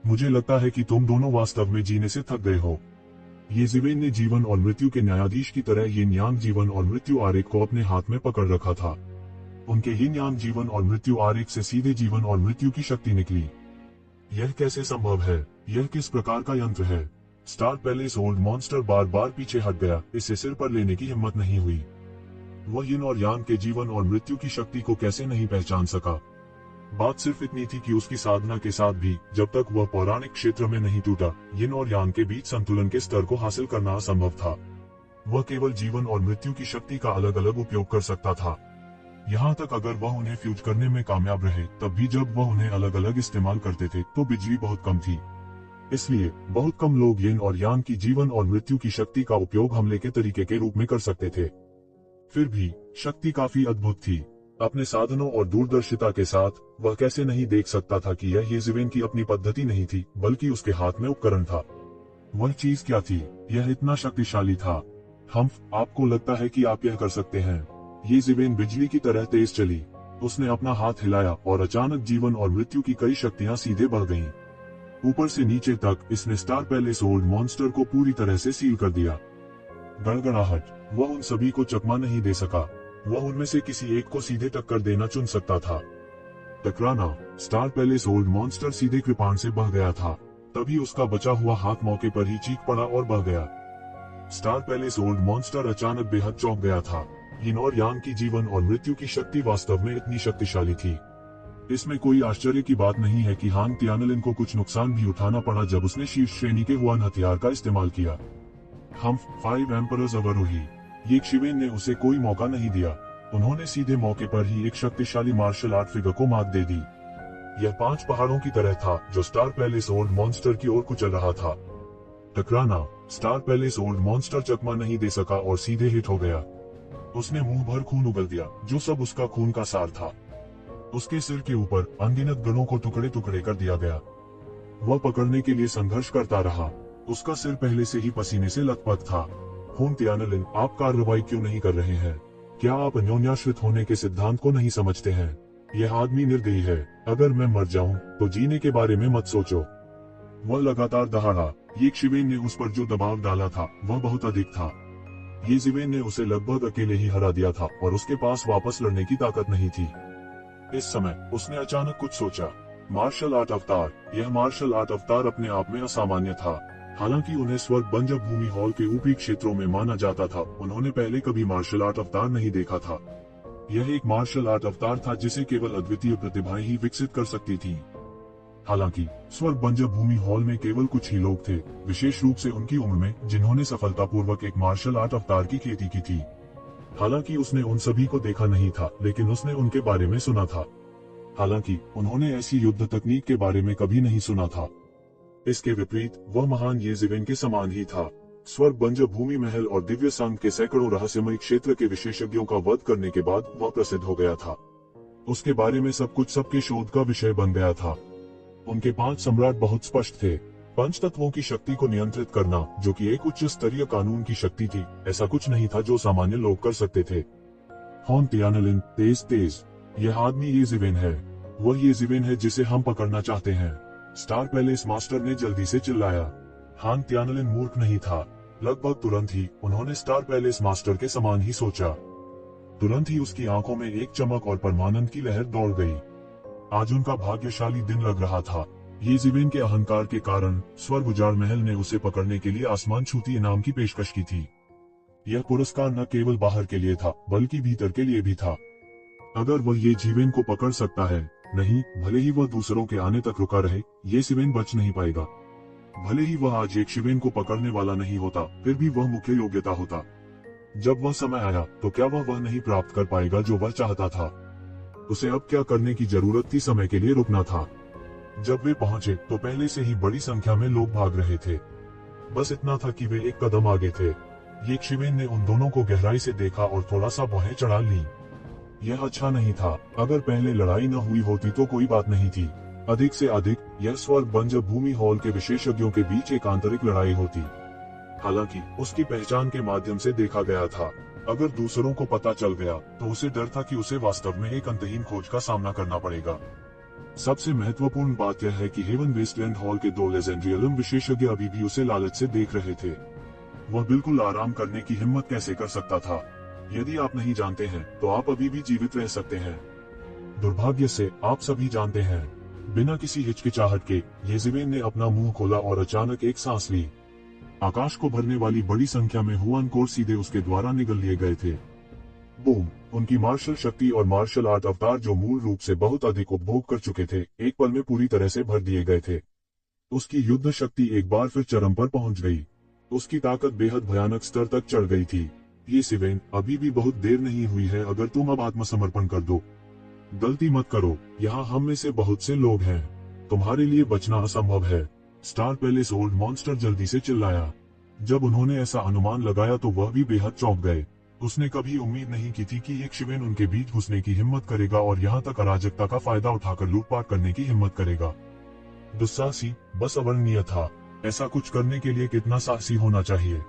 मुझे लगता है कि तुम दोनों वास्तव में जीने से थक गए हो। ये जिवेन ने जीवन और मृत्यु के न्यायाधीश की तरह यिन यांग जीवन और मृत्यु आरेख को अपने हाथ में पकड़ रखा था। उनके यिन यांग जीवन और मृत्यु आरेख से सीधे जीवन और मृत्यु की शक्ति निकली। यह कैसे संभव है? यह किस प्रकार का यंत्र है? स्टार पैलेस ओल्ड मॉन्स्टर बार बार पीछे हट गया, इसे सिर पर लेने की हिम्मत नहीं हुई। वह यिन और यांग के जीवन और मृत्यु की शक्ति को कैसे नहीं पहचान सका? बात सिर्फ इतनी थी कि उसकी साधना के साथ भी जब तक वह पौराणिक क्षेत्र में नहीं टूटा, यिन और यांग के बीच संतुलन के स्तर को हासिल करना असंभव था। वह केवल जीवन और मृत्यु की शक्ति का अलग अलग उपयोग कर सकता था। यहाँ तक अगर वह उन्हें फ्यूज करने में कामयाब रहे, तब भी जब वह उन्हें अलग अलग इस्तेमाल करते थे तो बिजली बहुत कम थी। इसलिए बहुत कम लोग यिन और यांग की जीवन और मृत्यु की शक्ति का उपयोग हमले के तरीके के रूप में कर सकते थे। फिर भी शक्ति काफी अद्भुत थी। अपने साधनों और दूरदर्शिता के साथ वह कैसे नहीं देख सकता था कि यह येज़ेवेन की अपनी पद्धति नहीं थी, बल्कि उसके हाथ में उपकरण था। वह चीज क्या थी? यह इतना शक्तिशाली था। आपको लगता है कि आप यह कर सकते हैं? येज़ेवेन बिजली की तरह तेज चली। उसने अपना हाथ हिलाया और अचानक जीवन और मृत्यु की कई शक्तियां सीधे बढ़ गईं। ऊपर से नीचे तक इसने स्टार पैलेस ओल्ड मॉन्स्टर को पूरी तरह से सील कर दिया। गड़गड़ाहट। वह उन सभी को चकमा नहीं दे सका। वह उनमें से किसी एक को सीधे टक्कर देना चुन सकता था। टकराना। स्टार पैलेस ओल्ड मॉन्स्टर सीधे कृपाण से बह गया था। तभी उसका बचा हुआ हाथ मौके पर ही चीख पड़ा और बह गया। स्टार पैलेस ओल्ड मॉन्स्टर अचानक बेहद चौंक गया था। यिन और यांग की जीवन और मृत्यु की शक्ति वास्तव में इतनी शक्तिशाली थी। इसमें कोई आश्चर्य की बात नहीं है कि हांग तियानलिन को कुछ नुकसान भी उठाना पड़ा जब उसने शीर्ष श्रेणी के हुआन हथियार का इस्तेमाल किया। 5 एम्परर्स अवरोही। ये शिवेन ने उसे कोई मौका नहीं दिया। उन्होंने सीधे मौके पर ही एक शक्तिशाली मार्शल आर्ट फिगर को मात दे दी। यह 5 पहाड़ों की तरह था जो स्टार पैलेस ओल्ड मॉन्स्टर की ओर कुचल रहा था। टकराना। स्टार पैलेस ओल्ड मॉन्स्टर चकमा नहीं दे सका और सीधे हिट हो गया। उसने मुंह भर खून उगल दिया, जो सब उसका खून का सार था। उसके सिर के ऊपर अनगिनत गणों को टुकड़े टुकड़े कर दिया गया। वह पकड़ने के लिए संघर्ष करता रहा। उसका सिर पहले से ही पसीने से लथपथ था। होन तियानलिन, आप कार्रवाई क्यों नहीं कर रहे हैं? क्या आप अन्योन्याश्रित होने के सिद्धांत को नहीं समझते हैं? यह आदमी निर्दयी है। अगर मैं मर जाऊं तो जीने के बारे में मत सोचो। वह लगातार दहाड़ा। ये शिवेन ने उस पर जो दबाव डाला था वह बहुत अधिक था। येज़ेवेन ने उसे लगभग अकेले ही हरा दिया था और उसके पास वापस लड़ने की ताकत नहीं थी। इस समय उसने अचानक कुछ सोचा। मार्शल आर्ट अवतार। यह मार्शल आर्ट अवतार अपने आप में असामान्य था। हालांकि उन्हें स्वर्ग बंजर भूमि हॉल के ऊपरी क्षेत्रों में माना जाता था, उन्होंने पहले कभी मार्शल आर्ट अवतार नहीं देखा था। यह एक मार्शल आर्ट अवतार था जिसे केवल अद्वितीय प्रतिभाएं ही विकसित कर सकती थीं। हालांकि स्वर्ग बंजर भूमि हॉल में केवल कुछ ही लोग थे, विशेष रूप से उनकी उम्र में, जिन्होंने सफलतापूर्वक एक मार्शल आर्ट अवतार की खेती की थी। हालांकि उसने उन सभी को देखा नहीं था, लेकिन उसने उनके बारे में सुना था। हालांकि उन्होंने ऐसी युद्ध तकनीक के बारे में कभी नहीं सुना था। इसके विपरीत वह महान येज़ेवेन के समान ही था। स्वर्ग बंजर भूमि महल और दिव्य संघ के सैकड़ों रहस्यमय क्षेत्र के विशेषज्ञों का वध करने के बाद वह प्रसिद्ध हो गया था। उसके बारे में सब कुछ सबके शोध का विषय बन गया था। उनके 5 सम्राट बहुत स्पष्ट थे। 5 तत्वों की शक्ति को नियंत्रित करना, जो कि एक उच्च स्तरीय कानून की शक्ति थी, ऐसा कुछ नहीं था जो सामान्य लोग कर सकते थे। होन तियानलिन, तेज। यह आदमी येज़ेवेन है। वह येज़ेवेन है जिसे हम पकड़ना चाहते हैं। स्टार पैलेस मास्टर ने जल्दी से चिल्लाया। हांग तियानलिन मूर्ख नहीं था। लगभग तुरंत ही उन्होंने स्टार पैलेस मास्टर के समान ही सोचा। तुरंत ही उसकी आंखों में एक चमक और परमानंद की लहर दौड़ गई। आज उनका भाग्यशाली दिन लग रहा था। येज़ेवेन के अहंकार के कारण स्वर्ग उजाड़ महल ने उसे पकड़ने के लिए आसमान छूती इनाम की पेशकश की थी। यह पुरस्कार न केवल बाहर के लिए था, बल्कि भीतर के लिए भी था। अगर वह येज़ेवेन को पकड़ सकता है, नहीं, भले ही वह दूसरों के आने तक रुका रहे, येज़ेवेन बच नहीं पाएगा। भले ही वह आज एक शिवेन को पकड़ने वाला नहीं होता, फिर भी वह मुख्य योग्यता होता। जब वह समय आया तो क्या वह नहीं प्राप्त कर पाएगा जो वह चाहता था? उसे अब क्या करने की जरूरत थी? समय के लिए रुकना था। जब वे पहुंचे तो पहले से ही बड़ी संख्या में लोग भाग रहे थे। बस इतना था कि वे एक कदम आगे थे। ये शिवेन ने उन दोनों को गहराई से देखा और थोड़ा सा भौहें चढ़ा ली। यह अच्छा नहीं था। अगर पहले लड़ाई न हुई होती तो कोई बात नहीं थी। अधिक से अधिक यह स्वर्ग बंजर भूमि हॉल के विशेषज्ञों के बीच एक आंतरिक लड़ाई होती। हालांकि उसकी पहचान के माध्यम से देखा गया था। अगर दूसरों को पता चल गया तो उसे डर था कि उसे वास्तव में एक अंतहीन खोज का सामना करना पड़ेगा। सबसे महत्वपूर्ण बात यह है कि हेवन वेस्टलैंड हॉल के 2 लेजेंड्रियलम विशेषज्ञ अभी भी उसे लालच से देख रहे थे। वह बिल्कुल आराम करने की हिम्मत कैसे कर सकता था? यदि आप नहीं जानते हैं तो आप अभी भी जीवित रह सकते हैं। दुर्भाग्य से आप सभी जानते हैं। बिना किसी हिचकिचाहट के येज़ेबेल ने अपना मुंह खोला और अचानक एक सांस ली। आकाश को भरने वाली बड़ी संख्या में हुआन कोर सीधे उसके द्वारा निगल लिए गए थे। बूम! उनकी मार्शल शक्ति और मार्शल आर्ट अवतार जो मूल रूप से बहुत अधिक उपभोग कर चुके थे, एक पल में पूरी तरह से भर दिए गए थे। उसकी युद्ध शक्ति एक बार फिर चरम पर पहुंच गई। उसकी ताकत बेहद भयानक स्तर तक चढ़ गई थी। येज़ेबेल, अभी भी बहुत देर नहीं हुई है अगर तुम अब आत्मसमर्पण कर दो। गलती मत करो, यहाँ हम में से बहुत से लोग हैं। तुम्हारे लिए बचना असंभव है। स्टार पैलेस ओल्ड मॉन्स्टर जल्दी से चिल्लाया। जब उन्होंने ऐसा अनुमान लगाया तो वह भी बेहद चौंक गए। उसने कभी उम्मीद नहीं की थी कि येज़ेबेल उनके बीच घुसने की हिम्मत करेगा और यहाँ तक अराजकता का फायदा उठाकर लूटपाट करने की हिम्मत करेगा। दुस्साहसी, बस अवर्णनीय था। ऐसा कुछ करने के लिए कितना साहसी होना चाहिए।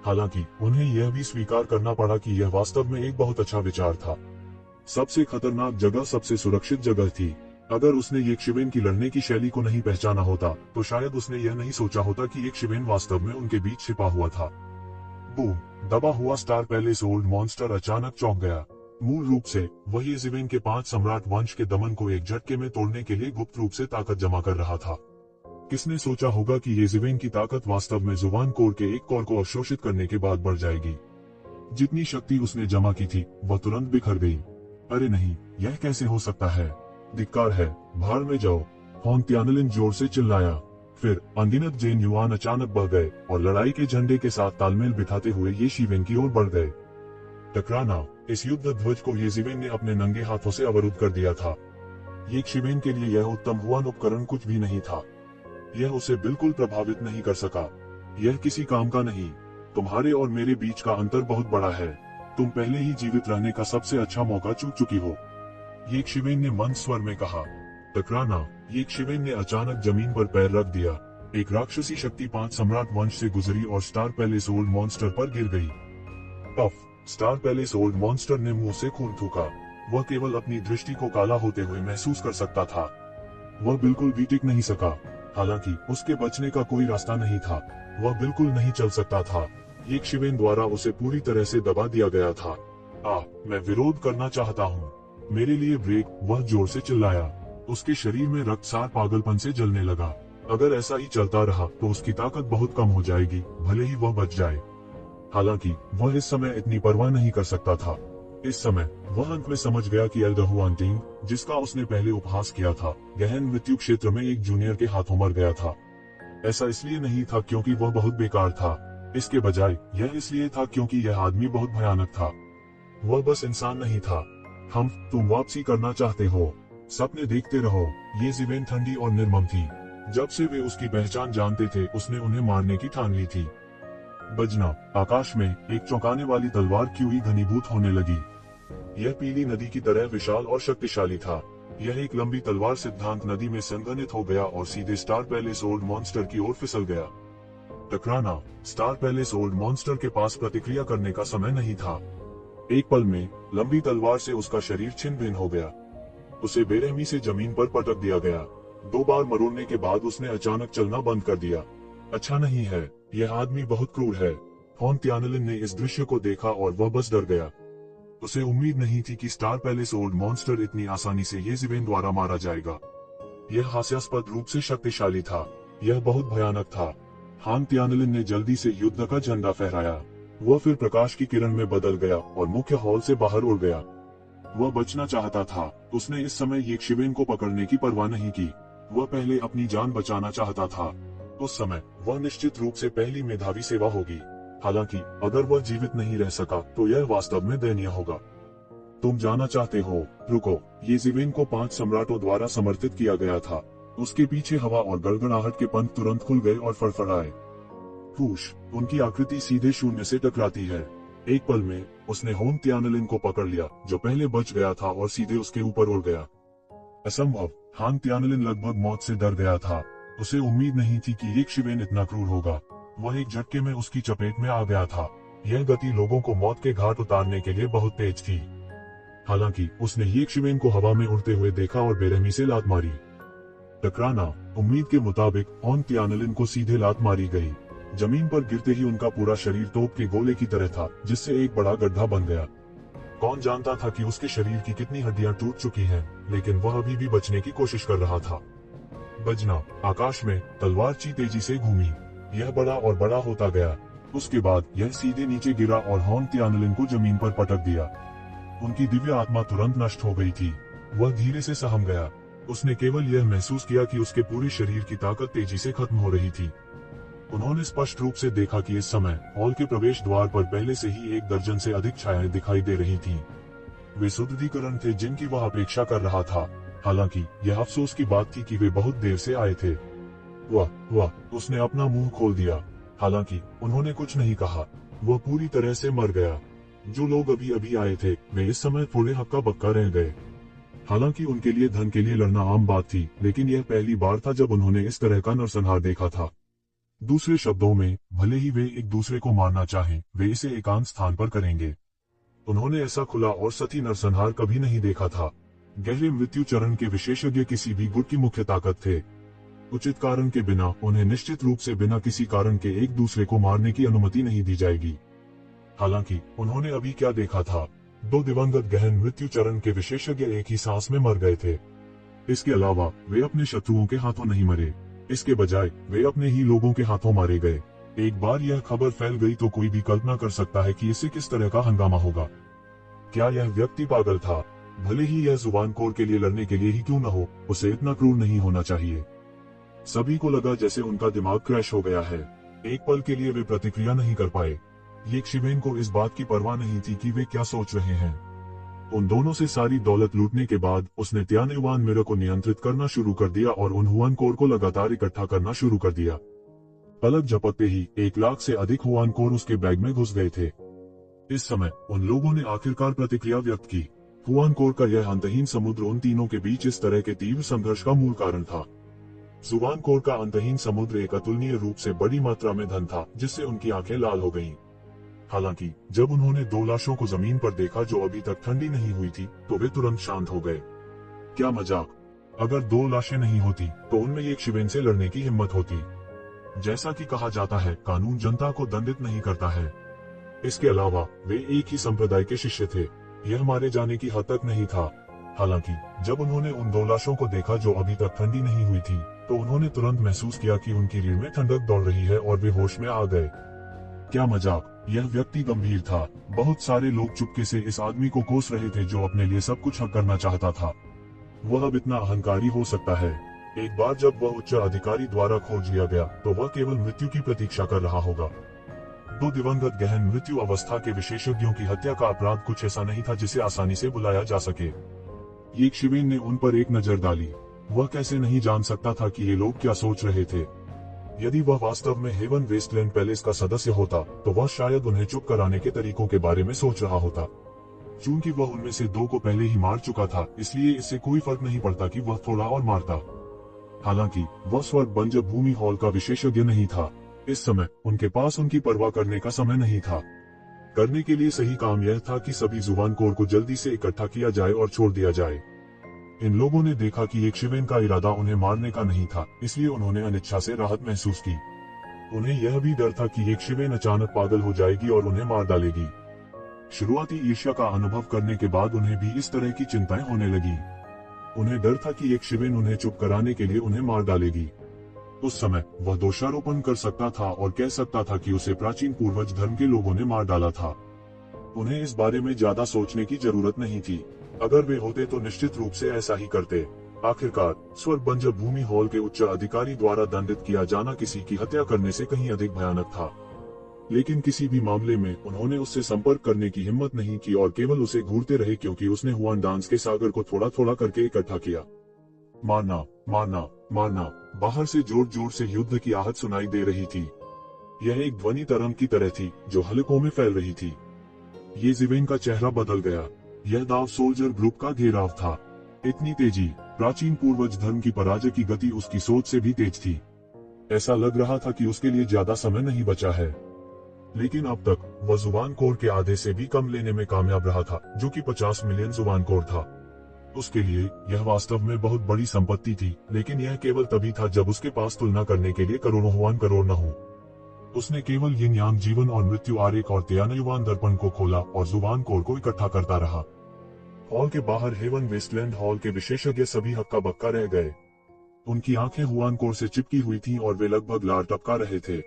हालांकि उन्हें यह भी स्वीकार करना पड़ा कि यह वास्तव में एक बहुत अच्छा विचार था। सबसे खतरनाक जगह सबसे सुरक्षित जगह थी। अगर उसने येज़ेबेल की लड़ने की शैली को नहीं पहचाना होता तो शायद उसने यह नहीं सोचा होता कि येज़ेबेल वास्तव में उनके बीच छिपा हुआ था। बूम! दबा हुआ स्टार पैलेस ओल्ड मॉन्स्टर अचानक चौंक गया। मूल रूप से वह येज़ेबेल के 5 सम्राट वंश के दमन को एक झटके में तोड़ने के लिए गुप्त रूप से ताकत जमा कर रहा था। किसने सोचा होगा कि येज़ेबेल की ताकत वास्तव में जुबान कोर के एक कोर को अवशोषित करने के बाद बढ़ जाएगी। जितनी शक्ति उसने जमा की थी वह तुरंत बिखर गई। अरे नहीं, यह कैसे हो सकता है? धिक्कार है, भाड़ में जाओ! होन त्यानलिन जोर से चिल्लाया। फिर अनगिनत जेन युआन अचानक बह गए और लड़ाई के झंडे के साथ तालमेल बिठाते हुए येज़ेबेल की ओर बढ़ गए। टकराना! इस युद्ध ध्वज को येज़ेबेल ने अपने नंगे हाथों से अवरुद्ध कर दिया था। येज़ेबेल के लिए यह उत्तम हुआन उपकरण कुछ भी नहीं था। यह उसे बिल्कुल प्रभावित नहीं कर सका। यह किसी काम का नहीं। तुम्हारे और मेरे बीच का अंतर बहुत बड़ा है। तुम पहले ही जीवित रहने का सबसे अच्छा मौका चूक चुकी हो। येज़ेबेल ने मंद स्वर में कहा। टकराना! येज़ेबेल ने अचानक जमीन पर पैर रख दिया। एक राक्षसी शक्ति 5 सम्राट वंश से गुजरी और स्टार पैलेस ओल्ड मॉन्स्टर पर गिर गई। Puff! Star palace old monster ने मुंह से खून थूका। वह केवल अपनी दृष्टि को काला होते हुए महसूस कर सकता था। वह बिल्कुल भी टिक नहीं सका। हालांकि उसके बचने का कोई रास्ता नहीं था। वह बिल्कुल नहीं चल सकता था। येज़ेबेल द्वारा उसे पूरी तरह से दबा दिया गया था। मैं विरोध करना चाहता हूँ। मेरे लिए ब्रेक! वह जोर से चिल्लाया। उसके शरीर में रक्तसार पागलपन से जलने लगा। अगर ऐसा ही चलता रहा तो उसकी ताकत बहुत कम हो जाएगी, भले ही वह बच जाए। हालांकि वह इस समय इतनी परवाह नहीं कर सकता था। इस समय वह अंत में समझ गया कि एल्डर हुआन टिंग, जिसका उसने पहले उपहास किया था, गहन मृत्यु क्षेत्र में एक जूनियर के हाथों मर गया था। ऐसा इसलिए नहीं था क्योंकि वह बहुत बेकार था। इसके बजाय यह इसलिए था क्योंकि यह आदमी बहुत भयानक था। वह बस इंसान नहीं था। तुम वापसी करना चाहते हो? सपने देखते रहो। येज़ेबेल ठंडी और निर्मम थी। जब से वे उसकी पहचान जानते थे उसने उन्हें मारने की ठान ली थी। बजना! आकाश में एक चौंकाने वाली तलवार क्यों ही घनीभूत होने लगी। यह पीली नदी की तरह विशाल और शक्तिशाली था। यह एक लंबी तलवार सिद्धांत नदी में संघनित हो गया और सीधे स्टार पैलेस ओल्ड मॉन्स्टर की ओर फिसल गया। टकराना! स्टार पैलेस ओल्ड मॉन्स्टर के पास प्रतिक्रिया करने का समय नहीं था। एक पल में लंबी तलवार से उसका शरीर छिन्न भिन्न हो गया। उसे बेरहमी से जमीन पर पटक दिया गया। 2 बार मरोड़ने के बाद उसने अचानक चलना बंद कर दिया। अच्छा नहीं है, यह आदमी बहुत क्रूर है। होन त्यानलिन ने इस दृश्य को देखा और वह बस डर गया। उसे उम्मीद नहीं थी कि स्टार पैलेस ओल्ड मॉन्स्टर इतनी आसानी से येज़ेबेल द्वारा मारा जाएगा। यह हास्यास्पद रूप से शक्तिशाली था। यह बहुत भयानक था। होन त्यानलिन ने जल्दी से युद्ध का झंडा फहराया। वह फिर प्रकाश की किरण में बदल गया और मुख्य हॉल से बाहर उड़ गया। वह बचना चाहता था। उसने इस समय येज़ेबेल को पकड़ने की परवाह नहीं की। वह पहले अपनी जान बचाना चाहता था। उस समय वह निश्चित रूप से पहली मेधावी सेवा होगी। हालांकि अगर वह जीवित नहीं रह सका तो यह वास्तव में दयनीय होगा। तुम जाना चाहते हो? रुको! येज़ेबेल को 5 सम्राटों द्वारा समर्थित किया गया था। उसके पीछे हवा और गड़गड़ाहट के पंख तुरंत खुल गए और फड़फड़ाए। हुश! उनकी आकृति सीधे शून्य से टकराती है। एक पल में उसने होन त्यानलिन को पकड़ लिया जो पहले बच गया था और सीधे उसके ऊपर उड़ गया। असंभव! होन त्यानलिन लगभग मौत से डर गया था। उसे उम्मीद नहीं थी कि येज़ेबेल इतना क्रूर होगा। वह एक झटके में उसकी चपेट में आ गया था। यह गति लोगों को मौत के घाट उतारने के लिए बहुत तेज थी। हालांकि उसने येज़ेबेल को हवा में उड़ते हुए देखा और बेरहमी से लात मारी। टकराना। उम्मीद के मुताबिक हॉन त्यानलिन को सीधे लात मारी गई। जमीन पर गिरते ही उनका पूरा शरीर तोप के गोले की तरह था, जिससे एक बड़ा गड्ढा बन गया। कौन जानता था कि उसके शरीर की कितनी हड्डियां टूट चुकी हैं, लेकिन वह अभी भी बचने की कोशिश कर रहा था। बजना। आकाश में तलवार तेजी से घूमी। यह बड़ा और बड़ा होता गया। उसके बाद यह सीधे नीचे गिरा और हॉन त्यानलिन को जमीन पर पटक दिया। उनकी दिव्य आत्मा तुरंत नष्ट हो गई थी। वह धीरे से सहम गया। उसने केवल यह महसूस किया कि उसके पूरे शरीर की ताकत तेजी से खत्म हो रही थी। उन्होंने स्पष्ट रूप से देखा कि इस समय हॉल के प्रवेश द्वार पर पहले से ही 1 दर्जन से अधिक छायाएं दिखाई दे रही थीं। वे शुद्धिकरण थे जिनकी वह अपेक्षा कर रहा था। हालांकि यह अफसोस की बात थी कि वे बहुत देर से आए थे। वह उसने अपना मुंह खोल दिया। हालांकि उन्होंने कुछ नहीं कहा। वह पूरी तरह से मर गया। जो लोग अभी अभी आए थे वे इस समय थोड़े हक्का बक्का रह गए। हालांकि उनके लिए धन के लिए लड़ना आम बात थी, लेकिन यह पहली बार था जब उन्होंने इस तरह का नरसंहार देखा था। दूसरे शब्दों में, भले ही वे एक दूसरे को मारना चाहें, वे इसे एकांत स्थान पर करेंगे। उन्होंने ऐसा खुला और सती नरसंहार कभी नहीं देखा था। गहरे मृत्यु चरण के विशेषज्ञ किसी भी गुट की मुख्य ताकत थे। उचित कारण के बिना उन्हें निश्चित रूप से बिना किसी कारण के एक दूसरे को मारने की अनुमति नहीं दी जाएगी। हालांकि उन्होंने अभी क्या देखा था? 2 दिवंगत गहन मृत्यु चरण के विशेषज्ञ एक ही सांस में मर गए थे। इसके अलावा वे अपने शत्रुओं के हाथों नहीं मरे। इसके बजाय वे अपने ही लोगों के हाथों मारे गए। एक बार यह खबर फैल गई तो कोई भी कल्पना कर सकता है कि इससे किस तरह का हंगामा होगा। क्या यह व्यक्ति पागल था? भले ही यह जुबानखोर के लिए लड़ने के लिए ही क्यों न हो, उसे इतना क्रूर नहीं होना चाहिए। सभी को लगा जैसे उनका दिमाग क्रैश हो गया है। एक पल के लिए वे प्रतिक्रिया नहीं कर पाए। ये शिवेन को इस बात की परवाह नहीं थी कि वे क्या सोच रहे हैं। उन दोनों से सारी दौलत लूटने के बाद उसने त्यानेवान मिरर को नियंत्रित करना शुरू कर दिया और उन हुआनकोर को लगातार इकट्ठा करना शुरू कर दिया। पलक झपकते ही 1 लाख से अधिक हुआनकोर उसके बैग में घुस गए थे। इस समय उन लोगों ने आखिरकार प्रतिक्रिया व्यक्त की। हुआनकोर का यह अंतहीन समुद्र उन तीनों के बीच इस तरह के तीव्र संघर्ष का मूल कारण था। जुबानखोर का अंतहीन समुद्र एक अतुलनीय रूप से बड़ी मात्रा में धन था, जिससे उनकी आंखें लाल हो गईं। हालांकि जब उन्होंने 2 लाशों को जमीन पर देखा जो अभी तक ठंडी नहीं हुई थी, तो वे तुरंत शांत हो गए। क्या मजाक! अगर 2 लाशें नहीं होती तो उनमें एक शिवेन से लड़ने की हिम्मत होती। जैसा कि कहा जाता है, कानून जनता को दंडित नहीं करता है। इसके अलावा वे एक ही संप्रदाय के शिष्य थे। यह मारे जाने की हद तक नहीं था। हालांकि जब उन्होंने उन 2 लाशों को देखा जो अभी तक ठंडी नहीं हुई थी, तो उन्होंने तुरंत महसूस किया कि उनकी रीढ़ में ठंडक दौड़ रही है और वे होश में आ गए। क्या मजाक! यह व्यक्ति गंभीर था। बहुत सारे लोग चुपके से इस आदमी को कोस रहे थे जो अपने लिए सब कुछ हक करना चाहता था। वह अब इतना अहंकारी हो सकता है। एक बार जब वह उच्च अधिकारी द्वारा खोज लिया गया तो वह केवल मृत्यु की प्रतीक्षा कर रहा होगा। 2 दिवंगत गहन मृत्यु अवस्था के विशेषज्ञों की हत्या का अपराध कुछ ऐसा नहीं था जिसे आसानी से बुलाया जा सके। ये शिवेन ने उन पर एक नजर डाली। वह कैसे नहीं जान सकता था कि ये लोग क्या सोच रहे थे। यदि वह वास्तव में हेवन वेस्टलैंड पैलेस का सदस्य होता तो वह शायद उन्हें चुप कराने के तरीकों के बारे में सोच रहा होता। चूंकि वह उनमें से 2 को पहले ही मार चुका था, इसलिए इससे कोई फर्क नहीं पड़ता कि वह थोड़ा और मारता। हालांकि वह स्वर्ग बंजर भूमि हॉल का विशेषज्ञ नहीं था। इस समय उनके पास उनकी परवाह करने का समय नहीं था। करने के लिए सही काम यह था कि सभी जुबानखोर को जल्दी से इकट्ठा किया जाए और छोड़ दिया जाए। इन लोगों ने देखा कि एक शिवेन का इरादा उन्हें मारने का नहीं था, इसलिए उन्होंने अनिच्छा से राहत महसूस की। उन्हें यह भी डर था कि एक शिवेन अचानक पागल हो जाएगी और उन्हें मार डालेगी। शुरुआती ईर्ष्या का अनुभव करने के बाद उन्हें भी इस तरह की चिंताएं होने लगी। उन्हें डर था कि एक शिवेन उन्हें चुप कराने के लिए उन्हें मार डालेगी। उस समय वह दोषारोपण कर सकता था और कह सकता था कि उसे प्राचीन पूर्वज धर्म के लोगों ने मार डाला था। उन्हें इस बारे में ज्यादा सोचने की जरूरत नहीं थी। अगर वे होते तो निश्चित रूप से ऐसा ही करते। आखिरकार स्वर्ग बंजर भूमि हॉल के उच्च अधिकारी द्वारा दंडित किया जाना किसी की हत्या करने से कहीं अधिक भयानक था। लेकिन किसी भी मामले में उन्होंने उससे संपर्क करने की हिम्मत नहीं की और केवल उसे घूरते रहे, क्योंकि उसने हुआन डांस के सागर को थोड़ा थोड़ा करके इकट्ठा किया। मारना, मारना, मारना। बाहर से जोर जोर से युद्ध की आहट सुनाई दे रही थी। यह एक ध्वनि तरंग की तरह थी जो हलकों में फैल रही थी। ये जिवेन का चेहरा बदल गया। यह दाव सोल्जर ग्रुप का घेराव था। इतनी तेजी, प्राचीन पूर्वज धर्म की पराजय की गति उसकी सोच से भी तेज थी। ऐसा लग रहा था कि उसके लिए ज्यादा समय नहीं बचा है। लेकिन अब तक वह जुबानखोर के आधे से भी कम लेने में कामयाब रहा था, जो कि 50 मिलियन जुबानखोर था। उसके लिए यह वास्तव में बहुत बड़ी संपत्ति थी, लेकिन यह केवल तभी था जब उसके पास तुलना करने के लिए करोड़ों हुआन करोड़ न हो। उसने केवल यिन यांग जीवन और मृत्यु आरेख और त्यानयुवान दर्पण को खोला और जुबान कोर को इकट्ठा करता रहा। हॉल के बाहर हेवन वेस्टलैंड हॉल के विशेषज्ञ सभी हक्का बक्का रह गए। उनकी आंखें हुआन कोर से चिपकी हुई थीं और वे लगभग लार टपका रहे थे।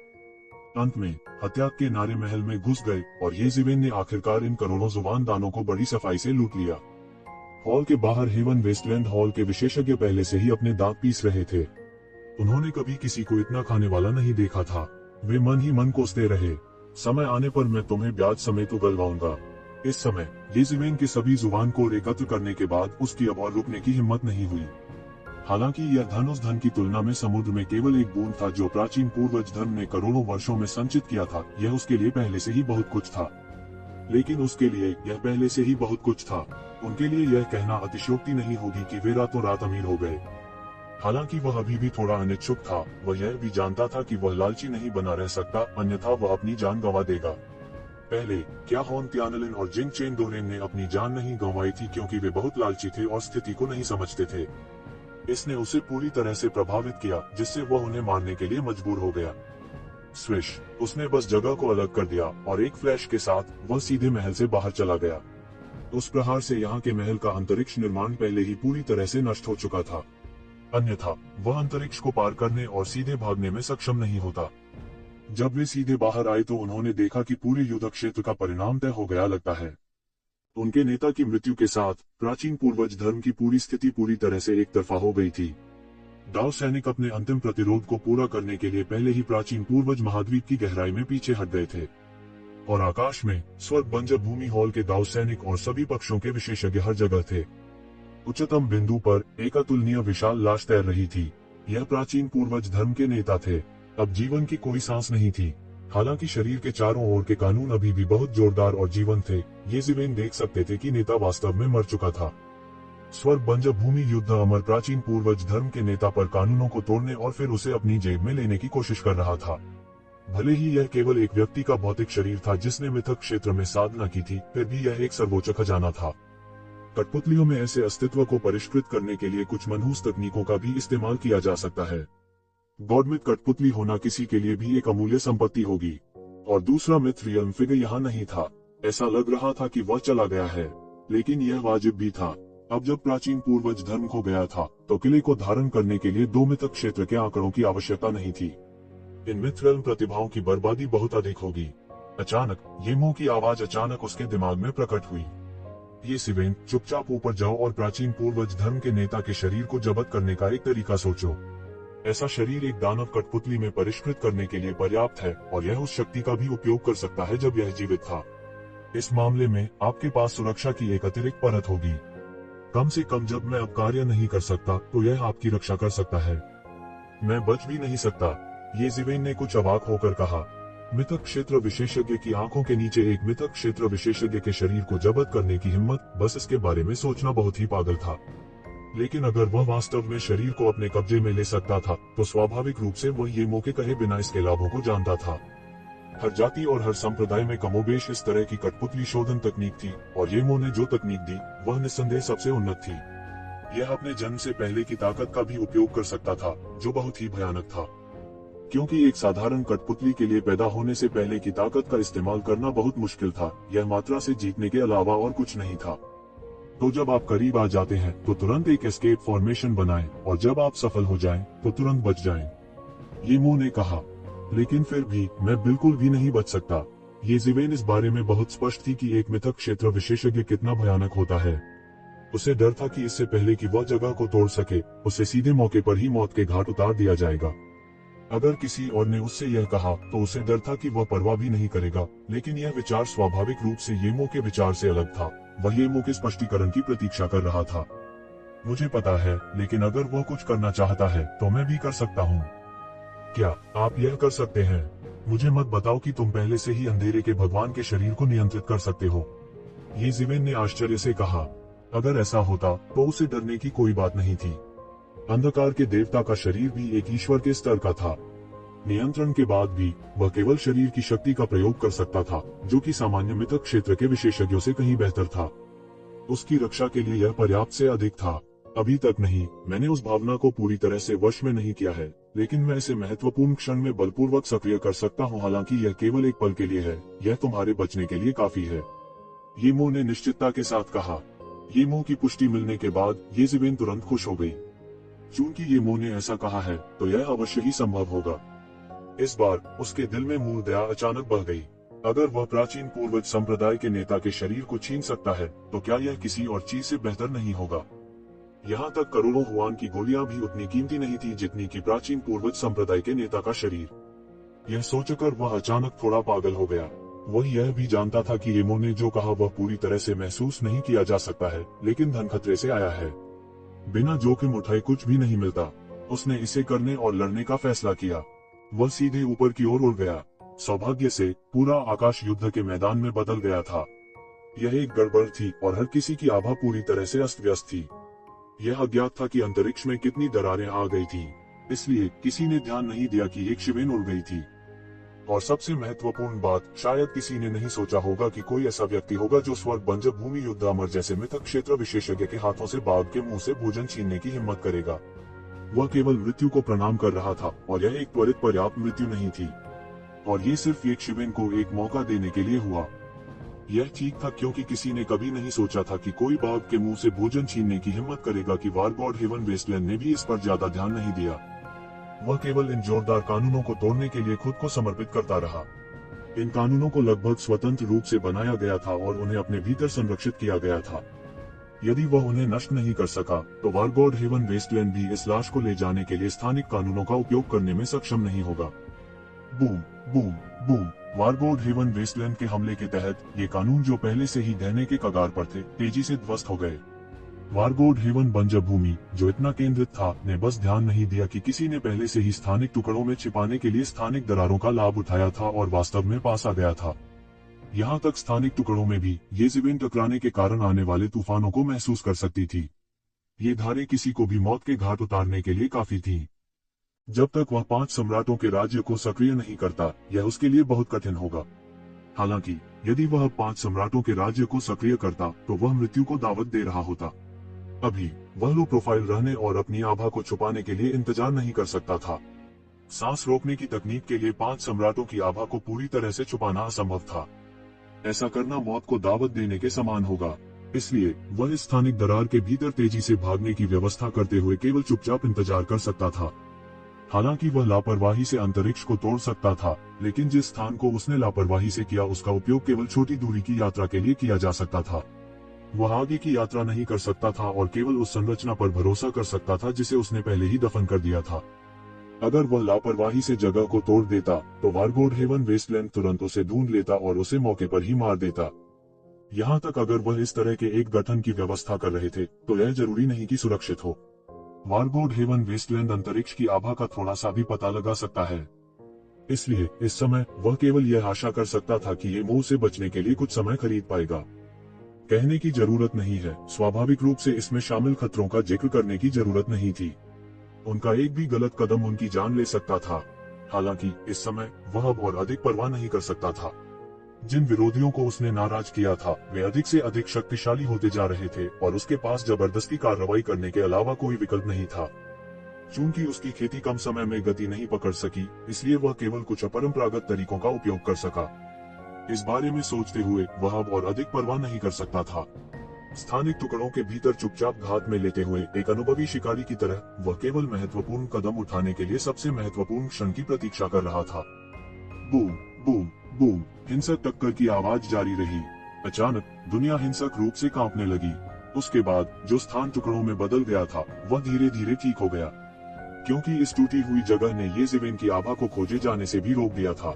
अंत में हत्या के नारे महल में घुस गए और ये जिवेन ने आखिरकार इन करोड़ों जुबान दानों को बड़ी सफाई से लूट लिया। हॉल के बाहर हेवन वेस्टलैंड हॉल के विशेषज्ञ पहले से ही अपने दांत पीस रहे थे। उन्होंने कभी किसी को इतना खाने वाला नहीं देखा था। वे मन ही मन कोसते रहे, समय आने पर मैं तुम्हें ब्याज समेत उगलवाऊंगा। इस समय ये जिवेन के सभी जुबान को एकत्र करने के बाद उसकी अब और रुकने की हिम्मत नहीं हुई। हालांकि यह धन उस धन की तुलना में समुद्र में केवल एक बूंद था जो प्राचीन पूर्वज धर्म ने करोड़ों वर्षों में संचित किया था। यह उसके लिए पहले से ही बहुत कुछ था, लेकिन उसके लिए यह पहले से ही बहुत कुछ था। उनके लिए यह कहना अतिशयोक्ति नहीं होगी कि वे रातों रात अमीर हो गए। हालांकि वह अभी भी थोड़ा अनिच्छुक था। वह यह भी जानता था कि वह लालची नहीं बना रह सकता, अन्यथा वह अपनी जान गंवा देगा। पहले क्या होन त्यानलिन और जिंग चेन दोरेन ने अपनी जान नहीं गंवाई थी क्योंकि वे बहुत लालची थे और स्थिति को नहीं समझते थे। इसने उसे पूरी तरह से प्रभावित किया, जिससे वह उन्हें मारने के लिए मजबूर हो गया। स्विश, उसने बस जगह को अलग कर दिया और एक फ्लैश के साथ वह सीधे महल से बाहर चला गया। उस प्रहार से यहाँ के महल का अंतरिक्ष निर्माण पहले ही पूरी तरह से नष्ट हो चुका था, अन्यथा वह अंतरिक्ष को पार करने और सीधे भागने में सक्षम नहीं होता। जब वे सीधे बाहर आए तो उन्होंने देखा कि पूरे युद्ध क्षेत्र का परिणाम तय हो गया लगता है। उनके नेता की मृत्यु के साथ प्राचीन पूर्वज धर्म की पूरी स्थिति पूरी तरह से एक तरफा हो गई थी। दाव सैनिक अपने अंतिम प्रतिरोध को पूरा करने के लिए पहले ही प्राचीन पूर्वज महाद्वीप की गहराई में पीछे हट गए थे, और आकाश में स्वर्ग बंजर भूमि हॉल के दाव सैनिक और सभी पक्षों के विशेषज्ञ हर जगह थे। उच्चतम बिंदु पर एक अतुलनीय विशाल लाश तैर रही थी। यह प्राचीन पूर्वज धर्म के नेता थे। अब जीवन की कोई सांस नहीं थी। हालांकि शरीर के चारों ओर के कानून अभी भी बहुत जोरदार और जीवन थे, ये जिवेन देख सकते थे कि नेता वास्तव में मर चुका था। स्वर्ग बंजर भूमि युद्ध अमर प्राचीन पूर्वज धर्म के नेता पर कानूनों को तोड़ने और फिर उसे अपनी जेब में लेने की कोशिश कर रहा था। भले ही यह केवल एक व्यक्ति का भौतिक शरीर था जिसने मिथक क्षेत्र में साधना की थी, फिर भी यह एक सर्वोच्च खजाना था। कठपुतलियों में ऐसे अस्तित्व को परिष्कृत करने के लिए कुछ मनहूस तकनीकों का भी इस्तेमाल किया जा सकता है। गॉड मिथ कठपुतली होना किसी के लिए भी एक अमूल्य संपत्ति होगी, और दूसरा मिथ रियल फिगर यहाँ नहीं था। ऐसा लग रहा था कि वह चला गया है, लेकिन यह वाजिब भी था। अब जब प्राचीन पूर्वज धर्म खो गया था तो किले को धारण करने के लिए 2 मिथक क्षेत्र के आंकड़ों की आवश्यकता नहीं थी। इन मिथरल प्रतिभाओं की बर्बादी बहुत अधिक होगी। अचानक येमो की आवाज अचानक उसके दिमाग में प्रकट हुई। ये सिवेन, चुपचाप ऊपर जाओ और प्राचीन पूर्वज धर्म के नेता के शरीर को जब्त करने का एक तरीका सोचो। ऐसा शरीर एक दानव कठपुतली में परिष्कृत करने के लिए पर्याप्त है, और यह उस शक्ति का भी उपयोग कर सकता है जब यह जीवित था। इस मामले में आपके पास सुरक्षा की एक अतिरिक्त परत होगी। कम से कम जब मैं अब कार्य नहीं कर सकता तो यह आपकी रक्षा कर सकता है। मैं बच भी नहीं सकता, ये जिवेन ने कुछ अवाक होकर कहा। मिथक क्षेत्र विशेषज्ञ की आंखों के नीचे एक मिथक क्षेत्र विशेषज्ञ के शरीर को जब्त करने की हिम्मत, बस इसके बारे में सोचना बहुत ही पागल था। लेकिन अगर वह वास्तव में शरीर को अपने कब्जे में ले सकता था तो स्वाभाविक रूप से वह येमो के कहे बिना इसके लाभों को जानता था। हर जाति और हर संप्रदाय में कमोबेश इस तरह की कठपुतली शोधन तकनीक थी, और येमो ने जो तकनीक दी वह निस्संदेह सबसे उन्नत थी। यह अपने जन्म से पहले की ताकत का भी उपयोग कर सकता था, जो बहुत ही भयानक था, क्योंकि एक साधारण कठपुतली के लिए पैदा होने से पहले की ताकत का इस्तेमाल करना बहुत मुश्किल था। यह मात्रा से जीतने के अलावा और कुछ नहीं था। तो जब आप करीब आ जाते हैं तो तुरंत एक एस्केप फॉर्मेशन बनाएं, और जब आप सफल हो जाएं तो तुरंत बच जाएं, येमो ने कहा। लेकिन फिर भी मैं बिल्कुल भी नहीं बच सकता। ये जिवेन इस बारे में बहुत स्पष्ट थी कि एक मिथक क्षेत्र विशेषज्ञ कितना भयानक होता है। उसे डर था कि इससे पहले कि वह जगह को तोड़ सके, उसे सीधे मौके पर ही मौत के घाट उतार दिया जाएगा। अगर किसी और ने उससे यह कहा तो उसे डर था कि वह परवाह भी नहीं करेगा, लेकिन यह विचार स्वाभाविक रूप से येमो के विचार से अलग था। वह येमो के स्पष्टीकरण की प्रतीक्षा कर रहा था। मुझे पता है, लेकिन अगर वह कुछ करना चाहता है तो मैं भी कर सकता हूँ। क्या आप यह कर सकते हैं? मुझे मत बताओ कि तुम पहले से ही अंधेरे के भगवान के शरीर को नियंत्रित कर सकते हो, ये जिवेन ने आश्चर्य से कहा। अगर ऐसा होता तो उसे डरने की कोई बात नहीं थी। अंधकार के देवता का शरीर भी एक ईश्वर के स्तर का था। नियंत्रण के बाद भी वह केवल शरीर की शक्ति का प्रयोग कर सकता था, जो कि सामान्य मिथक क्षेत्र के विशेषज्ञों से कहीं बेहतर था। उसकी रक्षा के लिए यह पर्याप्त से अधिक था। अभी तक नहीं, मैंने उस भावना को पूरी तरह से वश में नहीं किया है, लेकिन मैं इसे महत्वपूर्ण क्षण में बलपूर्वक सक्रिय कर सकता हूँ। हालांकि यह केवल एक पल के लिए है, यह तुम्हारे बचने के लिए काफी है, येमो ने निश्चितता के साथ कहा। येमो की पुष्टि मिलने के बाद येज़ेबेल तुरंत खुश हो गई। चूंकि येमो ने ऐसा कहा है, तो यह अवश्य ही संभव होगा। इस बार उसके दिल में मूल दया अचानक बढ़ गई। अगर वह प्राचीन पूर्वज संप्रदाय के नेता के शरीर को छीन सकता है, तो क्या यह किसी और चीज से बेहतर नहीं होगा? यहाँ तक करोड़ों हुआन की गोलियां भी उतनी कीमती नहीं थी जितनी कि प्राचीन पूर्वज संप्रदाय के नेता का शरीर। यह सोचकर वह अचानक थोड़ा पागल हो गया। वह यह भी जानता था कि येमो ने जो कहा वह पूरी तरह से महसूस नहीं किया जा सकता है, लेकिन धन खतरे से आया है। बिना जोखिम उठाए कुछ भी नहीं मिलता। उसने इसे करने और लड़ने का फैसला किया। वह सीधे ऊपर की ओर उड़ गया। सौभाग्य से पूरा आकाश युद्ध के मैदान में बदल गया था। यह एक गड़बड़ थी और हर किसी की आभा पूरी तरह से अस्त व्यस्त थी। यह अज्ञात था कि अंतरिक्ष में कितनी दरारें आ गई थी, इसलिए किसी ने ध्यान नहीं दिया कि एक शिवेन उड़ गई थी। और सबसे महत्वपूर्ण बात, शायद किसी ने नहीं सोचा होगा कि कोई ऐसा व्यक्ति होगा जो स्वर्ग बंजर भूमि युद्ध अमर जैसे मिथक क्षेत्र विशेषज्ञ के हाथों से बाघ के मुंह से भोजन छीनने की हिम्मत करेगा। वह केवल मृत्यु को प्रणाम कर रहा था, और यह एक त्वरित पर्याप्त मृत्यु नहीं थी, और ये सिर्फ एक शिवेन को एक मौका देने के लिए हुआ। यह ठीक था, क्योंकि किसी ने कभी नहीं सोचा था कि कोई बाघ के मुंह से भोजन छीनने की हिम्मत करेगा। कि वारगॉड हेवन वेस्टलैंड ने भी इस पर ज्यादा ध्यान नहीं दिया। वह केवल इन जोरदार कानूनों को तोड़ने के लिए खुद को समर्पित करता रहा। इन कानूनों को लगभग स्वतंत्र रूप से बनाया गया था और उन्हें अपने भीतर संरक्षित किया गया था। यदि वह उन्हें नष्ट नहीं कर सका, तो वारगॉड हेवन वेस्टलैंड भी इस लाश को ले जाने के लिए स्थानिक कानूनों का उपयोग करने में सक्षम नहीं होगा। Boom boom boom. War god heaven wasteland के हमले के तहत ये कानून, जो पहले से ही ढहने के कगार पर थे, तेजी से ध्वस्त हो गए। वारगॉड हेवन बंजर भूमि, जो इतना केंद्रित था, ने बस ध्यान नहीं दिया कि किसी ने पहले से ही स्थानिक टुकड़ों में छिपाने के लिए स्थानिक दरारों का लाभ उठाया था और वास्तव में पास आ गया था। यहाँ तक स्थानिक टुकड़ों में भी येज़ेबेल टकराने के कारण आने वाले तूफानों को महसूस कर सकती थी। ये धारें किसी को भी मौत के घाट उतारने के लिए काफी थीं। जब तक वह 5 सम्राटों के राज्य को सक्रिय नहीं करता, यह उसके लिए बहुत कठिन होगा। हालांकि यदि वह 5 सम्राटों के राज्य को सक्रिय करता, तो वह मृत्यु को दावत दे रहा होता। अभी वह लो प्रोफाइल रहने और अपनी आभा को छुपाने के लिए इंतजार नहीं कर सकता था। सांस रोकने की तकनीक के लिए 5 सम्राटों की आभा को पूरी तरह से छुपाना असंभव था। ऐसा करना मौत को दावत देने के समान होगा। इसलिए वह इस स्थानिक दरार के भीतर तेजी से भागने की व्यवस्था करते हुए केवल चुपचाप इंतजार कर सकता था। हालांकि वह लापरवाही से अंतरिक्ष को तोड़ सकता था, लेकिन जिस स्थान को उसने लापरवाही से किया, उसका उपयोग केवल छोटी दूरी की यात्रा के लिए किया जा सकता था। वह आगे की यात्रा नहीं कर सकता था और केवल उस संरचना पर भरोसा कर सकता था जिसे उसने पहले ही दफन कर दिया था। अगर वह लापरवाही से जगह को तोड़ देता, तो वारगॉड हेवन वेस्टलैंड तुरंत उसे ढूंढ लेता और उसे मौके पर ही मार देता। यहाँ तक अगर वह इस तरह के एक गठन की व्यवस्था कर रहे थे, तो यह जरूरी नहीं कि सुरक्षित हो। वारगॉड हेवन वेस्टलैंड अंतरिक्ष की आभा का थोड़ा सा भी पता लगा सकता है। इसलिए इस समय वह केवल यह आशा कर सकता था कि येमो से बचने के लिए कुछ समय खरीद पाएगा। कहने की जरूरत नहीं है, स्वाभाविक रूप से इसमें शामिल खतरों का जिक्र करने की जरूरत नहीं थी। उनका एक भी गलत कदम उनकी जान ले सकता था। हालांकि इस समय वह अब और अधिक परवाह नहीं कर सकता था। जिन विरोधियों को उसने नाराज किया था, वे अधिक से अधिक शक्तिशाली होते जा रहे थे और उसके पास जबरदस्ती कार्रवाई करने के अलावा कोई विकल्प नहीं था। चूंकि उसकी खेती कम समय में गति नहीं पकड़ सकी, इसलिए वह केवल कुछ अपरंपरागत तरीकों का उपयोग कर सका। इस बारे में सोचते हुए वह अब और अधिक परवाह नहीं कर सकता था। स्थानिक टुकड़ों के भीतर चुपचाप घात में लेते हुए एक अनुभवी शिकारी की तरह वह केवल महत्वपूर्ण कदम उठाने के लिए सबसे महत्वपूर्ण क्षण की प्रतीक्षा कर रहा था। Boom boom boom. हिंसक टक्कर की आवाज जारी रही। अचानक दुनिया हिंसक रूप से कांपने लगी। उसके बाद जो स्थान टुकड़ों में बदल गया था, वह धीरे धीरे ठीक हो गया, क्योंकि इस टूटी हुई जगह ने येज़ेबेल की आभा को खोजे जाने से भी रोक दिया था।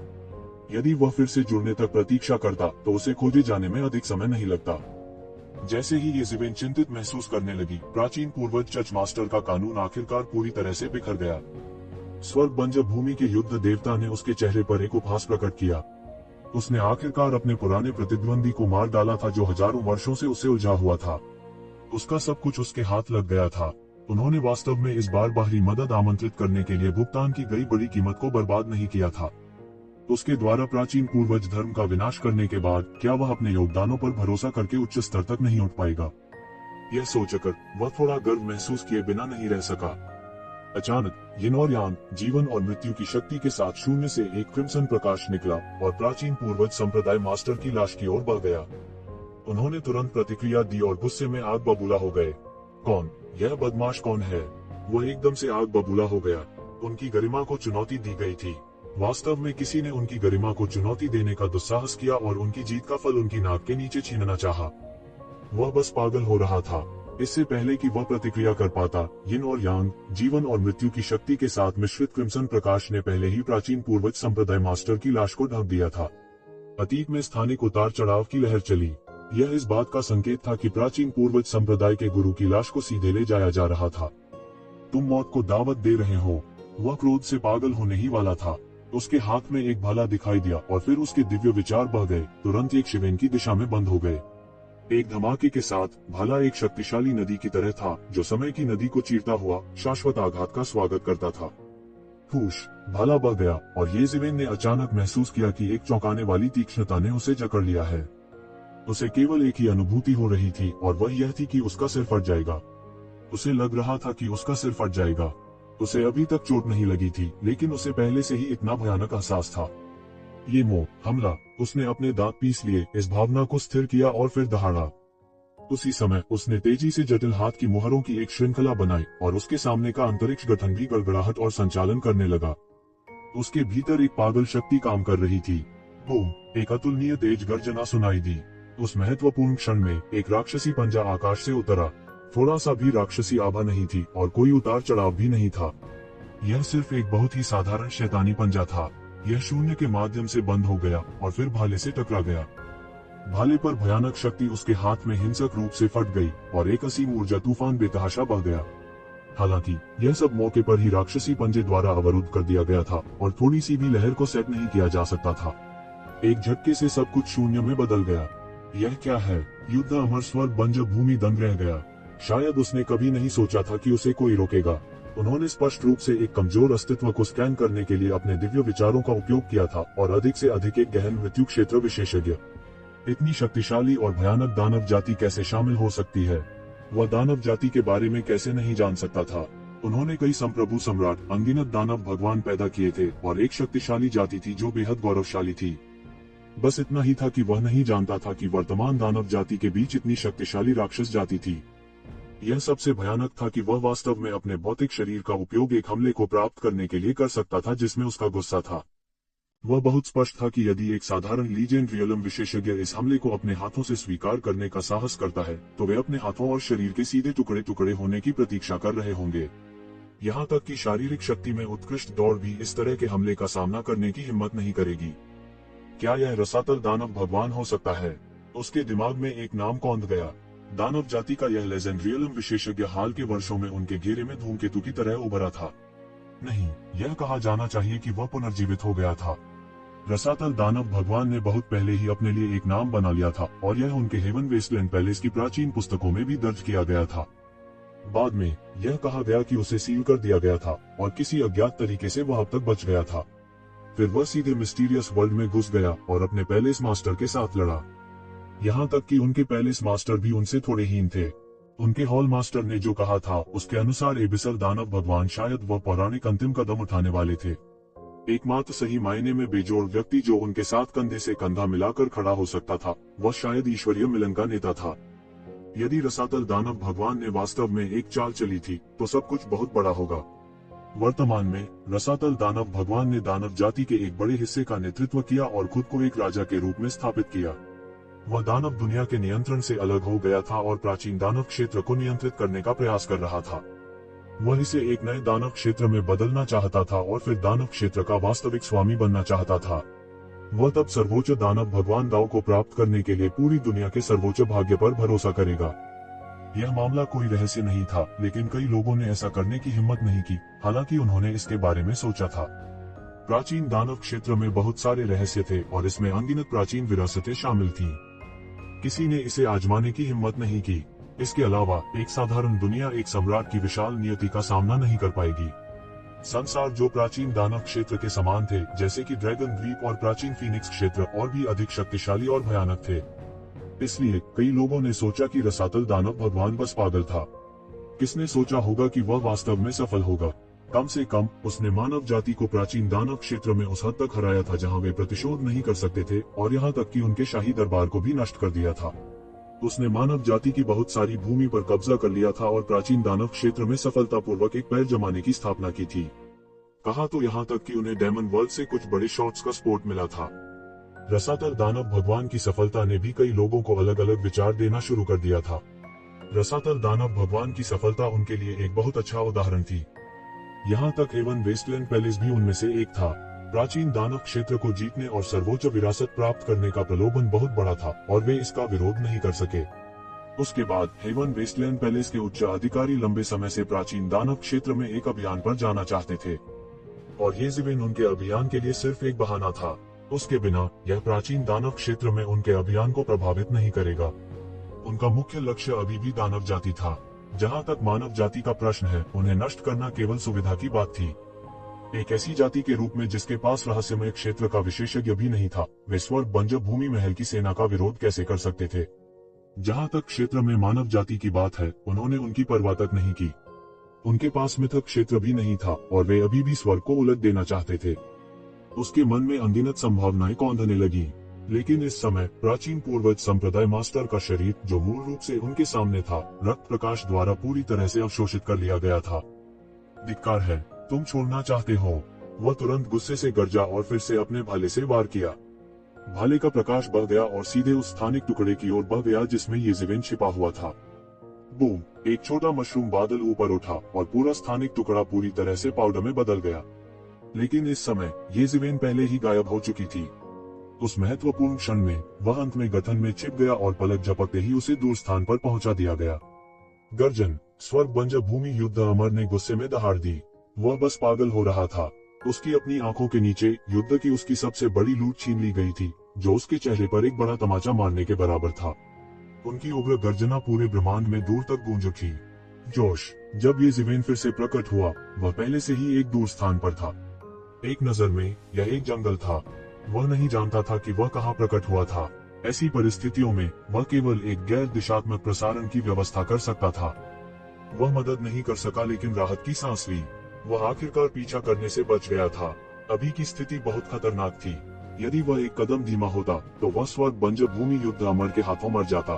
यदि वह फिर से जुड़ने तक प्रतीक्षा करता, तो उसे खोजे जाने में अधिक समय नहीं लगता। जैसे ही येज़ेबेल चिंतित महसूस करने लगी, प्राचीन पूर्वज चच मास्टर का कानून आखिरकार पूरी तरह से बिखर गया। स्वर्ग बंजर भूमि के युद्ध देवता ने उसके चेहरे पर एक उपहास प्रकट किया। उसने आखिरकार अपने पुराने प्रतिद्वंदी को मार डाला था, जो हजारों वर्षों से उसे उलझा हुआ था। उसका सब कुछ उसके हाथ लग गया था। उन्होंने वास्तव में इस बार बाहरी मदद आमंत्रित करने के लिए भुगतान की गई बड़ी कीमत को बर्बाद नहीं किया था। उसके द्वारा प्राचीन पूर्वज धर्म का विनाश करने के बाद क्या वह अपने योगदानों पर भरोसा करके उच्च स्तर तक नहीं उठ पाएगा? यह सोचकर वह थोड़ा गर्व महसूस किए बिना नहीं रह सका। अचानक यिन और यांग, जीवन और मृत्यु की शक्ति के साथ शून्य से एक क्रिम्सन प्रकाश निकला और प्राचीन पूर्वज संप्रदाय मास्टर की लाश की ओर बढ़ गया। उन्होंने तुरंत प्रतिक्रिया दी और गुस्से में आग बबूला हो गए। कौन? यह बदमाश कौन है? वह एकदम से आग बबूला हो गया। उनकी गरिमा को चुनौती दी गई थी। वास्तव में किसी ने उनकी गरिमा को चुनौती देने का दुस्साहस किया और उनकी जीत का फल उनकी नाक के नीचे छीनना चाहा। वह बस पागल हो रहा था। इससे पहले कि वह प्रतिक्रिया कर पाता, यिन और यांग, जीवन और मृत्यु की शक्ति के साथ मिश्रित क्रिम्सन प्रकाश ने पहले ही प्राचीन पूर्वज संप्रदाय मास्टर की लाश को ढक दिया था। अतीत में स्थानिक उतार चढ़ाव की लहर चली। यह इस बात का संकेत था कि प्राचीन पूर्वज संप्रदाय के गुरु की लाश को सीधे ले जाया जा रहा था। तुम मौत को दावत दे रहे हो। वह क्रोध से पागल होने ही वाला था। उसके हाथ में एक भाला दिखाई दिया और फिर उसके दिव्य विचार बह गए, तुरंत एक शिवेन की दिशा में बंद हो गए। एक धमाके के साथ भाला एक शक्तिशाली नदी की तरह था, जो समय की नदी को चीरता हुआ शाश्वत आघात का स्वागत करता था। फूश! भाला बह गया और येज़ेवेन ने अचानक महसूस किया कि एक चौंकाने वाली तीक्ष्णता ने उसे जकड़ लिया है। उसे केवल एक ही अनुभूति हो रही थी और वह यह थी कि उसका सिर फट जाएगा। उसे लग रहा था कि उसका सिर फट जाएगा। उसे अभी तक चोट नहीं लगी थी, लेकिन उसे पहले से ही इतना भयानक एहसास था। ये मोह, हमला। उसने अपने दांत पीस लिए, इस भावना को स्थिर किया और फिर दहाड़ा। उसी समय उसने तेजी से जटिल हाथ की मुहरों की एक श्रृंखला बनाई और उसके सामने का अंतरिक्ष गठन भी गड़गड़ाहट और संचालन करने लगा। उसके भीतर एक पागल शक्ति काम कर रही थी। बूम! एक अतुलनीय तेज गर्जना सुनाई दी। उस महत्वपूर्ण क्षण में एक राक्षसी पंजा आकाश से उतरा। थोड़ा सा भी राक्षसी आभा नहीं थी और कोई उतार चढ़ाव भी नहीं था। यह सिर्फ एक बहुत ही साधारण शैतानी पंजा था। यह शून्य के माध्यम से बंद हो गया और फिर भाले से टकरा गया। भाले पर भयानक शक्ति उसके हाथ में हिंसक रूप से फट गई और एक असीम ऊर्जा तूफान बेतहाशा बह गया। हालांकि यह सब मौके पर ही राक्षसी पंजे द्वारा अवरुद्ध कर दिया गया था और थोड़ी सी भी लहर को सेट नहीं किया जा सकता था। एक झटके से सब कुछ शून्य में बदल गया। यह क्या है? युद्ध अमर स्वर्ग बंजर भूमि दंग रह गया। शायद उसने कभी नहीं सोचा था कि उसे कोई रोकेगा। उन्होंने स्पष्ट रूप से एक कमजोर अस्तित्व को स्कैन करने के लिए अपने दिव्य विचारों का उपयोग किया था और अधिक से अधिक एक गहन मृत्यु क्षेत्र विशेषज्ञ। इतनी शक्तिशाली और भयानक दानव जाति कैसे शामिल हो सकती है? वह दानव जाति के बारे में कैसे नहीं जान सकता था? उन्होंने कई संप्रभु सम्राट, अनगिनत दानव भगवान पैदा किए थे और एक शक्तिशाली जाति थी जो बेहद गौरवशाली थी। बस इतना ही था कि वह नहीं जानता था कि वर्तमान दानव जाति के बीच इतनी शक्तिशाली राक्षस जाति थी। यह सबसे भयानक था कि वह वास्तव में अपने भौतिक शरीर का उपयोग एक हमले को प्राप्त करने के लिए कर सकता था जिसमें उसका गुस्सा था। वह बहुत स्पष्ट था कि यदि एक साधारण लीजेंड रियलम विशेषज्ञ इस हमले को अपने हाथों से स्वीकार करने का साहस करता है, तो वे अपने हाथों और शरीर के सीधे टुकड़े टुकड़े होने की प्रतीक्षा कर रहे होंगे। यहाँ तक कि शारीरिक शक्ति में उत्कृष्ट दौड़ भी इस तरह के हमले का सामना करने की हिम्मत नहीं करेगी। क्या यह रसातल दानव भगवान हो सकता है? उसके दिमाग में एक नाम कौंध गया। दानव जाति का यह लेजेंड रियलम विशेषज्ञ हाल के वर्षों में उनके घेरे में धूमकेतु की तरह उभरा था। नहीं, यह कहा जाना चाहिए कि वह पुनर्जीवित हो गया था। रसातल दानव भगवान ने बहुत पहले ही अपने लिए एक नाम बना लिया था और यह उनके हेवन वेस्टलैंड पैलेस की प्राचीन पुस्तकों में भी दर्ज किया गया था। बाद में यह कहा गया कि उसे सील कर दिया गया था और किसी अज्ञात तरीके से वह अब तक बच गया था। फिर वह सीधे मिस्टीरियस वर्ल्ड में घुस गया और अपने पैलेस मास्टर के साथ लड़ा। यहाँ तक कि उनके पैलेस मास्टर भी उनसे थोड़े हीन थे। उनके हॉल मास्टर ने जो कहा था उसके अनुसार एबिसल दानव भगवान शायद वह पौराणिक अंतिम कदम उठाने वाले थे। एकमात्र सही मायने में बेजोड़ व्यक्ति जो उनके साथ कंधे से कंधा मिलाकर खड़ा हो सकता था, वह शायद ईश्वरीय मिलन का नेता था। यदि रसातल दानव भगवान ने वास्तव में एक चाल चली थी, तो सब कुछ बहुत बड़ा होगा। वर्तमान में रसातल दानव भगवान ने दानव जाति के एक बड़े हिस्से का नेतृत्व किया और खुद को एक राजा के रूप में स्थापित किया। वह दानव दुनिया के नियंत्रण से अलग हो गया था और प्राचीन दानव क्षेत्र को नियंत्रित करने का प्रयास कर रहा था। वह इसे एक नए दानव क्षेत्र में बदलना चाहता था और फिर दानव क्षेत्र का वास्तविक स्वामी बनना चाहता था। वह तब सर्वोच्च दानव भगवान दाव को प्राप्त करने के लिए पूरी दुनिया के सर्वोच्च भाग्य पर भरोसा करेगा। यह मामला कोई रहस्य नहीं था, लेकिन कई लोगों ने ऐसा करने की हिम्मत नहीं की, हालांकि उन्होंने इसके बारे में सोचा था। प्राचीन दानव क्षेत्र में बहुत सारे रहस्य थे और इसमें अनगिनत प्राचीन विरासतें शामिल थीं। किसी ने इसे आजमाने की हिम्मत नहीं की। इसके अलावा एक साधारण दुनिया एक सम्राट की विशाल नियति का सामना नहीं कर पाएगी। संसार जो प्राचीन दानव क्षेत्र के समान थे, जैसे कि ड्रैगन द्वीप और प्राचीन फीनिक्स क्षेत्र, और भी अधिक शक्तिशाली और भयानक थे। इसलिए कई लोगों ने सोचा कि रसातल दानव भगवान बस पागल था। किसने सोचा होगा कि वह वास्तव में सफल होगा? कम से कम उसने मानव जाति को प्राचीन दानव क्षेत्र में उस हद तक हराया था जहां वे प्रतिशोध नहीं कर सकते थे, और यहां तक कि उनके शाही दरबार को भी नष्ट कर दिया था। उसने मानव जाति की बहुत सारी भूमि पर कब्जा कर लिया था और प्राचीन दानव क्षेत्र में सफलतापूर्वक एक पैर जमाने की स्थापना की थी। कहा तो यहाँ तक कि उन्हें डेमन वर्ल्ड से कुछ बड़े शॉट्स का सपोर्ट मिला था। रसातल दानव भगवान की सफलता ने भी कई लोगों को अलग अलग विचार देना शुरू कर दिया था। रसातल दानव भगवान की सफलता उनके लिए एक बहुत अच्छा उदाहरण थी। यहाँ तक हेवन वेस्टलैंड पैलेस भी उनमें से एक था। प्राचीन दानव क्षेत्र को जीतने और सर्वोच्च विरासत प्राप्त करने का प्रलोभन बहुत बड़ा था और वे इसका विरोध नहीं कर सके। उसके बाद हेवन वेस्टलैंड पैलेस के उच्च अधिकारी लंबे समय से प्राचीन दानव क्षेत्र में एक अभियान पर जाना चाहते थे, और ये ज़िवेन उनके अभियान के लिए सिर्फ एक बहाना था। उसके बिना यह प्राचीन दानव क्षेत्र में उनके अभियान को प्रभावित नहीं करेगा। उनका मुख्य लक्ष्य अभी भी दानव जाति था। जहाँ तक मानव जाति का प्रश्न है, उन्हें नष्ट करना केवल सुविधा की बात थी। एक ऐसी जाति के रूप में जिसके पास रहस्यमय क्षेत्र का विशेषज्ञ भी नहीं था, वे स्वर्ग बंजर भूमि महल की सेना का विरोध कैसे कर सकते थे? जहाँ तक क्षेत्र में मानव जाति की बात है, उन्होंने उनकी परवाह तक नहीं की। उनके पास मिथक क्षेत्र भी नहीं था और वे अभी भी स्वर्ग को उलट देना चाहते थे। उसके मन में अनगिनत संभावनाएं कौंधने लगी। लेकिन इस समय प्राचीन पूर्वज संप्रदाय मास्टर का शरीर, जो मूल रूप से उनके सामने था, रक्त प्रकाश द्वारा पूरी तरह से अवशोषित कर लिया गया था। धिक्कार है, तुम छोड़ना चाहते हो? वह तुरंत गुस्से से गरजा और फिर से अपने भाले से वार किया। भाले का प्रकाश बढ़ गया और सीधे उस स्थानिक टुकड़े की ओर बढ़ गया जिसमें ये ज़िवेन छिपा हुआ था। बूम! एक छोटा मशरूम बादल ऊपर उठा और पूरा स्थानिक टुकड़ा पूरी तरह से पाउडर में बदल गया। लेकिन इस समय ये ज़िवेन पहले ही गायब हो चुकी थी। उस महत्वपूर्ण क्षण में वह अंत में गठन में छिप गया और पलक झपकते ही उसे दूर स्थान पर पहुंचा दिया गया। गर्जन! स्वर्ग बंजर भूमि युद्ध अमर ने गुस्से में दहाड़ दी। वह बस पागल हो रहा था। उसकी अपनी आंखों के नीचे युद्ध की उसकी सबसे बड़ी लूट छीन ली गई थी, जो उसके चेहरे पर एक बड़ा तमाचा मारने के बराबर था। उनकी उग्र गर्जना पूरे ब्रह्मांड में दूर तक गूंज उठी। जोश! जब ये ज़िवेन फिर से प्रकट हुआ, वह पहले से ही एक दूर स्थान पर था। एक नजर में यह एक जंगल था। वह नहीं जानता था कि वह कहाँ प्रकट हुआ था। ऐसी परिस्थितियों में वह केवल एक गैर दिशात्मक प्रसारण की व्यवस्था कर सकता था। वह मदद नहीं कर सका, लेकिन राहत की सांस ली। वह आखिरकार पीछा करने से बच गया था। अभी की स्थिति बहुत खतरनाक थी। यदि वह एक कदम धीमा होता तो वह स्वर्ग बंजर भूमि युद्ध अमर के हाथों मर जाता।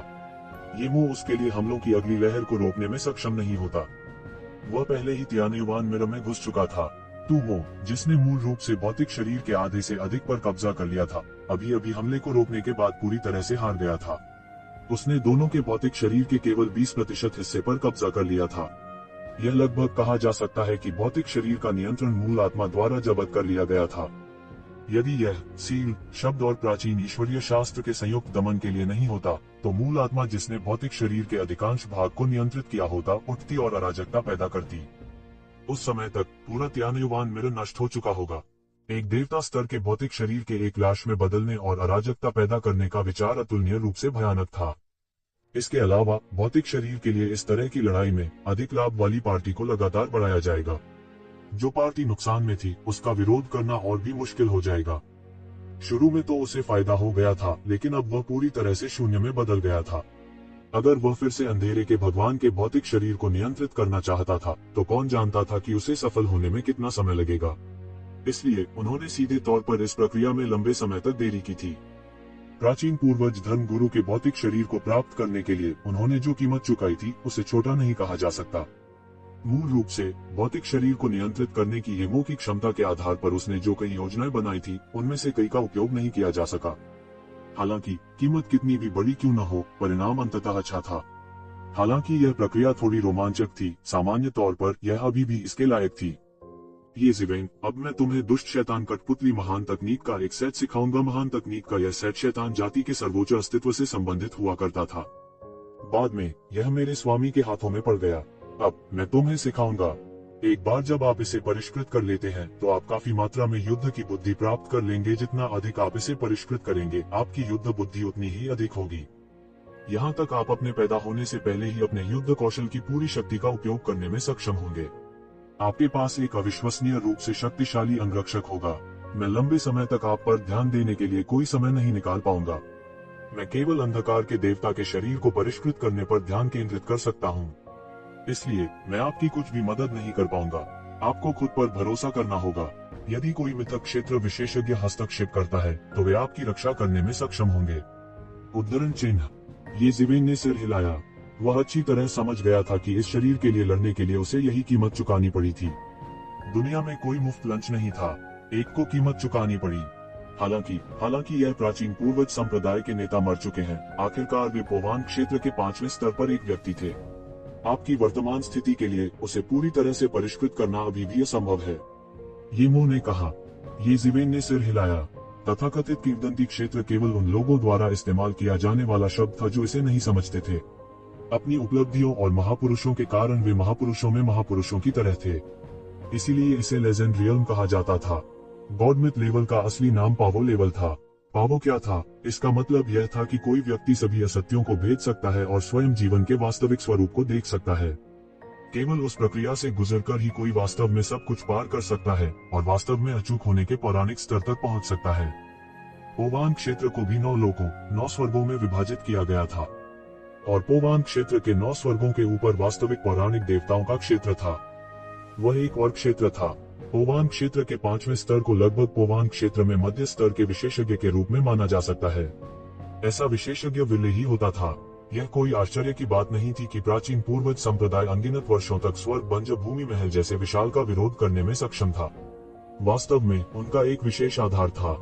ये मुंह उसके लिए हमलों की अगली लहर को रोकने में सक्षम नहीं होता। वह पहले ही तियानेवान मिरर में घुस चुका था। तू वो जिसने मूल रूप से भौतिक शरीर के आधे से अधिक पर कब्जा कर लिया था, अभी अभी हमले को रोकने के बाद पूरी तरह से हार गया था। उसने दोनों के भौतिक शरीर के केवल 20% हिस्से पर कब्जा कर लिया था। यह लगभग कहा जा सकता है कि भौतिक शरीर का नियंत्रण मूल आत्मा द्वारा जब्त कर लिया गया था। यदि यह सील शब्द और प्राचीन ईश्वरीय शास्त्र के संयुक्त दमन के लिए नहीं होता, तो मूल आत्मा जिसने भौतिक शरीर के अधिकांश भाग को नियंत्रित किया होता, उठती और अराजकता पैदा करती। उस समय तक पूरा तियानेवान मिरर नष्ट हो चुका होगा। एक देवता स्तर के भौतिक शरीर के एक लाश में बदलने और अराजकता पैदा करने का विचार अतुलनीय रूप से भयानक था। इसके अलावा भौतिक शरीर के लिए इस तरह की लड़ाई में अधिक लाभ वाली पार्टी को लगातार बढ़ाया जाएगा। जो पार्टी नुकसान में थी, उसका विरोध करना और भी मुश्किल हो जाएगा। शुरू में तो उसे फायदा हो गया था, लेकिन अब वह पूरी तरह से शून्य में बदल गया था। अगर वह फिर से अंधेरे के भगवान के भौतिक शरीर को नियंत्रित करना चाहता था, तो कौन जानता था कि उसे सफल होने में कितना समय लगेगा। इसलिए उन्होंने सीधे तौर पर इस प्रक्रिया में लंबे समय तक देरी की थी। प्राचीन पूर्वज धर्म गुरु के भौतिक शरीर को प्राप्त करने के लिए उन्होंने जो कीमत चुकाई थी, उसे छोटा नहीं कहा जा सकता। मूल रूप से भौतिक शरीर को नियंत्रित करने की हेमो की क्षमता के आधार पर उसने जो कई योजनाएं बनाई थी, उनमें से कई का उपयोग नहीं किया जा सका। हालांकि कीमत कितनी भी बड़ी क्यों न हो, परिणाम अंततः अच्छा था। हालांकि यह प्रक्रिया थोड़ी रोमांचक थी, सामान्य तौर पर यह अभी भी इसके लायक थी। ये ज़िवेन, अब मैं तुम्हें दुष्ट शैतान कठपुतली महान तकनीक का एक सेट सिखाऊंगा। महान तकनीक का यह सेट शैतान जाति के सर्वोच्च अस्तित्व से संबंधित हुआ करता था। बाद में यह मेरे स्वामी के हाथों में पड़ गया। अब मैं तुम्हें सिखाऊंगा। एक बार जब आप इसे परिष्कृत कर लेते हैं, तो आप काफी मात्रा में युद्ध की बुद्धि प्राप्त कर लेंगे। जितना अधिक आप इसे परिष्कृत करेंगे, आपकी युद्ध बुद्धि उतनी ही अधिक होगी। यहाँ तक आप अपने पैदा होने से पहले ही अपने युद्ध कौशल की पूरी शक्ति का उपयोग करने में सक्षम होंगे। आपके पास एक अविश्वसनीय रूप से शक्तिशाली अंगरक्षक होगा। मैं लंबे समय तक आप पर ध्यान देने के लिए कोई समय नहीं निकाल पाऊंगा। मैं केवल अंधकार के देवता के शरीर को परिष्कृत करने पर ध्यान केंद्रित कर सकता हूँ। इसलिए मैं आपकी कुछ भी मदद नहीं कर पाऊंगा। आपको खुद पर भरोसा करना होगा। यदि कोई मिथक क्षेत्र विशेषज्ञ हस्तक्षेप करता है तो वे आपकी रक्षा करने में सक्षम होंगे। उद्धरण चिन्ह। ये ज़िवेन ने सिर हिलाया। वह अच्छी तरह समझ गया था कि इस शरीर के लिए लड़ने के लिए उसे यही कीमत चुकानी पड़ी थी। दुनिया में कोई मुफ्त लंच नहीं था। एक को कीमत चुकानी पड़ी। हालांकि यह प्राचीन पूर्वज संप्रदाय के नेता मर चुके हैं। आखिरकार वे पोवान क्षेत्र के 5वें स्तर पर एक व्यक्ति थे। आपकी वर्तमान स्थिति के लिए उसे पूरी तरह से परिष्कृत करना अभी भी असंभव है, येमो ने कहा। ये ज़िवेन ने सिर हिलाया। तथाकथित किंवदंती क्षेत्र केवल उन लोगों द्वारा इस्तेमाल किया जाने वाला शब्द था जो इसे नहीं समझते थे। अपनी उपलब्धियों और महापुरुषों के कारण वे महापुरुषों में महापुरुषों की तरह थे। इसीलिए इसे लेजेंड रियल्म कहा जाता था। गॉडमिथ लेवल का असली नाम पावो लेवल था। पावो क्या था? इसका मतलब यह था कि कोई व्यक्ति सभी असत्यों को भेद सकता है और स्वयं जीवन के वास्तविक स्वरूप को देख सकता है। केवल उस प्रक्रिया से गुजरकर ही कोई वास्तव में सब कुछ पार कर सकता है और वास्तव में अचूक होने के पौराणिक स्तर तक पहुंच सकता है। पोवान क्षेत्र को भी 9 लोकों 9 स्वर्गों में विभाजित किया गया था और पोवान क्षेत्र के 9 स्वर्गों के ऊपर वास्तविक पौराणिक देवताओं का क्षेत्र था। वह एक और क्षेत्र था। पोवान क्षेत्र के 5वें स्तर को लगभग पोवान क्षेत्र में मध्य स्तर के विशेषज्ञ के रूप में माना जा सकता है। ऐसा विशेषज्ञ विरले ही होता था। यह कोई आश्चर्य की बात नहीं थी कि प्राचीन पूर्वज संप्रदाय अनगिनत वर्षों तक स्वर्ग बंज भूमि महल जैसे विशाल का विरोध करने में सक्षम था। वास्तव में उनका एक विशेष आधार था।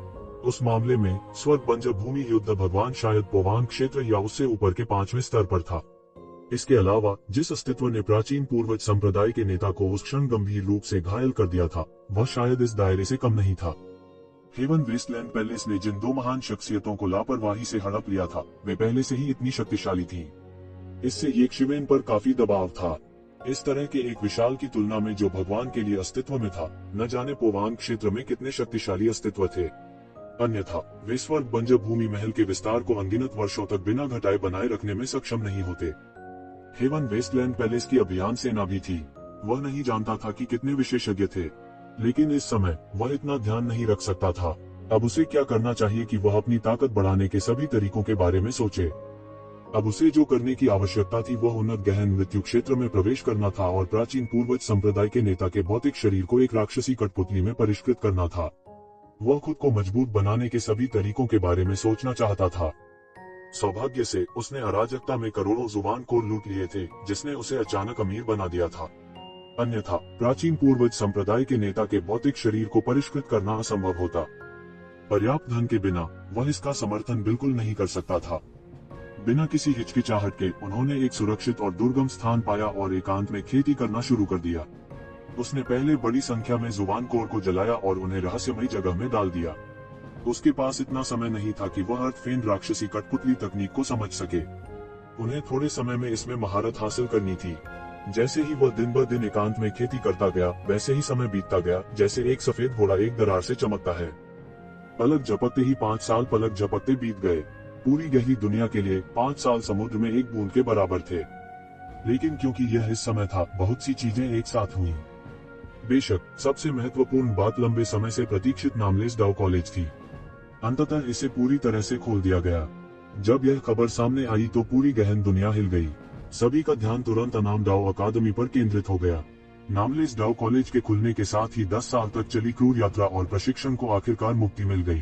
उस मामले में स्वर्ग बंज भूमि युद्ध भगवान शायद पोवान क्षेत्र या उससे ऊपर के 5वें स्तर पर था। इसके अलावा जिस अस्तित्व ने प्राचीन पूर्वज संप्रदाय के नेता को उस क्षण गंभीर रूप से घायल कर दिया था, वह शायद इस दायरे से कम नहीं था। हेवन वेस्टलैंड पैलेस ने जिन 2 महान शख्सियतों को लापरवाही से हड़प लिया था, वे पहले से ही इतनी शक्तिशाली थीं। इससे येक्षिवेन पर काफी दबाव था। इस तरह के एक विशाल की तुलना में जो भगवान के लिए अस्तित्व में था, न जाने पोवान क्षेत्र में कितने शक्तिशाली अस्तित्व थे। अन्यथा वे स्वर्ग बंज भूमि महल के विस्तार को अनगिनत वर्षों तक बिना घटाए बनाए रखने में सक्षम नहीं होते। हेवन वेस्टलैंड पैलेस की अभियान सेना भी थी। वह नहीं जानता था कि कितने विशेषज्ञ थे, लेकिन इस समय वह इतना ध्यान नहीं रख सकता था। अब उसे क्या करना चाहिए कि वह अपनी ताकत बढ़ाने के सभी तरीकों के बारे में सोचे। अब उसे जो करने की आवश्यकता थी वह उन्नत गहन मृत्यु क्षेत्र में प्रवेश करना था और प्राचीन पूर्वज संप्रदाय के नेता के भौतिक शरीर को एक राक्षसी कठपुतली में परिष्कृत करना था। वह खुद को मजबूत बनाने के सभी तरीकों के बारे में सोचना चाहता था। सौभाग्य से उसने अराजकता में करोड़ों जुबान को लूट लिए थे, जिसने उसे अचानक अमीर बना दिया था। अन्यथा प्राचीन पूर्वज संप्रदाय के नेता के भौतिक शरीर को परिष्कृत करना असंभव होता। पर्याप्त धन के बिना वह इसका समर्थन बिल्कुल नहीं कर सकता था। बिना किसी हिचकिचाहट के उन्होंने एक सुरक्षित और दुर्गम स्थान पाया और एकांत में खेती करना शुरू कर दिया। उसने पहले बड़ी संख्या में जुबान कोर को जलाया और उन्हें रहस्यमयी जगह में डाल दिया। उसके पास इतना समय नहीं था कि वह अर्थफेन राक्षसी कठपुतली तकनीक को समझ सके। उन्हें थोड़े समय में इसमें महारत हासिल करनी थी। जैसे ही वह दिन ब दिन एकांत में खेती करता गया, वैसे ही समय बीतता गया जैसे एक सफेद घोड़ा एक दरार से चमकता है। पलक झपकते ही 5 साल पलक झपकते बीत गए। पूरी गहरी दुनिया के लिए 5 साल समुद्र में एक बूंद के बराबर थे। लेकिन क्योंकि यह इस समय था, बहुत सी चीजें एक साथ हुई। बेशक सबसे महत्वपूर्ण बात लंबे समय से प्रतीक्षित नामलेस डाउ कॉलेज थी। अंततः इसे पूरी तरह से खोल दिया गया। जब यह खबर सामने आई तो पूरी गहन दुनिया हिल गई। सभी का ध्यान तुरंत अनाम डाउ अकादमी पर केंद्रित हो गया। नामलेस डाउ कॉलेज के खुलने के साथ ही 10 साल तक चली क्रूर यात्रा और प्रशिक्षण को आखिरकार मुक्ति मिल गई।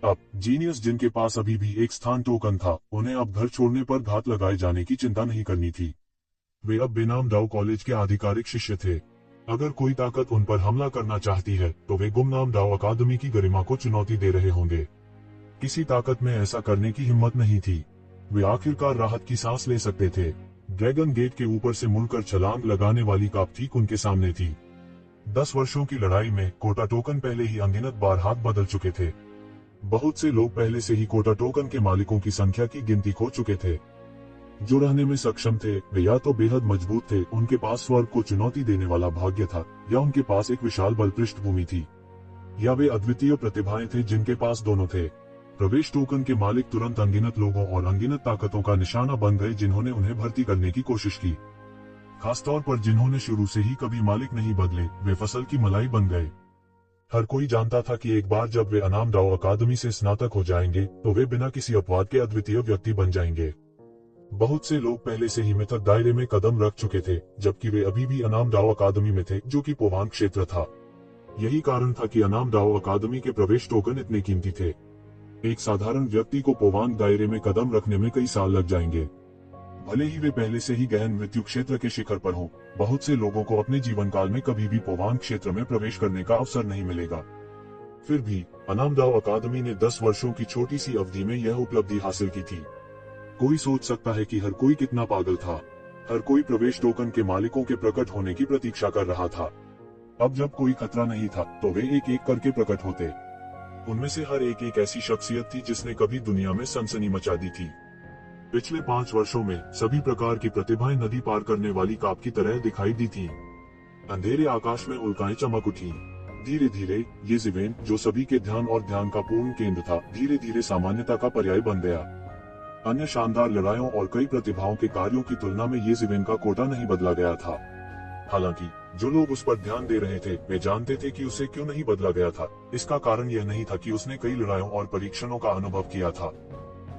अब जीनियस जिनके पास अभी भी एक स्थान टोकन था, उन्हें अब घर छोड़ने पर घात लगाए जाने की चिंता नहीं करनी थी। वे अब बेनाम डाउ कॉलेज के आधिकारिक शिष्य थे। अगर कोई ताकत उन पर हमला करना चाहती है तो वे गुमनाम डाउ अकादमी की गरिमा को चुनौती दे रहे होंगे। किसी ताकत में ऐसा करने की हिम्मत नहीं थी। वे आखिरकार राहत की सांस ले सकते थे। ड्रैगन गेट के ऊपर से मुड़कर छलांग लगाने वाली काप ठीक उनके सामने थी। 10 वर्षों की लड़ाई में कोटा टोकन पहले ही अनगिनत बार हाथ बदल चुके थे। बहुत से लोग पहले से ही कोटा टोकन के मालिकों की संख्या की गिनती खो चुके थे। जो रहने में सक्षम थे वे या तो बेहद मजबूत थे, उनके पास स्वर्ग को चुनौती देने वाला भाग्य था, या उनके पास एक विशाल बल पृष्ठभूमि थी, या वे अद्वितीय प्रतिभाएं थे जिनके पास दोनों थे। प्रवेश टोकन के मालिक तुरंत अनगिनत लोगों और अनगिनत ताकतों का निशाना बन गए जिन्होंने उन्हें भर्ती करने की कोशिश की। खासतौर पर जिन्होंने शुरू से ही कभी मालिक नहीं बदले, वे फसल की मलाई बन गए। हर कोई जानता था कि एक बार जब वे अनामदाव अकादमी से स्नातक हो जाएंगे तो वे बिना किसी अपवाद के अद्वितीय व्यक्ति बन जाएंगे। बहुत से लोग पहले से ही मिथक दायरे में कदम रख चुके थे, जबकि वे अभी भी अनामदाव अकादमी में थे, जो कि पोवांग क्षेत्र था। यही कारण था कि अनामदाव अकादमी के प्रवेश टोकन इतने कीमती थे। एक साधारण व्यक्ति को पोवांग दायरे में कदम रखने में कई साल लग जाएंगे। भले ही वे पहले से ही गहन मृत्यु क्षेत्र के शिखर पर हों, बहुत से लोगों को अपने जीवन काल में कभी भी पोवांग क्षेत्र में प्रवेश करने का अवसर नहीं मिलेगा। फिर भी अनामदाव अकादमी ने 10 वर्षों की छोटी सी अवधि में यह उपलब्धि हासिल की थी। कोई सोच सकता है कि हर कोई कितना पागल था। हर कोई प्रवेश टोकन के मालिकों के प्रकट होने की प्रतीक्षा कर रहा था। अब जब कोई खतरा नहीं था तो वे एक एक करके प्रकट होते। उनमें से हर एक एक ऐसी शख्सियत थी जिसने कभी दुनिया में सनसनी मचा दी थी। पिछले 5 वर्षों में सभी प्रकार की प्रतिभाएं नदी पार करने वाली काप की तरह दिखाई दी थीं। अंधेरे आकाश में उल्काएं चमक उठी। धीरे धीरे ये जीवेन, जो सभी के ध्यान और ध्यान का पूर्ण केंद्र था, धीरे धीरे सामान्यता का पर्याय बन गया। अन्य शानदार लड़ाइयों और कई प्रतिभाओं के कार्यों की तुलना में ये जीवेन का कोटा नहीं बदला गया था। हालांकि जो लोग उस पर ध्यान दे रहे थे वे जानते थे कि उसे क्यों नहीं बदला गया था। इसका कारण यह नहीं था कि उसने कई लड़ाइयों और परीक्षणों का अनुभव किया था।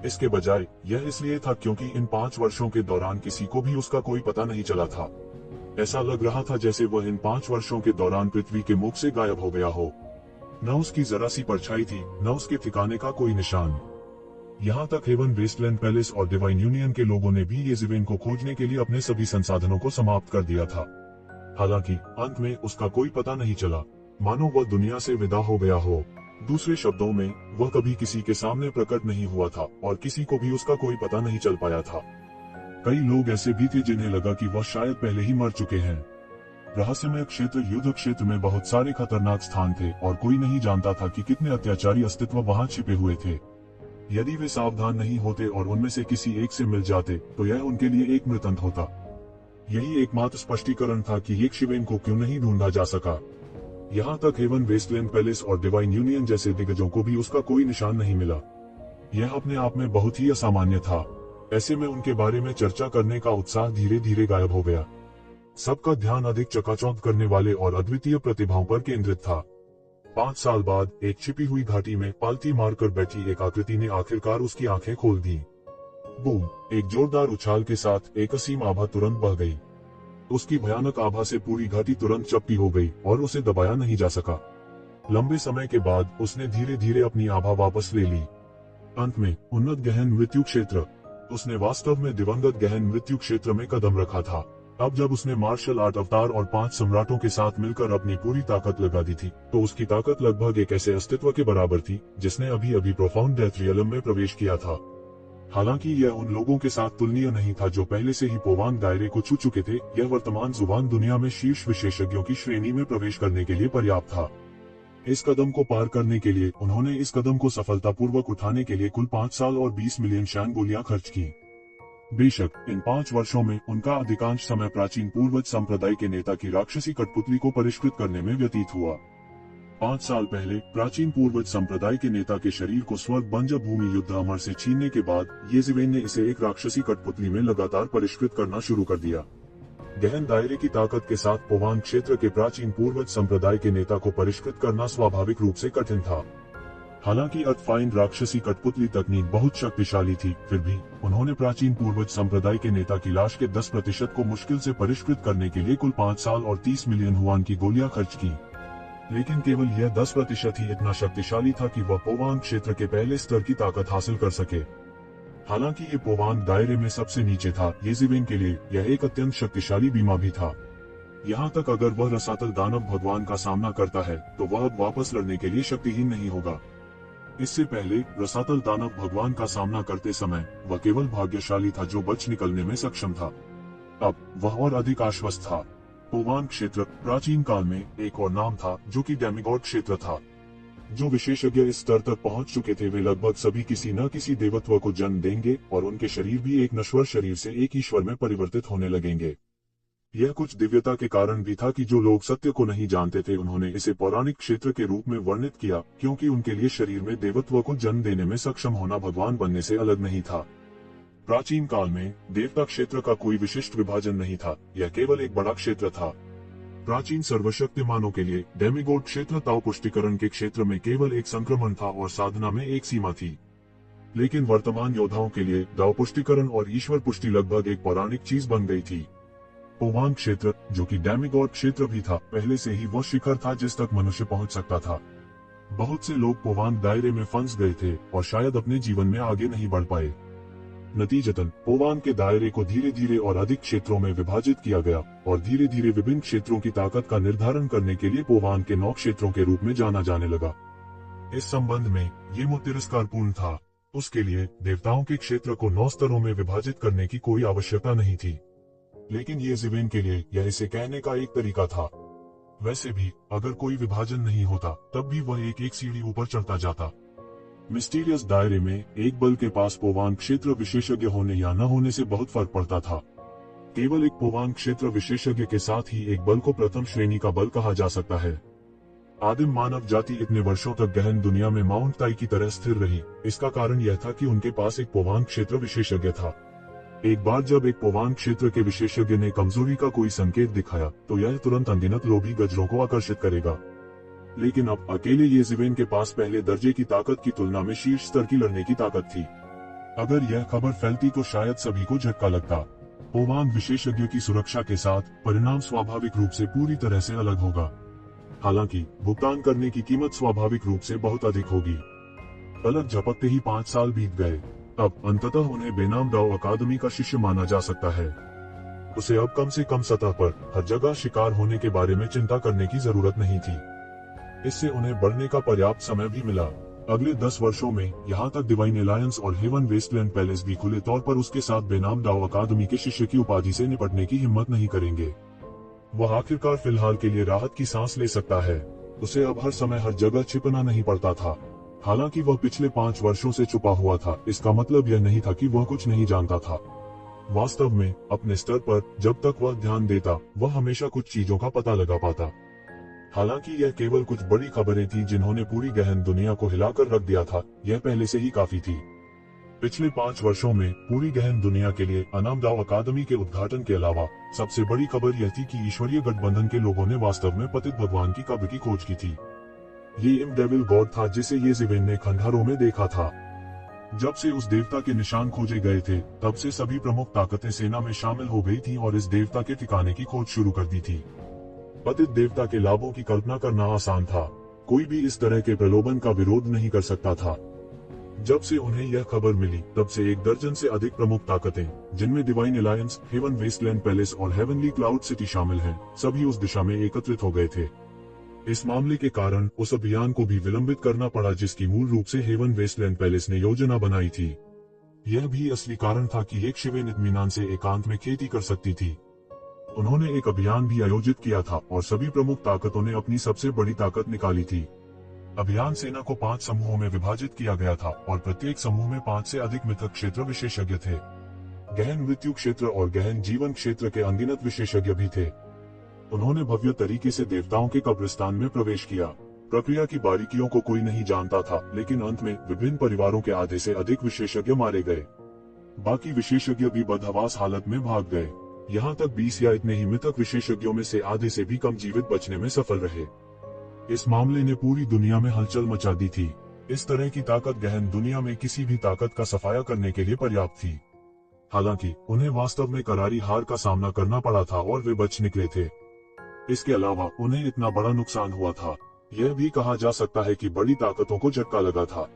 इसके बजाय यह इसलिए था क्योंकि इन 5 वर्षों के दौरान किसी को भी उसका कोई पता नहीं चला था। ऐसा लग रहा था जैसे वह इन 5 वर्षों के दौरान पृथ्वी के मुख से गायब हो गया हो। न उसकी जरा सी परछाई थी, न उसके ठिकाने का कोई निशान। यहाँ तक हेवन वेस्टलैंड पैलेस और डिवाइन यूनियन के लोगों ने भी ये जीवेन को खोजने के लिए अपने सभी संसाधनों को समाप्त कर दिया था। हालांकि अंत में उसका कोई पता नहीं चला, मानो वह दुनिया से विदा हो गया हो। दूसरे शब्दों में, वह कभी किसी के सामने प्रकट नहीं हुआ था और किसी को भी उसका कोई पता नहीं चल पाया था। कई लोग ऐसे भी थे जिन्हें लगा कि वह शायद पहले ही मर चुके हैं। रहस्यमय क्षेत्र युद्ध क्षेत्र में बहुत सारे खतरनाक स्थान थे और कोई नहीं जानता था कि कितने अत्याचारी अस्तित्व वहां छिपे हुए थे। यदि वे सावधान नहीं होते और उनमें से किसी एक से मिल जाते तो यह उनके लिए एक मृतंत होता। यही एकमात्र स्पष्टीकरण था कि एक शिवेन को क्यों नहीं ढूंढा जा सका। यहाँ तक हेवन वेस्टलैंड पैलेस और डिवाइन यूनियन जैसे दिग्गजों को भी उसका कोई निशान नहीं मिला। यह अपने आप में बहुत ही असामान्य था। ऐसे में उनके बारे में चर्चा करने का उत्साह धीरे धीरे गायब हो गया। सबका ध्यान अधिक चकाचौंध करने वाले और अद्वितीय प्रतिभाओं पर केंद्रित था। 5 साल बाद एक छिपी हुई घाटी में पालती मारकर बैठी एक आकृति ने आखिरकार उसकी आंखें खोल दी। बूम! एक जोरदार उछाल के साथ एक असीम आभा तुरंत बह गई। उसकी भयानक आभा से पूरी घाटी तुरंत चपटी हो गई और उसे दबाया नहीं जा सका। लंबे समय के बाद उसने धीरे धीरे अपनी आभा वापस ले ली। अंत में उन्नत गहन मृत्यु क्षेत्र। उसने वास्तव में दिवंगत गहन मृत्यु क्षेत्र में कदम रखा था। अब जब उसने मार्शल आर्ट अवतार और 5 सम्राटों के साथ मिलकर अपनी पूरी ताकत लगा दी थी, तो उसकी ताकत लगभग एक ऐसे अस्तित्व के बराबर थी जिसने अभी अभी प्रोफाउंड डेथ रियलम में प्रवेश किया था। हालांकि यह उन लोगों के साथ तुलनीय नहीं था जो पहले से ही पोवांग दायरे को छू चुके थे। यह वर्तमान जुबान दुनिया में शीर्ष विशेषज्ञों की श्रेणी में प्रवेश करने के लिए पर्याप्त था। इस कदम को पार करने के लिए उन्होंने इस कदम को सफलतापूर्वक उठाने के लिए कुल 5 साल और 20 मिलियन शान गोलियां खर्च की। बेशक इन 5 वर्षों में उनका अधिकांश समय प्राचीन पूर्वज संप्रदाय के नेता की राक्षसी कठपुतली को परिष्कृत करने में व्यतीत हुआ। 5 साल पहले प्राचीन पूर्वज संप्रदाय के नेता के शरीर को स्वर्ग बंजर भूमि युद्ध अमर से छीनने के बाद ये जीवेन ने इसे एक राक्षसी कठपुतली में लगातार परिष्कृत करना शुरू कर दिया। गहन दायरे की ताकत के साथ पोवांग क्षेत्र के प्राचीन पूर्वज संप्रदाय के नेता को परिष्कृत करना स्वाभाविक रूप से कठिन था। हालांकि अर्थफाइंड राक्षसी कठपुतली तकनीक बहुत शक्तिशाली थी, फिर भी उन्होंने प्राचीन पूर्वज संप्रदाय के नेता की लाश के 10% को मुश्किल से परिष्कृत करने के लिए कुल 5 साल और 30 मिलियन हुआन की गोलियां खर्च की। लेकिन केवल यह 10% ही इतना शक्तिशाली था कि वह पोवांग क्षेत्र के पहले स्तर की ताकत हासिल कर सके। हालांकि ये पोवांग दायरे में सबसे नीचे था, ये जीवेन के लिए यह एक अत्यंत शक्तिशाली बीमा भी था। यहाँ तक अगर वह रसातल दानव भगवान का सामना करता है तो वह अब वापस लड़ने के लिए शक्तिहीन नहीं होगा। इससे पहले रसातल दानव भगवान का सामना करते समय वह केवल भाग्यशाली था जो बच निकलने में सक्षम था। अब वह और अधिक आश्वस्त था। पोवांग क्षेत्र प्राचीन काल में एक और नाम था जो कि डेमिगॉड क्षेत्र था। जो विशेषज्ञ इस स्तर तक पहुंच चुके थे वे लगभग सभी किसी न किसी देवत्व को जन्म देंगे और उनके शरीर भी एक नश्वर शरीर से एक ईश्वर में परिवर्तित होने लगेंगे। यह कुछ दिव्यता के कारण भी था कि जो लोग सत्य को नहीं जानते थे उन्होंने इसे पौराणिक क्षेत्र के रूप में वर्णित किया, क्योंकि उनके लिए शरीर में देवत्व को जन्म देने में सक्षम होना भगवान बनने से अलग नहीं था। प्राचीन काल में देवता क्षेत्र का कोई विशिष्ट विभाजन नहीं था, यह केवल एक बड़ा क्षेत्र था। प्राचीन सर्वशक्तिमानों के लिए डेमिगॉड क्षेत्र ताओ पुष्टिकरण के क्षेत्र में केवल एक संक्रमण था और साधना में एक सीमा थी। लेकिन वर्तमान योद्धाओं के लिए दाओ पुष्टिकरण और ईश्वर पुष्टि लगभग एक पौराणिक चीज बन गई थी। पोवांग क्षेत्र, जो कि डेमिगॉड क्षेत्र भी था, पहले से ही वो शिखर था जिस तक मनुष्य पहुंच सकता था। बहुत से लोग पोवांग दायरे में फंस गए थे और शायद अपने जीवन में आगे नहीं बढ़ पाए। नतीजतन पोवांग के दायरे को धीरे धीरे और अधिक क्षेत्रों में विभाजित किया गया और धीरे धीरे विभिन्न क्षेत्रों की ताकत का निर्धारण करने के लिए पोवांग के 9 क्षेत्रों के रूप में जाना जाने लगा। इस संबंध में ये तिरस्कारपूर्ण था। उसके लिए देवताओं के क्षेत्र को 9 स्तरों में विभाजित करने की कोई आवश्यकता नहीं थी। लेकिन ये जिवेन के लिए यह इसे कहने का एक तरीका था। वैसे भी अगर कोई विभाजन नहीं होता तब भी वह एक सीढ़ी ऊपर चढ़ता जाता। मिस्टीरियस दायरे में एक बल के पास पोवांग क्षेत्र विशेषज्ञ होने या न होने से बहुत फर्क पड़ता था। केवल एक पोवांग क्षेत्र विशेषज्ञ के साथ ही एक बल को प्रथम श्रेणी का बल कहा जा सकता है। आदिम मानव जाति इतने वर्षों तक गहन दुनिया में माउंट ताई की तरह स्थिर रही। इसका कारण यह था कि उनके पास एक पोवांग क्षेत्र विशेषज्ञ था। एक बार जब एक पोवांग क्षेत्र के विशेषज्ञ ने कमजोरी का कोई संकेत दिखाया तो यह तुरंत अनगिनत लोभी गजरों को आकर्षित करेगा। लेकिन अब अकेले ये जिवेन के पास पहले दर्जे की ताकत की तुलना में शीर्ष स्तर की लड़ने की ताकत थी। अगर यह खबर फैलती तो शायद सभी को झटका लगता। पोवांग विशेषज्ञ की सुरक्षा के साथ परिणाम स्वाभाविक रूप से पूरी तरह से अलग होगा। हालांकि भुगतान करने की कीमत स्वाभाविक रूप से बहुत अधिक होगी। पलक झपकते ही 5 साल बीत गए। अब अंततः उन्हें बेनाम दाओ अकादमी का शिष्य माना जा सकता है। उसे अब कम से कम सतह पर हर जगह शिकार होने के बारे में चिंता करने की जरूरत नहीं थी। इससे उन्हें बढ़ने का पर्याप्त समय भी मिला। अगले 10 वर्षों में यहाँ तक डिवाइन अलायंस और हेवन वेस्टलैंड पैलेस भी खुले तौर पर उसके साथ बेनाम दाओ अकादमी के शिष्य की उपाधि से निपटने की हिम्मत नहीं करेंगे। वह आखिरकार फिलहाल के लिए राहत की सांस ले सकता है। उसे अब हर समय हर जगह छिपना नहीं पड़ता था। हालांकि वह पिछले 5 वर्षों से छुपा हुआ था, इसका मतलब यह नहीं था कि वह कुछ नहीं जानता था। वास्तव में अपने स्तर पर जब तक वह ध्यान देता, वह हमेशा कुछ चीजों का पता लगा पाता। हालांकि यह केवल कुछ बड़ी खबरें थी जिन्होंने पूरी गहन दुनिया को हिलाकर रख दिया था, यह पहले से ही काफी थी। पिछले 5 वर्षों में पूरी गहन दुनिया के लिए अनाम दाओ अकादमी के उद्घाटन के अलावा सबसे बड़ी खबर यह थी कि ईश्वरीय गठबंधन के लोगों ने वास्तव में पतित भगवान की कब्र की खोज की थी। ये इमडेविल गॉड था जिसे ये जिवेन ने खंडहरों में देखा था। जब से उस देवता के निशान खोजे गए थे, तब से सभी प्रमुख ताकतें सेना में शामिल हो गई थीं और इस देवता के ठिकाने की खोज शुरू कर दी थी। पतित देवता के लाभों की कल्पना करना आसान था। कोई भी इस तरह के प्रलोभन का विरोध नहीं कर सकता था। जब से उन्हें यह खबर मिली, तब से 1 दर्जन से अधिक प्रमुख ताकतें, जिनमें divine alliance, heaven wasteland palace और हेवनली क्लाउड सिटी शामिल हैं, सभी उस दिशा में एकत्रित हो गए थे। इस मामले के कारण उस अभियान को भी विलंबित करना पड़ा जिसकी मूल रूप से हेवन वेस्टलैंड पैलेस ने योजना बनाई थी। यह भी असली कारण था कि एक शिवेन इत्मीनान से एकांत में खेती कर सकती थी। उन्होंने एक अभियान भी आयोजित किया था और सभी प्रमुख ताकतों ने अपनी सबसे बड़ी ताकत निकाली थी। अभियान सेना को 5 समूहों में विभाजित किया गया था और प्रत्येक समूह में 5 से अधिक मिथक क्षेत्र विशेषज्ञ थे। गहन मृत्यु क्षेत्र और गहन जीवन क्षेत्र के अनगिनत विशेषज्ञ भी थे। उन्होंने भव्य तरीके से देवताओं के कब्रिस्तान में प्रवेश किया। प्रक्रिया की बारीकियों को कोई नहीं जानता था, लेकिन अंत में विभिन्न परिवारों के आधे से अधिक विशेषज्ञ मारे गए। बाकी विशेषज्ञ भी बदहवास हालत में भाग गए। यहाँ तक 20 या इतने ही मृतक विशेषज्ञों में से आधे से भी कम जीवित बचने में सफल रहे। इस मामले ने पूरी दुनिया में हलचल मचा दी थी। इस तरह की ताकत गहन दुनिया में किसी भी ताकत का सफाया करने के लिए पर्याप्त थी। हालांकि उन्हें वास्तव में करारी हार का सामना करना पड़ा था और वे बच निकले थे। इसके अलावा उन्हें इतना बड़ा नुकसान हुआ था। यह भी कहा जा सकता है कि बड़ी ताकतों को झटका लगा था।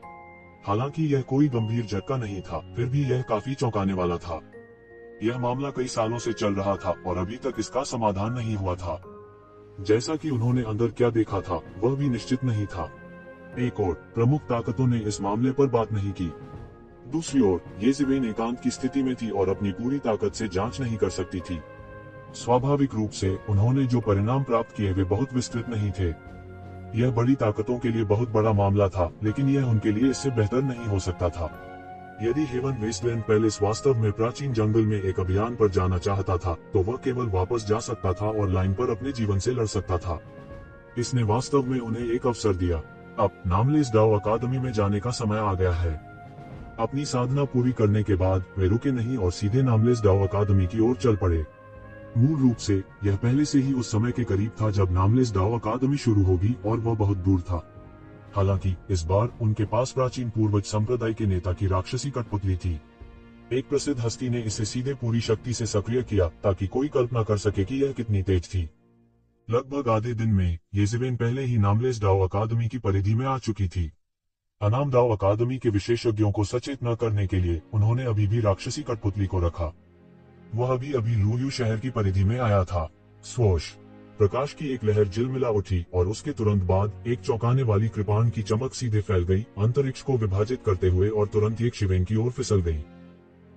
हालांकि यह कोई गंभीर झटका नहीं था, फिर भी यह काफी चौंकाने वाला था। यह मामला कई सालों से चल रहा था और अभी तक इसका समाधान नहीं हुआ था। जैसा कि उन्होंने अंदर क्या देखा था, वह भी निश्चित नहीं था। एक और प्रमुख ताकतों ने इस मामले पर बात नहीं की। दूसरी ओर ये जिवेन एकांत की स्थिति में थी और अपनी पूरी ताकत से जांच नहीं कर सकती थी। स्वाभाविक रूप से उन्होंने जो परिणाम प्राप्त किए वे बहुत विस्तृत नहीं थे। यह बड़ी ताकतों के लिए बहुत बड़ा मामला था, लेकिन यह उनके लिए इससे बेहतर नहीं हो सकता था। यदि हेवन वेस्टलैंड पैलेस वास्तव में प्राचीन जंगल में एक अभियान पर जाना चाहता था, तो वह केवल वापस जा सकता था और लाइन पर अपने जीवन से लड़ सकता था। इसने वास्तव में उन्हें एक अवसर दिया। अब नामलेस दाओ अकादमी में जाने का समय आ गया है। अपनी साधना पूरी करने के बाद वे रुके नहीं और सीधे नामलेस डाओ अकादमी की ओर चल पड़े। मूल रूप से यह पहले से ही उस समय के करीब था जब नामलेस डाओ अकादमी शुरू होगी और वह बहुत दूर था। हालांकि इस बार उनके पास प्राचीन पूर्वज संप्रदाय के नेता की राक्षसी कठपुतली थी। एक प्रसिद्ध हस्ती ने इसे सीधे पूरी शक्ति से सक्रिय किया ताकि कोई कल्पना कर सके कि यह कितनी तेज थी। लगभग आधे दिन में येज़ेबेल पहले ही नामलेस डाओ अकादमी की परिधि में आ चुकी थी। अनाम डाओ अकादमी के विशेषज्ञों को सचेत न करने के लिए उन्होंने अभी भी राक्षसी कठपुतली को रखा। वह अभी लुयू शहर की परिधि में आया था। स्वोश, प्रकाश की एक लहर झिलमिला उठी और उसके तुरंत बाद एक चौंकाने वाली कृपाण की चमक सीधे फैल गई, अंतरिक्ष को विभाजित करते हुए, और तुरंत येज़ेबेल की ओर फिसल गई।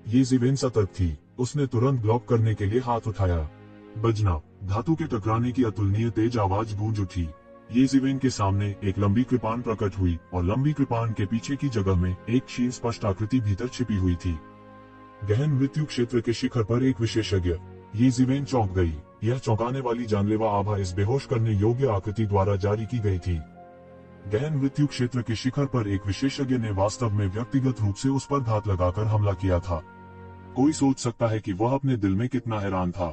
येज़ेबेल सतर्क थी। उसने तुरंत ब्लॉक करने के लिए हाथ उठाया। बजना, धातु के टकराने की अतुलनीय तेज आवाज गूंज उठी। येज़ेबेल के सामने एक लंबी कृपाण प्रकट हुई और लंबी कृपाण के पीछे की जगह में एक क्षीण स्पष्ट आकृति भीतर छिपी हुई थी। गहन मृत्यु क्षेत्र के शिखर पर एक विशेषज्ञ। येज़ेबेल चौंक गई। यह चौंकाने वाली जानलेवा आभा इस बेहोश करने योग्य आकृति द्वारा जारी की गई थी। गहन मृत्यु क्षेत्र के शिखर पर एक विशेषज्ञ ने वास्तव में व्यक्तिगत रूप से उस पर घात लगाकर हमला किया था। कोई सोच सकता है कि वह अपने दिल में कितना हैरान था।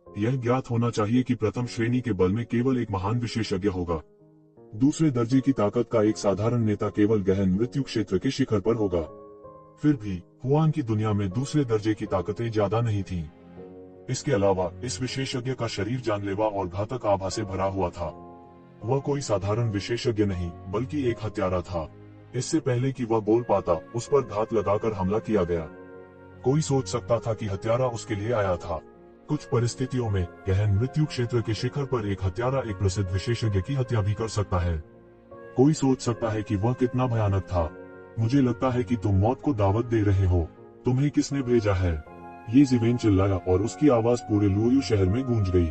यह ज्ञात होना चाहिए कि प्रथम श्रेणी के बल में केवल एक महान विशेषज्ञ होगा। दूसरे दर्जे की ताकत का एक साधारण नेता केवल गहन मृत्यु क्षेत्र के शिखर पर होगा। फिर भी हुआन की दुनिया में दूसरे दर्जे की ताकतें ज्यादा नहीं थीं। इसके अलावा इस विशेषज्ञ का शरीर जानलेवा और घातक आभा से भरा हुआ था। वह कोई साधारण विशेषज्ञ नहीं बल्कि एक हत्यारा था। इससे पहले कि वह बोल पाता, उस पर घात लगाकर हमला किया गया। कोई सोच सकता था कि हत्यारा उसके लिए आया था। कुछ परिस्थितियों में गहन मृत्यु क्षेत्र के शिखर पर एक हत्यारा एक प्रसिद्ध विशेषज्ञ की हत्या भी कर सकता है। कोई सोच सकता है कि वह कितना भयानक था। मुझे लगता है कि तुम मौत को दावत दे रहे हो। तुम्हें किसने भेजा है? येज़ेबेल चिल्लाया और उसकी आवाज पूरे लुयू शहर में गूंज गई।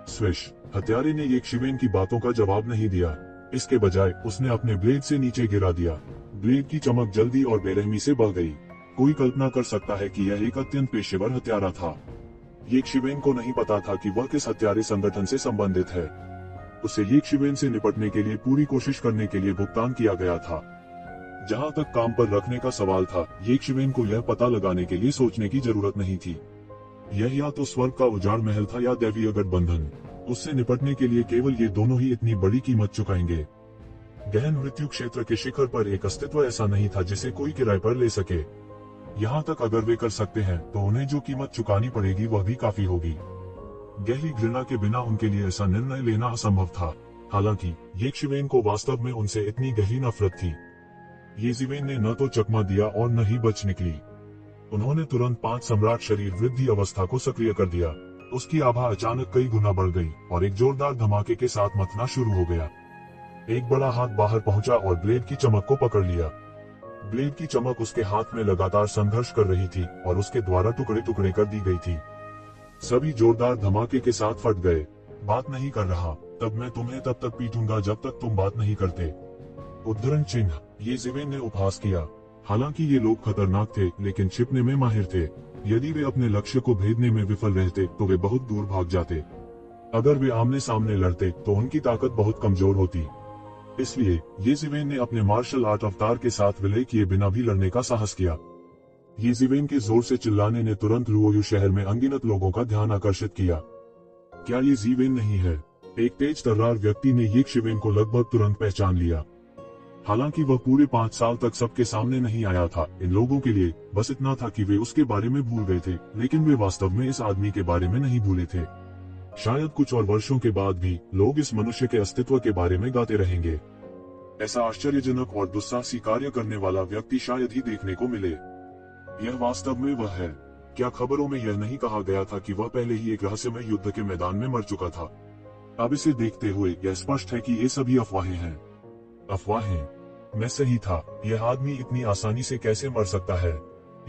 स्विश, हत्यारे ने येज़ेबेल की बातों का जवाब नहीं दिया। इसके बजाय उसने अपने ब्लेड से नीचे गिरा दिया। ब्लेड की चमक जल्दी और बेरहमी से बढ़ गई। कोई कल्पना कर सकता है कि यह एक अत्यंत पेशेवर हत्यारा था। येज़ेबेल को नहीं पता था कि वह किस हत्यारे संगठन से संबंधित है। उसे येज़ेबेल से निपटने के लिए पूरी कोशिश करने के लिए भुगतान किया गया था। जहां तक काम पर रखने का सवाल था, येज़ेबेल को यह पता लगाने के लिए सोचने की जरूरत नहीं थी। यह या तो स्वर्ग का उजाड़ महल था या दैवीय गठबंधन। उससे निपटने के लिए केवल ये दोनों ही इतनी बड़ी कीमत चुकाएंगे। गहन मृत्यु क्षेत्र के शिखर पर एक अस्तित्व ऐसा नहीं था जिसे कोई किराए पर ले सके। यहाँ तक अगर वे कर सकते हैं तो उन्हें जो कीमत चुकानी पड़ेगी वह भी काफी होगी। गहरी घृणा के बिना उनके लिए ऐसा निर्णय लेना असंभव था। हालांकि येज़ेबेल को वास्तव में उनसे इतनी गहरी नफरत थी। येज़ेबेल ने न तो चकमा दिया और न ही बच निकली। उन्होंने तुरंत 5 सम्राट शरीर वृद्धि अवस्था को सक्रिय कर दिया। उसकी आभा अचानक कई गुना बढ़ गई और एक जोरदार धमाके के साथ मथना शुरू हो गया। एक बड़ा हाथ बाहर पहुंचा और ब्लेड की चमक को पकड़ लिया। ब्लेड की चमक उसके हाथ में लगातार संघर्ष कर रही थी और उसके द्वारा टुकड़े टुकड़े कर दी गई थी। सभी जोरदार धमाके के साथ फट गए। बात नहीं कर रहा, तब मैं तुम्हें तब तक पीटूंगा जब तक तुम बात नहीं करते। उद्धरण चिन्ह। येज़ेबेल ने उपहास किया। हालांकि ये लोग खतरनाक थे लेकिन छिपने में माहिर थे। यदि वे अपने लक्ष्य को भेदने में विफल रहते तो वे बहुत दूर भाग जाते। अगर वे आमने सामने लड़ते तो उनकी ताकत बहुत कमजोर होती। इसलिए येज़ेबेल ने अपने मार्शल आर्ट अवतार के साथ विलय किए बिना भी लड़ने का साहस किया। येज़ेबेल के जोर से चिल्लाने ने तुरंत लुओयू शहर में अनगिनत लोगों का ध्यान आकर्षित किया। क्या ये येज़ेबेल नहीं है? एक तेज तर्रार व्यक्ति ने येज़ेबेल को लगभग तुरंत पहचान लिया। हालांकि वह पूरे 5 साल तक सबके सामने नहीं आया था। इन लोगों के लिए बस इतना था कि वे उसके बारे में भूल गए थे, लेकिन वे वास्तव में इस आदमी के बारे में नहीं भूले थे। शायद कुछ और वर्षों के बाद भी लोग इस मनुष्य के अस्तित्व के बारे में गाते रहेंगे। ऐसा आश्चर्यजनक और दुस्साहसी कार्य करने वाला व्यक्ति शायद ही देखने को मिले। यह वास्तव में वह है। क्या खबरों में यह नहीं कहा गया था कि वह पहले ही एक रहस्यमय युद्ध के मैदान में मर चुका था? अब इसे देखते हुए यह स्पष्ट है कि ये सभी अफवाहें हैं। अफवाहें? मैं सही था। यह आदमी इतनी आसानी से कैसे मर सकता है?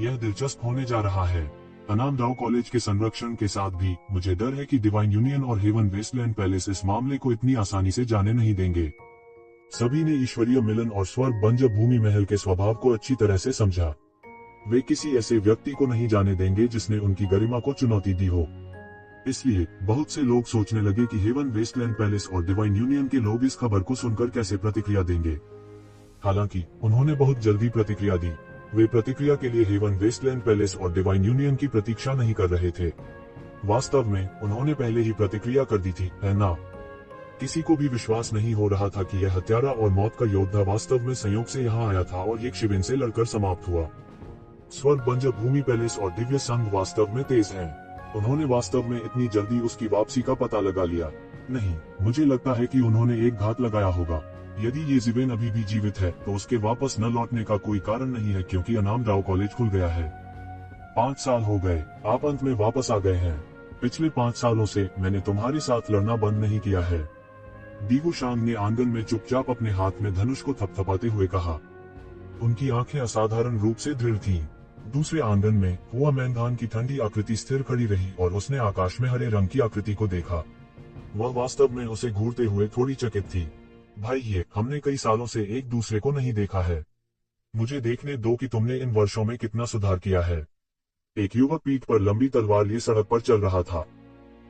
यह दिलचस्प होने जा रहा है। अनाम डाओ कॉलेज के संरक्षण के साथ भी मुझे डर है कि डिवाइन यूनियन और हेवन वेस्टलैंड पैलेस इस मामले को इतनी आसानी से जाने नहीं देंगे। सभी ने ईश्वरीय मिलन और स्वर्ग बंजर भूमि महल के स्वभाव को अच्छी तरह से समझा। वे किसी ऐसे व्यक्ति को नहीं जाने देंगे जिसने उनकी गरिमा को चुनौती दी हो। इसलिए बहुत से लोग सोचने लगे कि हेवन वेस्टलैंड पैलेस और डिवाइन यूनियन के लोग इस खबर को सुनकर कैसे प्रतिक्रिया देंगे। हालांकि उन्होंने बहुत जल्दी प्रतिक्रिया दी। वे प्रतिक्रिया के लिए हेवन वेस्टलैंड पैलेस और डिवाइन यूनियन की प्रतीक्षा नहीं कर रहे थे। वास्तव में उन्होंने पहले ही प्रतिक्रिया कर दी थी, है ना? किसी को भी विश्वास नहीं हो रहा था कि यह हत्यारा और मौत का योद्धा वास्तव में संयोग से यहाँ आया था और यक्षविन से लड़कर समाप्त हुआ। स्वर्ग बंजर भूमि पैलेस और दिव्य संघ वास्तव में तेज हैं। उन्होंने वास्तव में इतनी जल्दी उसकी वापसी का पता लगा लिया? नहीं, मुझे लगता है कि उन्होंने एक घात लगाया होगा। यदि ये ज़िवेन अभी भी जीवित है तो उसके वापस न लौटने का कोई कारण नहीं है, क्योंकि अनाम राव कॉलेज खुल गया है। 5 साल हो गए, आप अंत में वापस आ गए हैं। पिछले 5 सालों से मैंने तुम्हारे साथ लड़ना बंद नहीं किया है। दीवुशांग ने आंगन में चुपचाप अपने हाथ में धनुष को थपथपाते हुए कहा। उनकी आंखें असाधारण रूप से दृढ़ थीं। दूसरे आंगन में हुआ मैदान की ठंडी आकृति स्थिर खड़ी रही और उसने आकाश में हरे रंग की आकृति को देखा। वह वास्तव में उसे घूरते हुए थोड़ी चकित थी। भाई, ये हमने कई सालों से एक दूसरे को नहीं देखा है। मुझे देखने दो कि तुमने इन वर्षों में कितना सुधार किया है। एक युवक पीठ पर लंबी तलवार लिए सड़क पर चल रहा था।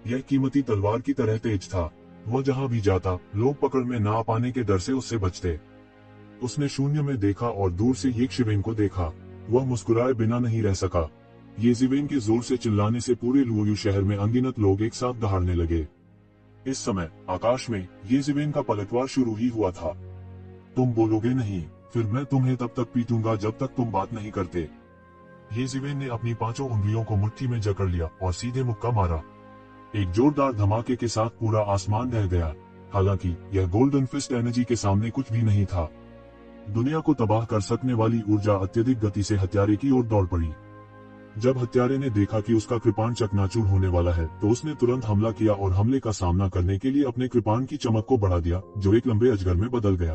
यह कीमती तलवार की तरह तेज था। वह जहां भी जाता, लोग पकड़ में ना आ पाने के डर से उससे बचते। उसने शून्य में देखा और दूर से यक्षविन को देखा। वह मुस्कुराए बिना नहीं रह सका। ये ज़िवेन के जोर से चिल्लाने से पूरे लुओयू शहर में अनगिनत लोग एक साथ दहाड़ने लगे। इस समय आकाश में ये ज़िवेन का पलटवार शुरू ही हुआ था। तुम बोलोगे नहीं, फिर मैं तुम्हें तब तक पीटूंगा जब तक तुम बात नहीं करते। ये ज़िवेन ने अपनी 5 उंगलियों को मुट्ठी में जकड़ लिया और सीधे मुक्का मारा। एक जोरदार धमाके के साथ पूरा आसमान ढह गया। हालांकि यह गोल्डन फिस्ट एनर्जी के सामने कुछ भी नहीं था। दुनिया को तबाह कर सकने वाली ऊर्जा अत्यधिक गति से हत्यारे की ओर दौड़ पड़ी। जब हत्यारे ने देखा कि उसका कृपाण चकनाचूर होने वाला है तो उसने तुरंत हमला किया और हमले का सामना करने के लिए अपने कृपाण की चमक को बढ़ा दिया, जो एक लंबे अजगर में बदल गया।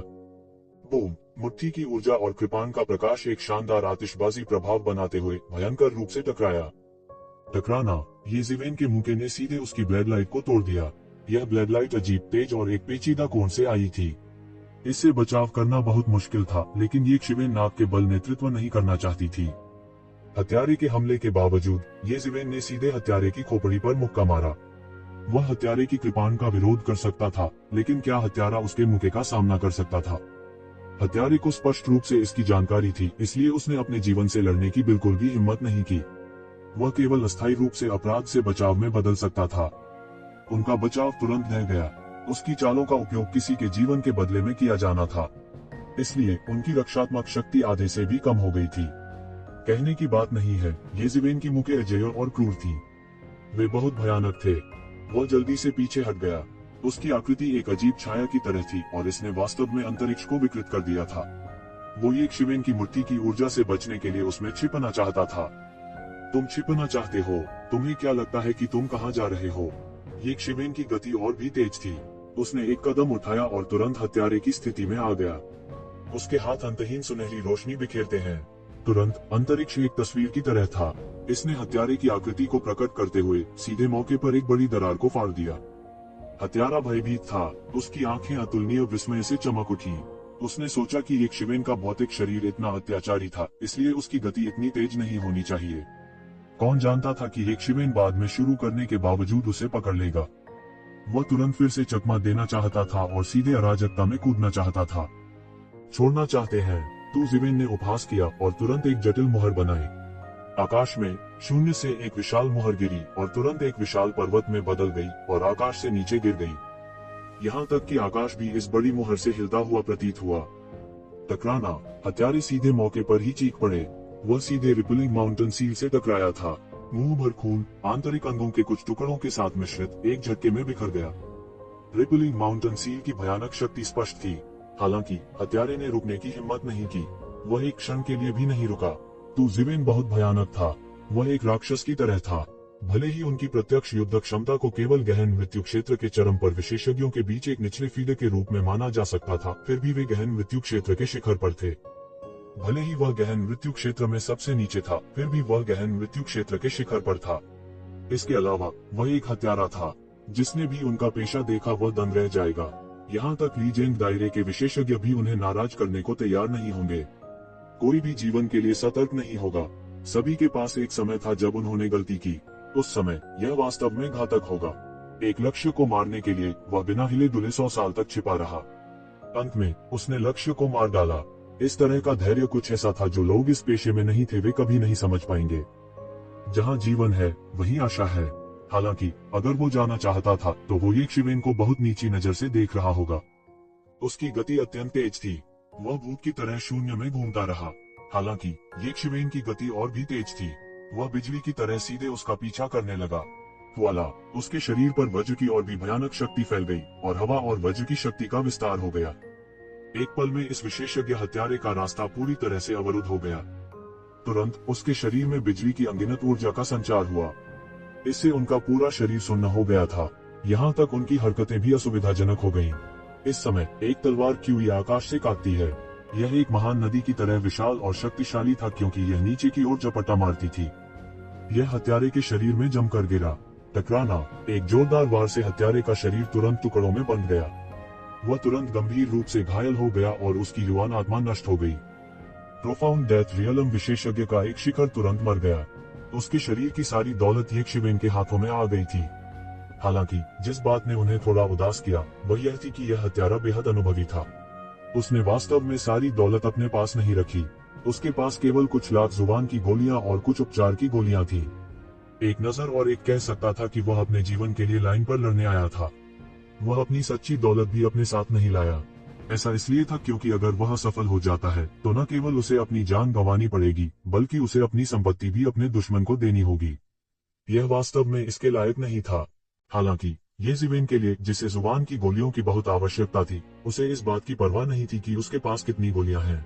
बूम! मुट्ठी की ऊर्जा और कृपाण का प्रकाश एक शानदार आतिशबाजी प्रभाव बनाते हुए भयंकर रूप से टकराया। टकराना, ये ज़िवेन के मुक्के ने सीधे उसकी ब्लड लाइट को तोड़ दिया। यह ब्लड लाइट अजीब तेज और एक पेचीदा कोण से आई थी। इससे बचाव करना बहुत मुश्किल था, लेकिन यक्षविन नाग के बल नेतृत्व नहीं करना चाहती थी। हत्यारे के हमले के बावजूद ये ज़िवेन ने सीधे हत्यारे की खोपड़ी पर मुक्का मारा। वह हत्यारे की कृपाण का विरोध कर सकता था, लेकिन क्या हत्यारा उसके मुक्के का सामना कर सकता था? हत्यारे को स्पष्ट रूप से इसकी जानकारी थी, इसलिए उसने अपने जीवन से लड़ने की बिल्कुल भी हिम्मत नहीं की। वह केवल अस्थायी रूप से अपराध से बचाव में बदल सकता था। उनका बचाव तुरंत रह गया। उसकी चालों का उपयोग किसी के जीवन के बदले में किया जाना था, इसलिए उनकी रक्षात्मक शक्ति आधे से भी कम हो गई थी। कहने की बात नहीं है, ये ज़िवेन की मुक्के अजेय और क्रूर थी। वे बहुत भयानक थे। वह जल्दी से पीछे हट गया। उसकी आकृति एक अजीब छाया की तरह थी और इसने वास्तव में अंतरिक्ष को विकृत कर दिया था। वो यक्षविन की मुट्ठी की ऊर्जा से बचने के लिए उसमें छिपना चाहता था। तुम छिपना चाहते हो? तुम्हें क्या लगता है कि तुम कहाँ जा रहे हो? यक्षविन की गति और भी तेज थी। उसने एक कदम उठाया और तुरंत हत्यारे की स्थिति में आ गया। उसके हाथ अंतहीन सुनहरी रोशनी बिखेरते हैं। तुरंत अंतरिक्ष एक तस्वीर की तरह था। इसने हत्यारे की आकृति को प्रकट करते हुए सीधे मौके पर एक बड़ी दरार को फाड़ दिया। हत्यारा भयभीत था। उसकी आंखें अतुलनीय विस्मय से चमक उठी। उसने सोचा कि यक्षविन का भौतिक शरीर इतना अत्याचारी था, इसलिए उसकी गति इतनी तेज नहीं होनी चाहिए। कौन जानता था कि यक्षविन बाद में शुरू करने के बावजूद उसे पकड़ लेगा। वह तुरंत फिर से चकमा देना चाहता था और सीधे अराजकता में कूदना चाहता था। छोड़ना चाहते हैं? तू ज़िवेन ने उपहास किया और तुरंत एक जटिल मुहर बनाई। आकाश में शून्य से एक विशाल मुहर गिरी और तुरंत एक विशाल पर्वत में बदल गई और आकाश से नीचे गिर गई। यहाँ तक कि आकाश भी इस बड़ी मुहर से हिलता हुआ प्रतीत हुआ। टकराना, हत्यारे सीधे मौके पर ही चीख पड़े। वह सीधे रिपलिंग माउंटेन सील से टकराया था। मुंह भर खून आंतरिक अंगों के कुछ टुकड़ों के साथ मिश्रित एक झटके में बिखर गया। रिपलिंग माउंटेन सील की भयानक शक्ति स्पष्ट थी। हालांकि हत्यारे ने रुकने की हिम्मत नहीं की। वह एक क्षण के लिए भी नहीं रुका। तू ज़िवेन बहुत भयानक था। वह एक राक्षस की तरह था। भले ही उनकी प्रत्यक्ष युद्ध क्षमता को केवल गहन मृत्यु क्षेत्र के चरम पर विशेषज्ञों के बीच एक निचले फीडर के रूप में माना जा सकता था, फिर भी वे गहन मृत्यु क्षेत्र के शिखर पर थे। भले ही वह गहन मृत्यु क्षेत्र में सबसे नीचे था, फिर भी वह गहन मृत्यु क्षेत्र के शिखर पर था। इसके अलावा वह एक हत्यारा था। जिसने भी उनका पेशा देखा वह दंग रह जाएगा। यहाँ तक लीजेंड दायरे के विशेषज्ञ भी उन्हें नाराज करने को तैयार नहीं होंगे। कोई भी जीवन के लिए सतर्क नहीं होगा। सभी के पास एक समय था जब उन्होंने गलती की। उस समय यह वास्तव में घातक होगा। एक लक्ष्य को मारने के लिए वह बिना हिले डुले 100 साल तक छिपा रहा। अंत में उसने लक्ष्य को मार डाला। इस तरह का धैर्य कुछ ऐसा था जो लोग इस पेशे में नहीं थे वे कभी नहीं समझ पाएंगे। जहाँ जीवन है वहीं आशा है। हालांकि अगर वो जाना चाहता था तो वो येशिवेन को बहुत नीची नजर से देख रहा होगा। उसकी गति अत्यंत तेज थी। वह भूत की तरह शून्य में घूमता रहा। हालांकि येशिवेन की गति और भी तेज थी। वह बिजली की तरह सीधे उसका पीछा करने लगा। वाला उसके शरीर पर वज्र की और भी भयानक शक्ति फैल गई और हवा और वज्र की शक्ति का विस्तार हो गया। एक पल में इस विशेषज्ञ हत्यारे का रास्ता पूरी तरह से अवरुद्ध हो गया। तुरंत उसके शरीर में बिजली की अनगिनत ऊर्जा का संचार हुआ। इससे उनका पूरा शरीर सुन्न हो गया था। यहाँ तक उनकी हरकतें भी असुविधाजनक हो गईं। इस समय एक तलवार क्यूई आकाश से काटती है। यह एक महान नदी की तरह विशाल और शक्तिशाली था क्योंकि यह नीचे की ओर झपट्टा मारती थी। यह हत्यारे के शरीर में जमकर गिरा। टकराना, एक जोरदार वार से हत्यारे का शरीर तुरंत टुकड़ों में बंट गया। वह तुरंत गंभीर रूप से घायल हो गया और उसकी युवान आत्मा नष्ट हो गई। प्रोफाउंड डेथ रियलम विशेषज्ञ का एक शिखर तुरंत मर गया। उसके शरीर की सारी दौलत येशिवेन के हाथों में आ गई थी। हालांकि जिस बात ने उन्हें थोड़ा उदास किया वह यह थी कि यह हत्यारा बेहद अनुभवी था। उसने वास्तव में सारी दौलत अपने पास नहीं रखी। उसके पास केवल कुछ लाख जुबान की गोलियां और कुछ उपचार की गोलियां थी। एक नजर और एक कह सकता था कि वह अपने जीवन के लिए लाइन पर लड़ने आया था। वह अपनी सच्ची दौलत भी अपने साथ नहीं लाया। ऐसा इसलिए था क्योंकि अगर वह सफल हो जाता है तो न केवल उसे अपनी जान गंवानी पड़ेगी बल्कि उसे अपनी संपत्ति भी अपने दुश्मन को देनी होगी। यह वास्तव में इसके लायक नहीं था। हालांकि येशिवेन के लिए, जिसे जुबान की गोलियों की बहुत आवश्यकता थी, उसे इस बात की परवाह नहीं थी कि उसके पास कितनी गोलियां हैं।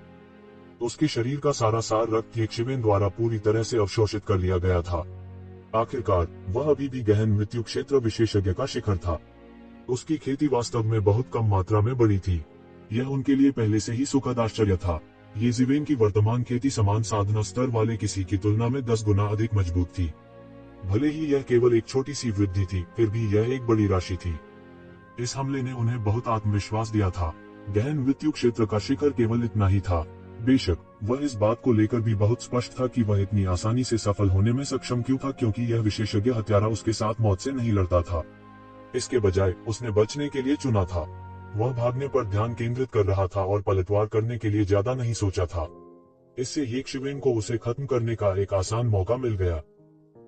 उसके शरीर का सारा सार रक्त येशिवेन द्वारा पूरी तरह से अवशोषित कर लिया गया था। आखिरकार वह अभी भी गहन मृत्यु क्षेत्र विशेषज्ञ का शिखर था। उसकी खेती वास्तव में बहुत कम मात्रा में बड़ी थी। यह उनके लिए पहले से ही सुखद आश्चर्य था। येशिवेन की वर्तमान खेती समान साधना स्तर वाले किसी की तुलना में 10 गुना अधिक मजबूत थी। भले ही यह केवल एक छोटी सी वृद्धि थी, फिर भी यह एक बड़ी राशि थी। इस हमले ने उन्हें बहुत आत्मविश्वास दिया था। गहन मृत्यु क्षेत्र का शिखर केवल इतना ही था। बेशक वह इस बात को लेकर भी बहुत स्पष्ट था कि वह इतनी आसानी से सफल होने में सक्षम क्यों था, क्योंकि यह विशेषज्ञ हत्यारा उसके साथ मौत से नहीं लड़ता था। इसके बजाय उसने बचने के लिए चुना था। वह भागने पर ध्यान केंद्रित कर रहा था और पलटवार करने के लिए ज्यादा नहीं सोचा था। इससे येशिवेन को उसे खत्म करने का एक आसान मौका मिल गया।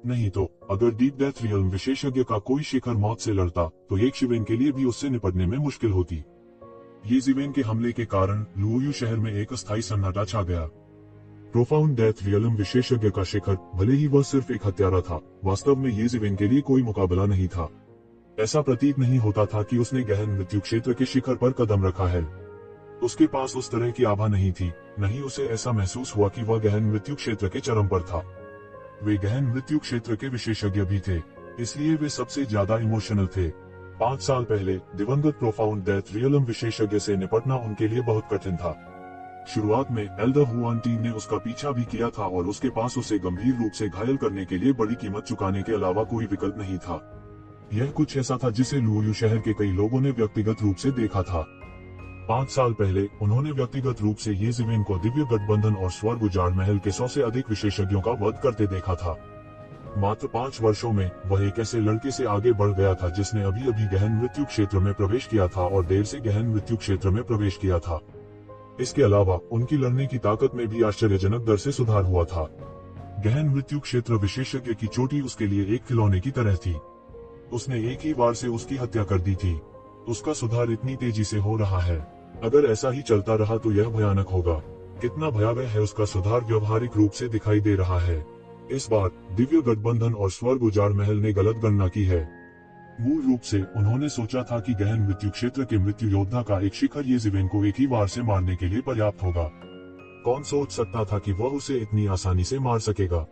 नहीं तो अगर डीप डेथ रियल्म विशेषज्ञ का कोई शिखर मौत से लड़ता तो येशिवेन के लिए भी उससे निपटने में मुश्किल होती। येशिवेन के हमले के कारण लुओयू शहर में एक अस्थायी सन्नाटा छा गया। प्रोफाउंड डेथ रियल्म विशेषज्ञ का शिखर, भले ही वह सिर्फ एक हत्यारा था, वास्तव में येशिवेन के लिए कोई मुकाबला नहीं था। ऐसा प्रतीत नहीं होता था कि उसने गहन मृत्यु क्षेत्र के शिखर पर कदम रखा है। उसके पास उस तरह की आभा नहीं थी, नहीं उसे ऐसा महसूस हुआ कि वह गहन मृत्यु क्षेत्र के चरम पर था। वे गहन मृत्यु क्षेत्र के विशेषज्ञ भी थे, इसलिए वे सबसे ज्यादा इमोशनल थे। 5 साल पहले दिवंगत प्रोफाउंड डेथ रियल्म विशेषज्ञ से निपटना उनके लिए बहुत कठिन था। शुरुआत में एल्डर हुआन टी ने उसका पीछा भी किया था और उसके पास उसे गंभीर रूप से घायल करने के लिए बड़ी कीमत चुकाने के अलावा कोई विकल्प नहीं था। यह कुछ ऐसा था जिसे लुओयू शहर के कई लोगों ने व्यक्तिगत रूप से देखा था। 5 साल पहले उन्होंने व्यक्तिगत रूप से येशिवेन को दिव्य गठबंधन और स्वर्ग उजाड़ महल के 100 से अधिक विशेषज्ञों का वध करते देखा था। मात्र 5 वर्षों में वह एक ऐसे लड़के से आगे बढ़ गया था जिसने अभी अभी गहन मृत्यु क्षेत्र में प्रवेश किया था और देर से गहन मृत्यु क्षेत्र में प्रवेश किया था। इसके अलावा उनकी लड़ने की ताकत में भी आश्चर्यजनक दर से सुधार हुआ था। गहन मृत्यु क्षेत्र विशेषज्ञ की चोटी उसके लिए एक खिलौने की तरह थी। उसने एक ही वार से उसकी हत्या कर दी थी। उसका सुधार इतनी तेजी से हो रहा है, अगर ऐसा ही चलता रहा तो यह भयानक होगा। कितना भयावह है उसका सुधार व्यवहारिक रूप से दिखाई दे रहा है। इस बार दिव्य गठबंधन और स्वर्ग उजाड़ महल ने गलत गणना की है। मूल रूप से उन्होंने सोचा था कि गहन मृत्यु क्षेत्र के मृत्यु योद्धा का एक शिखर येशिवेन को एक ही वार से मारने के लिए पर्याप्त होगा। कौन सोच सकता था कि वह उसे इतनी आसानी से मार सकेगा।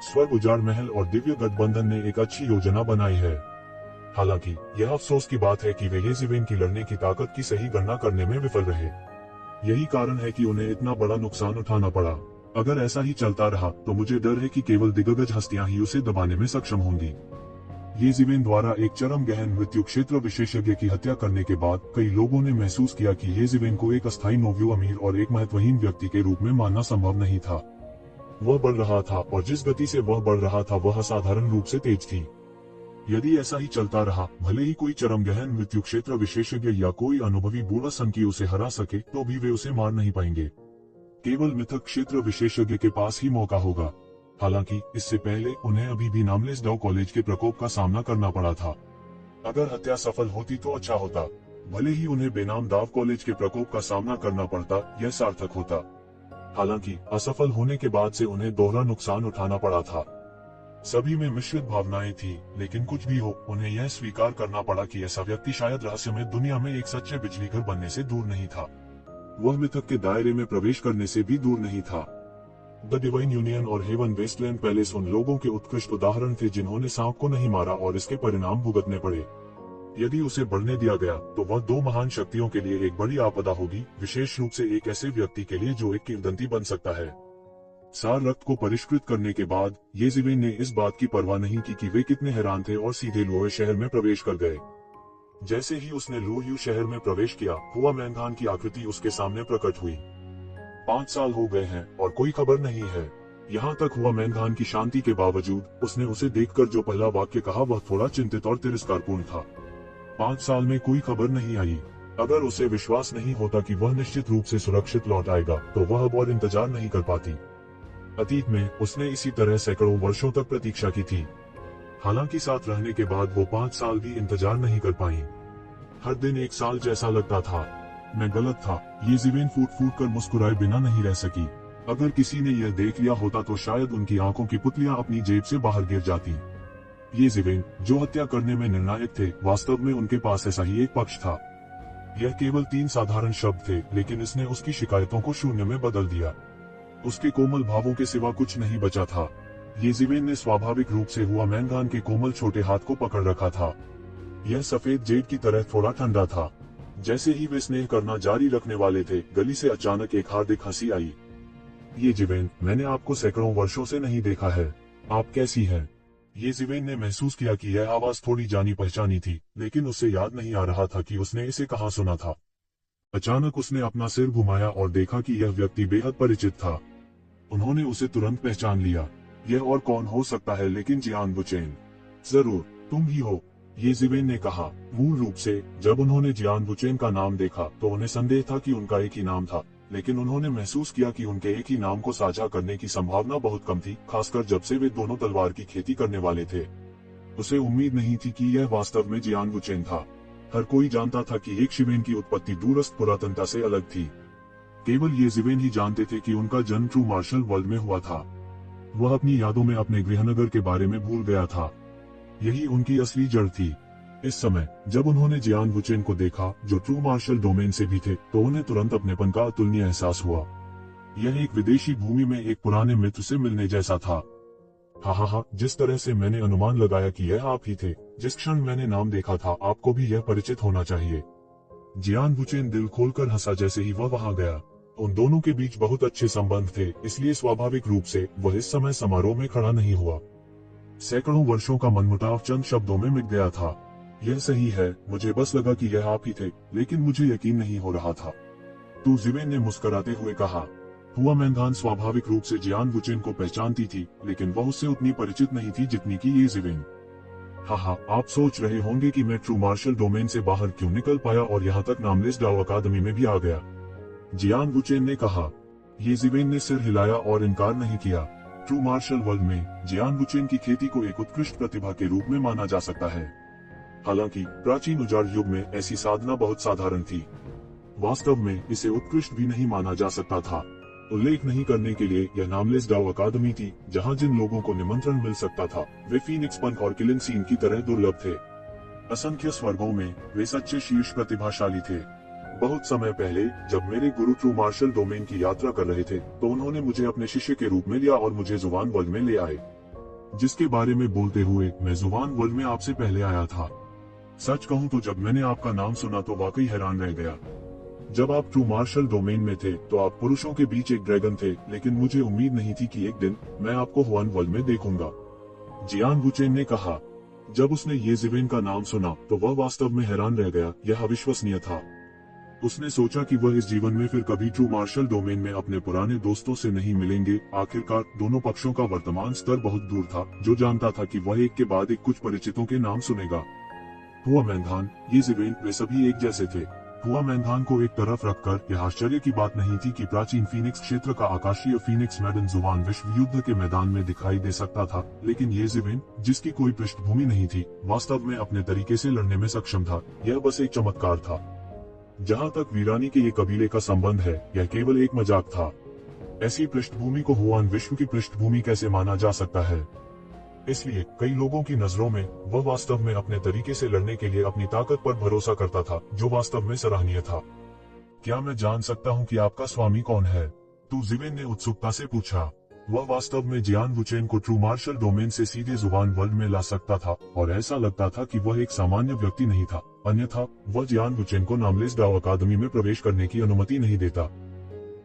स्वर्ग उजाड़ महल और दिव्य गठबंधन ने एक अच्छी योजना बनाई है। हालांकि यह अफसोस की बात है कि वे येशिवेन की लड़ने की ताकत की सही गणना करने में विफल रहे। यही कारण है कि उन्हें इतना बड़ा नुकसान उठाना पड़ा। अगर ऐसा ही चलता रहा तो मुझे डर है कि केवल दिग्गज हस्तियां ही उसे दबाने में सक्षम होंगी। येशिवेन द्वारा एक चरम गहन मृत्यु क्षेत्र विशेषज्ञ की हत्या करने के बाद कई लोगों ने महसूस किया कि येशिवेन को एक अस्थायी नोव्यू अमीर और एक महत्वहीन व्यक्ति के रूप में मानना संभव नहीं था। वह बढ़ रहा था और जिस गति से वह बढ़ रहा था वह असाधारण रूप से तेज थी। यदि ऐसा ही चलता रहा, भले ही कोई चरम गहन मृत्यु क्षेत्र विशेषज्ञ या कोई अनुभवी बूढ़ा संकी उसे हरा सके तो भी वे उसे मार नहीं पाएंगे। केवल मिथक क्षेत्र विशेषज्ञ के पास ही मौका होगा। हालांकि इससे पहले उन्हें अभी भी नामलेस डाउ कॉलेज के प्रकोप का सामना करना पड़ा था। अगर हत्या सफल होती तो अच्छा होता, भले ही उन्हें बेनाम दाव कॉलेज के प्रकोप का सामना करना पड़ता, यह सार्थक होता। हालांकि असफल होने के बाद से उन्हें दोहरा नुकसान उठाना पड़ा था। सभी में मिश्रित भावनाएं थी, लेकिन कुछ भी हो, उन्हें यह स्वीकार करना पड़ा कि ऐसा व्यक्ति शायद रहस्यमय दुनिया में एक सच्चे बिजली घर बनने से दूर नहीं था। वह मिथक के दायरे में प्रवेश करने से भी दूर नहीं था। द डिवाइन यूनियन और हेवन वेस्टलैंड पैलेस उन लोगों के उत्कृष्ट उदाहरण थे जिन्होंने सांप को नहीं मारा और इसके परिणाम भुगतने पड़े। यदि उसे बढ़ने दिया गया तो वह दो महान शक्तियों के लिए एक बड़ी आपदा होगी, विशेष रूप से एक ऐसे व्यक्ति के लिए जो एक किंवदंती बन सकता है। सार रक्त को परिष्कृत करने के बाद येज़ेबेल ने इस बात की परवाह नहीं की कि वे कितने हैरान थे और सीधे लोहे शहर में प्रवेश कर गए। जैसे ही उसने लोह्यू शहर में प्रवेश किया, हुआ मैंधान की आकृति उसके सामने प्रकट हुई। 5 साल हो गए हैं और कोई खबर नहीं है। यहाँ तक हुआ मैंधान की शांति के बावजूद उसने उसे देखकर जो पहला वाक्य कहा वह थोड़ा चिंतित और तिरस्कारपूर्ण था। 5 साल में कोई खबर नहीं आई। अगर उसे विश्वास नहीं होता कि वह निश्चित रूप से सुरक्षित लौट आएगा, तो वह अब और इंतजार नहीं कर पाती। अतीत में उसने इसी तरह सैकड़ों वर्षों तक प्रतीक्षा की थी। हालांकि साथ रहने के बाद वो 5 साल भी इंतजार नहीं कर पाई। हर दिन 1 साल जैसा लगता था। मैं गलत था, येज़ेबेल फूट फूट कर मुस्कुराए बिना नहीं रह सकी। अगर किसी ने यह देख लिया होता तो शायद उनकी आंखों की पुतलियां अपनी जेब से बाहर गिर जाती। येज़ेबेल, जो हत्या करने में निर्णायक थे, वास्तव में उनके पास ऐसा ही एक पक्ष था। यह केवल 3 साधारण शब्द थे, लेकिन इसने उसकी शिकायतों को शून्य में बदल दिया। उसके कोमल भावों के सिवा कुछ नहीं बचा था। येज़ेबेल ने स्वाभाविक रूप से हुआ मैंधान के कोमल छोटे हाथ को पकड़ रखा था। यह सफेद जेड की तरह थोड़ा ठंडा था। जैसे ही वे स्नेह करना जारी रखने वाले थे, गली से अचानक एक हार्दिक हंसी आई। येज़ेबेल, मैंने आपको सैकड़ों वर्षों से नहीं देखा है। आप कैसी हैं? येज़ेबेल ने महसूस किया कि यह आवाज थोड़ी जानी पहचानी थी, लेकिन उसे याद नहीं आ रहा था कि उसने इसे कहाँ सुना था। अचानक उसने अपना सिर घुमाया और देखा कि यह व्यक्ति बेहद परिचित था। उन्होंने उसे तुरंत पहचान लिया। यह और कौन हो सकता है लेकिन जियान बुचेन। जरूर तुम ही हो, येज़ेबेल ने कहा। मूल रूप से जब उन्होंने जियान बुचेन का नाम देखा तो उन्हें संदेह था कि उनका एक ही नाम था, लेकिन उन्होंने महसूस किया कि उनके एक ही नाम को साझा करने की संभावना बहुत कम थी, खासकर जब से वे दोनों तलवार की खेती करने वाले थे। उसे उम्मीद नहीं थी कि यह वास्तव में जियान बुचेन था। हर कोई जानता था कि एक शिवेन की उत्पत्ति दूरस्थ पुरातनता से अलग थी। केवल येज़ेबेल ही जानते थे कि उनका जन्म ट्रू मार्शल वर्ल्ड में हुआ था। वह अपनी यादों में अपने गृहनगर के बारे में भूल गया था। यही उनकी असली जड़ थी। इस समय जब उन्होंने जियान बुचेन को देखा, जो ट्रू मार्शल डोमेन से भी थे, तो उन्हें तुरंत अपनेपन का अतुलनीय एहसास हुआ। यह एक विदेशी भूमि में एक पुराने मित्र से मिलने जैसा था। हा, जिस तरह से मैंने अनुमान लगाया कि यह आप ही थे, जिस क्षण मैंने नाम देखा था, आपको भी यह परिचित होना चाहिए। जियान बुचेन दिल खोलकर हंसा जैसे ही वह वहां गया। उन दोनों के बीच बहुत अच्छे संबंध थे, इसलिए स्वाभाविक रूप से वह इस समय समारोह में खड़ा नहीं हुआ। सैकड़ों वर्षों का मनमुटाव चंद शब्दों में मिट गया था। यह सही है, मुझे बस लगा कि यह आप ही थे, लेकिन मुझे यकीन नहीं हो रहा था। तो जिवेन ने मुस्कुराते हुए कहा। हुआ मैंधान स्वाभाविक रूप से जियान बुचेन को पहचानती थी, लेकिन वह उससे उतनी परिचित नहीं थी जितनी की येज़ेबेल। हाँ, आप सोच रहे होंगे कि मैं ट्रू मार्शल डोमेन से बाहर क्यों निकल पाया और यहाँ तक नामलेस डाउ अकादमी में भी आ गया, जियान बुचेन ने कहा। येज़ेबेल ने सिर हिलाया और इनकार नहीं किया। ट्रू मार्शल वर्ल्ड में जियान बुचेन की खेती को एक उत्कृष्ट प्रतिभा के रूप में माना जा सकता है। हालांकि प्राचीन उजाड़ युग में ऐसी साधना बहुत साधारण थी। वास्तव में इसे उत्कृष्ट भी नहीं माना जा सकता था। उल्लेख नहीं करने के लिए यह नामलेस डाउ अकादमी थी, जहां जिन लोगों को निमंत्रण मिल सकता था वे फीनिक्स पंक और किलिंग सीन की तरह दुर्लभ थे। असंख्य स्वर्गों में वे सच्चे शीर्ष प्रतिभाशाली थे। बहुत समय पहले जब मेरे गुरु ट्रू मार्शल डोमेन की यात्रा कर रहे थे, तो उन्होंने मुझे अपने शिष्य के रूप में लिया और मुझे जुबान वर्ल्ड में ले आए, जिसके बारे में बोलते हुए मैं जुबान वर्ल्ड में आपसे पहले आया था। सच कहूं तो जब मैंने आपका नाम सुना तो वाकई हैरान रह गया। जब आप ट्रू मार्शल डोमेन में थे तो आप पुरुषों के बीच एक ड्रैगन थे, लेकिन मुझे उम्मीद नहीं थी कि एक दिन मैं आपको हुआन वर्ल्ड में देखूंगा, जियान बुचेन ने कहा। जब उसने येज़ेबेल का नाम सुना तो वह वास्तव में हैरान रह गया। यह अविश्वसनीय था। उसने सोचा कि वह इस जीवन में फिर कभी ट्रू मार्शल डोमेन में अपने पुराने दोस्तों से नहीं मिलेंगे। आखिरकार दोनों पक्षों का वर्तमान स्तर बहुत दूर था। जो जानता था कि वह एक के बाद एक कुछ परिचितों के नाम सुनेगा। हुआ मैंधान, येज़ेबेल, वे सभी एक जैसे थे। हुआ मैंधान को एक तरफ रखकर यह आश्चर्य की बात नहीं थी कि प्राचीन फीनिक्स क्षेत्र का आकाशीय फीनिक्स मैडन जुबान विश्व युद्ध के मैदान में दिखाई दे सकता था, लेकिन ये ज़िवेन, जिसकी कोई पृष्ठभूमि नहीं थी, वास्तव में अपने तरीके से लड़ने में सक्षम था। यह बस एक चमत्कार था। जहाँ तक वीरानी के ये कबीले का संबंध है, यह केवल एक मजाक था। ऐसी पृष्ठभूमि को हुआन विश्व की पृष्ठभूमि कैसे माना जा सकता है? इसलिए कई लोगों की नजरों में वह वास्तव में अपने तरीके से लड़ने के लिए अपनी ताकत पर भरोसा करता था, जो वास्तव में सराहनीय था। क्या मैं जान सकता हूँ कि आपका स्वामी कौन है? तू ज़िवेन ने उत्सुकता से पूछा। वह वास्तव में जियान वुचेन को ट्रू मार्शल डोमेन से सीधे जुबान वर्ल्ड में ला सकता था, और ऐसा लगता था कि वह एक सामान्य व्यक्ति नहीं था, अन्यथा वह जियान वुचेन को नामलेस डाओ अकादमी में प्रवेश करने की अनुमति नहीं देता।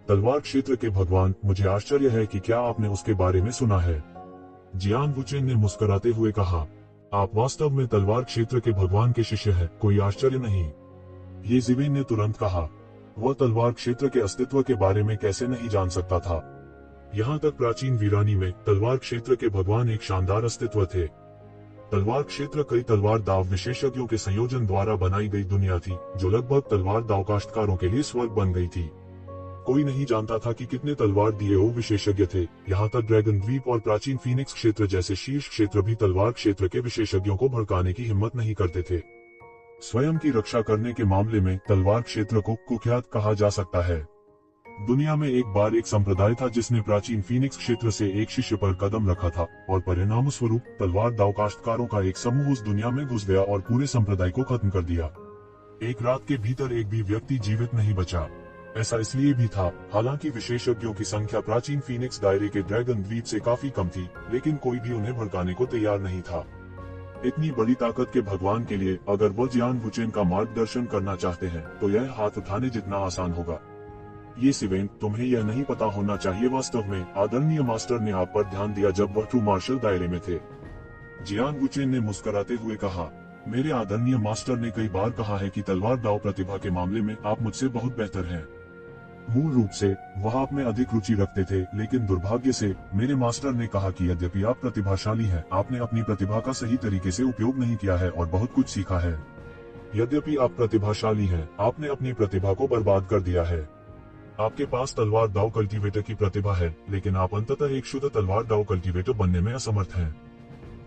तलवार क्षेत्र के भगवान, मुझे आश्चर्य है कि क्या आपने उसके बारे में सुना है? जियान वुचेन ने मुस्कुराते हुए कहा, आप वास्तव में तलवार क्षेत्र के भगवान के शिष्य हैं, कोई आश्चर्य नहीं। ये ज़िवेन ने तुरंत कहा। वह तलवार क्षेत्र के अस्तित्व के बारे में कैसे नहीं जान सकता था? यहाँ तक प्राचीन वीरानी में तलवार क्षेत्र के भगवान एक शानदार अस्तित्व थे। तलवार क्षेत्र कई तलवार दाव विशेषज्ञों के संयोजन द्वारा बनाई गई दुनिया थी, जो लगभग तलवार दाव काश्तकारों के लिए स्वर्ग बन गई थी। कोई नहीं जानता था कि कितने तलवार दिए वो विशेषज्ञ थे। यहाँ तक ड्रैगन द्वीप और प्राचीन फीनिक्स क्षेत्र जैसे शीर्ष क्षेत्र भी तलवार क्षेत्र के विशेषज्ञों को भड़काने की हिम्मत नहीं करते थे। स्वयं की रक्षा करने के मामले में तलवार क्षेत्र को कुख्यात कहा जा सकता है। दुनिया में एक बार एक संप्रदाय था जिसने प्राचीन फीनिक्स क्षेत्र से एक शिष्य पर कदम रखा था, और परिणाम स्वरूप तलवार दाव काश्तकारों का एक समूह उस दुनिया में घुस गया और पूरे संप्रदाय को खत्म कर दिया। एक रात के भीतर एक भी व्यक्ति जीवित नहीं बचा। ऐसा इसलिए भी था, हालांकि विशेषज्ञों की संख्या प्राचीन फीनिक्स दायरे के ड्रैगन द्वीप से काफी कम थी, लेकिन कोई भी उन्हें भड़काने को तैयार नहीं था। इतनी बड़ी ताकत के भगवान के लिए अगर वो जियान वुचेन का मार्गदर्शन करना चाहते हैं, तो यह हाथ उठाने जितना आसान होगा। ये ज़िवेन, तुम्हें यह नहीं पता होना चाहिए, वास्तव में आदरणीय मास्टर ने आप पर ध्यान दिया जब वह ट्रू मार्शल दायरे में थे। जियान वुचेन ने मुस्कुराते हुए कहा, मेरे आदरणीय मास्टर ने कई बार कहा है कि तलवार दाव प्रतिभा के मामले में आप मुझसे बहुत बेहतर हैं। मूल रूप से वह आप में अधिक रुचि रखते थे, लेकिन दुर्भाग्य से मेरे मास्टर ने कहा कि यद्यपि आप प्रतिभाशाली हैं, आपने अपनी प्रतिभा का सही तरीके से उपयोग नहीं किया है और बहुत कुछ सीखा है। यद्यपि आप प्रतिभाशाली हैं, आपने अपनी प्रतिभा को बर्बाद कर दिया है। आपके पास तलवार दाव कल्टीवेटर की प्रतिभा है, लेकिन आप अंततः एक शुद्ध तलवार दाव कल्टीवेटर बनने में असमर्थ हैं।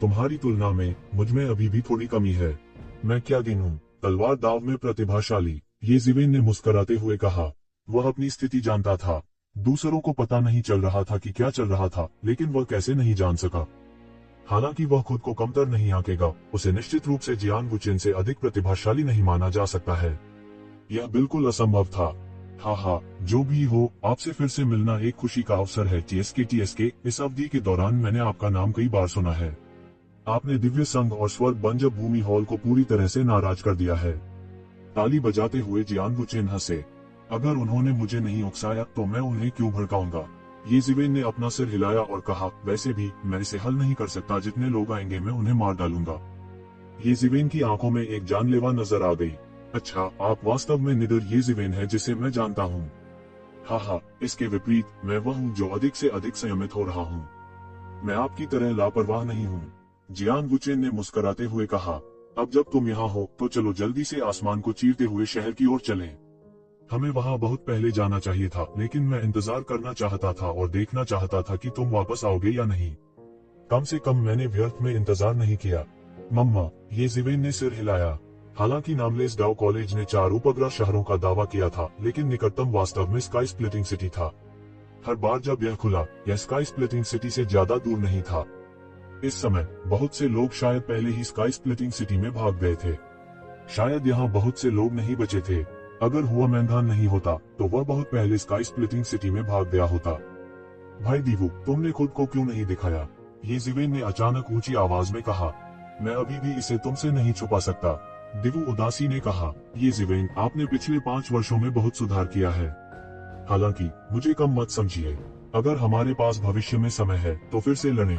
तुम्हारी तुलना में मुझ में अभी भी थोड़ी कमी है। मैं क्या गिनूं तलवार दाव में प्रतिभाशाली? ये ज़िवेन ने मुस्कुराते हुए कहा। वह अपनी स्थिति जानता था। दूसरों को पता नहीं चल रहा था कि क्या चल रहा था, लेकिन वह कैसे नहीं जान सका। हालांकि वह खुद को कमतर नहीं आंकेगा, उसे निश्चित रूप से जियान वुचेन से अधिक प्रतिभाशाली नहीं माना जा सकता है। यह बिल्कुल असंभव था। हाँ, जो भी हो, आपसे फिर से मिलना एक खुशी का अवसर है। TSK। इस अवधि के दौरान मैंने आपका नाम कई बार सुना है। आपने दिव्य संघ और स्वर्ग बंजब भूमि हॉल को पूरी तरह से नाराज कर दिया है। ताली बजाते हुए जियान वुचेन हंसे। अगर उन्होंने मुझे नहीं उकसाया तो मैं उन्हें क्यों भड़काऊंगा? ये ज़िवेन ने अपना सिर हिलाया और कहा, वैसे भी मैं इसे हल नहीं कर सकता। जितने लोग आएंगे मैं उन्हें मार डालूंगा। ये ज़िवेन की आंखों में एक जानलेवा नजर आ गई। अच्छा, आप वास्तव में निडर ये ज़िवेन है जिसे मैं जानता हूँ। हाँ, इसके विपरीत मैं वह हूँ जो अधिक से अधिक संयमित हो रहा हूँ। मैं आपकी तरह लापरवाह नहीं हूँ। जियान वुचेन ने मुस्कुराते हुए कहा, अब जब तुम यहाँ हो तो चलो जल्दी से आसमान को चीरते हुए शहर की ओर चलें। हमें वहाँ बहुत पहले जाना चाहिए था, लेकिन मैं इंतजार करना चाहता था और देखना चाहता था कि तुम वापस आओगे या नहीं। कम से कम मैंने व्यर्थ में इंतजार नहीं किया। मम्मा, ये ज़िवेन ने सिर हिलाया। हालांकि नामलेस डाओ कॉलेज ने 4 उपग्रह शहरों का दावा किया था, लेकिन निकटतम वास्तव में स्काई स्प्लिटिंग सिटी था। हर बार जब यह खुला, यह स्काई स्प्लिटिंग सिटी से ज्यादा दूर नहीं था। इस समय बहुत से लोग शायद पहले ही स्काई स्प्लिटिंग सिटी में भाग गए थे। शायद यहाँ बहुत से लोग नहीं बचे थे। अगर हुआ मैंधान नहीं होता तो वह बहुत पहले स्काई स्प्लिटिंग सिटी में भाग गया होता। भाई दीवू, तुमने खुद को क्यों नहीं दिखाया? ये ज़िवेन ने अचानक ऊंची आवाज में कहा। मैं अभी भी इसे तुमसे नहीं छुपा सकता, दिवू उदासी ने कहा। ये ज़िवेन, आपने पिछले 5 वर्षों में बहुत सुधार किया है। हालांकि मुझे कम मत समझिए। अगर हमारे पास भविष्य में समय है तो फिर से लड़ें।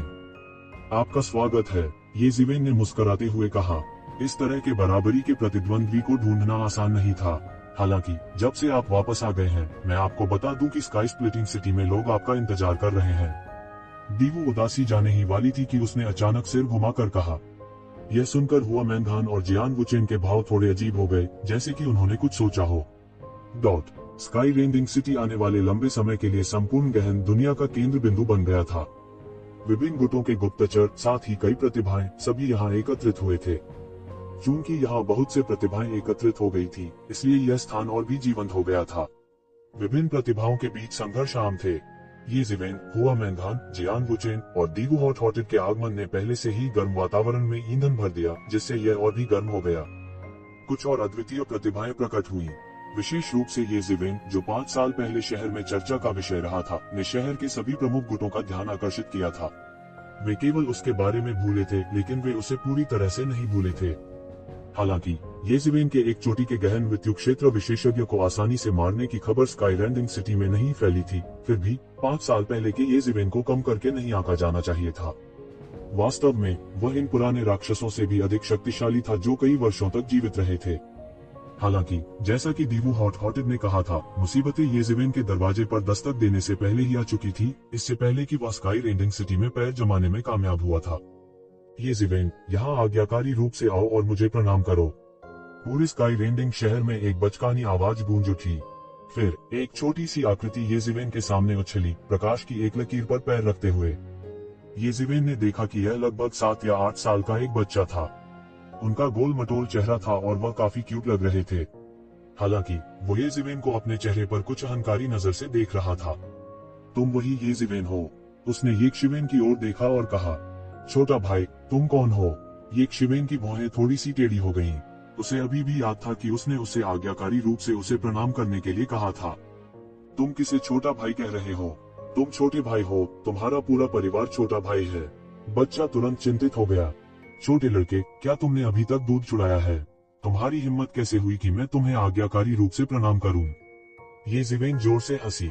आपका स्वागत है, ये ज़िवेन ने मुस्कुराते हुए कहा। इस तरह के बराबरी के प्रतिद्वंद्वी को ढूंढना आसान नहीं था। हालांकि जब से आप वापस आ गए हैं, मैं आपको बता दूं कि स्काई स्प्लिटिंग सिटी में लोग आपका इंतजार कर रहे हैं। दीवू उदासी जाने ही वाली थी कि उसने अचानक सिर घुमाकर कहा, यह सुनकर हुआ मैंगान और जियान वुचेन के भाव थोड़े अजीब हो गए, जैसे कि उन्होंने कुछ सोचा हो। स्काई रेंडिंग सिटी आने वाले लंबे समय के लिए संपूर्ण गहन दुनिया का केंद्र बिंदु बन गया था। विभिन्न गुटों के गुप्तचर, साथ ही कई प्रतिभाएं, सभी यहाँ एकत्रित हुए थे। चूंकि यहाँ बहुत से प्रतिभाएं एकत्रित हो गई थी, इसलिए यह स्थान और भी जीवंत हो गया था। विभिन्न प्रतिभाओं के बीच संघर्ष आम थे। ये जिवेन, हुआ मैंगान, जियान वुचेन और दीगू हॉट हॉटेड के आगमन ने पहले से ही गर्म वातावरण में ईंधन भर दिया, जिससे यह और भी गर्म हो गया। कुछ और अद्वितीय प्रतिभाएं प्रकट हुई। विशेष रूप से ये जिवेन, जो 5 साल पहले शहर में चर्चा का विषय रहा था, ने शहर के सभी प्रमुख गुटों का ध्यान आकर्षित किया था। वे केवल उसके बारे में भूले थे, लेकिन वे उसे पूरी तरह से नहीं भूले थे। हालांकि ये जिवेन के एक चोटी के गहन मृत्यु क्षेत्र विशेषज्ञ को आसानी से मारने की खबर स्काई रेंडिंग सिटी में नहीं फैली थी, फिर भी 5 साल पहले के ये जिवेन को कम करके नहीं आंका जाना चाहिए था। वास्तव में वह इन पुराने राक्षसों से भी अधिक शक्तिशाली था, जो कई वर्षों तक जीवित रहे थे। हालांकि जैसा कि दीगू हॉट हॉटेड ने कहा था, मुसीबतें ये जिवेन के दरवाजे पर दस्तक देने से पहले ही आ चुकी थी, इससे पहले कि वह स्काई रेंडिंग सिटी में पैर जमाने में कामयाब हुआ था। ये जिवेन, यहाँ आज्ञाकारी रूप से आओ और मुझे प्रणाम करो। पूरे स्काई रेंडिंग शहर में एक बचकानी आवाज गूंज उठी। फिर एक छोटी सी आकृति ये जिवेन के सामने उछली, प्रकाश की एक लकीर पर पैर रखते हुए। ये जिवेन ने देखा कि यह लगभग 7 या 8 साल का एक बच्चा था। उनका गोल मटोल चेहरा था और वह काफी क्यूट लग रहे थे। हालांकि वो ये जिवेन को अपने चेहरे पर कुछ अहंकारी नजर से देख रहा था। तुम वही ये जिवेन हो? उसने ये शिवेन की ओर देखा और कहा। छोटा भाई, तुम कौन हो? ये शिवेन की भौहें थोड़ी सी टेढ़ी हो गईं। उसे अभी भी याद था कि उसने उसे आज्ञाकारी रूप से उसे प्रणाम करने के लिए कहा था। तुम किसे छोटा भाई कह रहे हो? तुम छोटे भाई हो, तुम्हारा पूरा परिवार छोटा भाई है। बच्चा तुरंत चिंतित हो गया। छोटे लड़के, क्या तुमने अभी तक दूध चुराया है? तुम्हारी हिम्मत कैसे हुई कि मैं तुम्हें आज्ञाकारी रूप से प्रणाम करूं? ये जिवेन जोर से हंसी।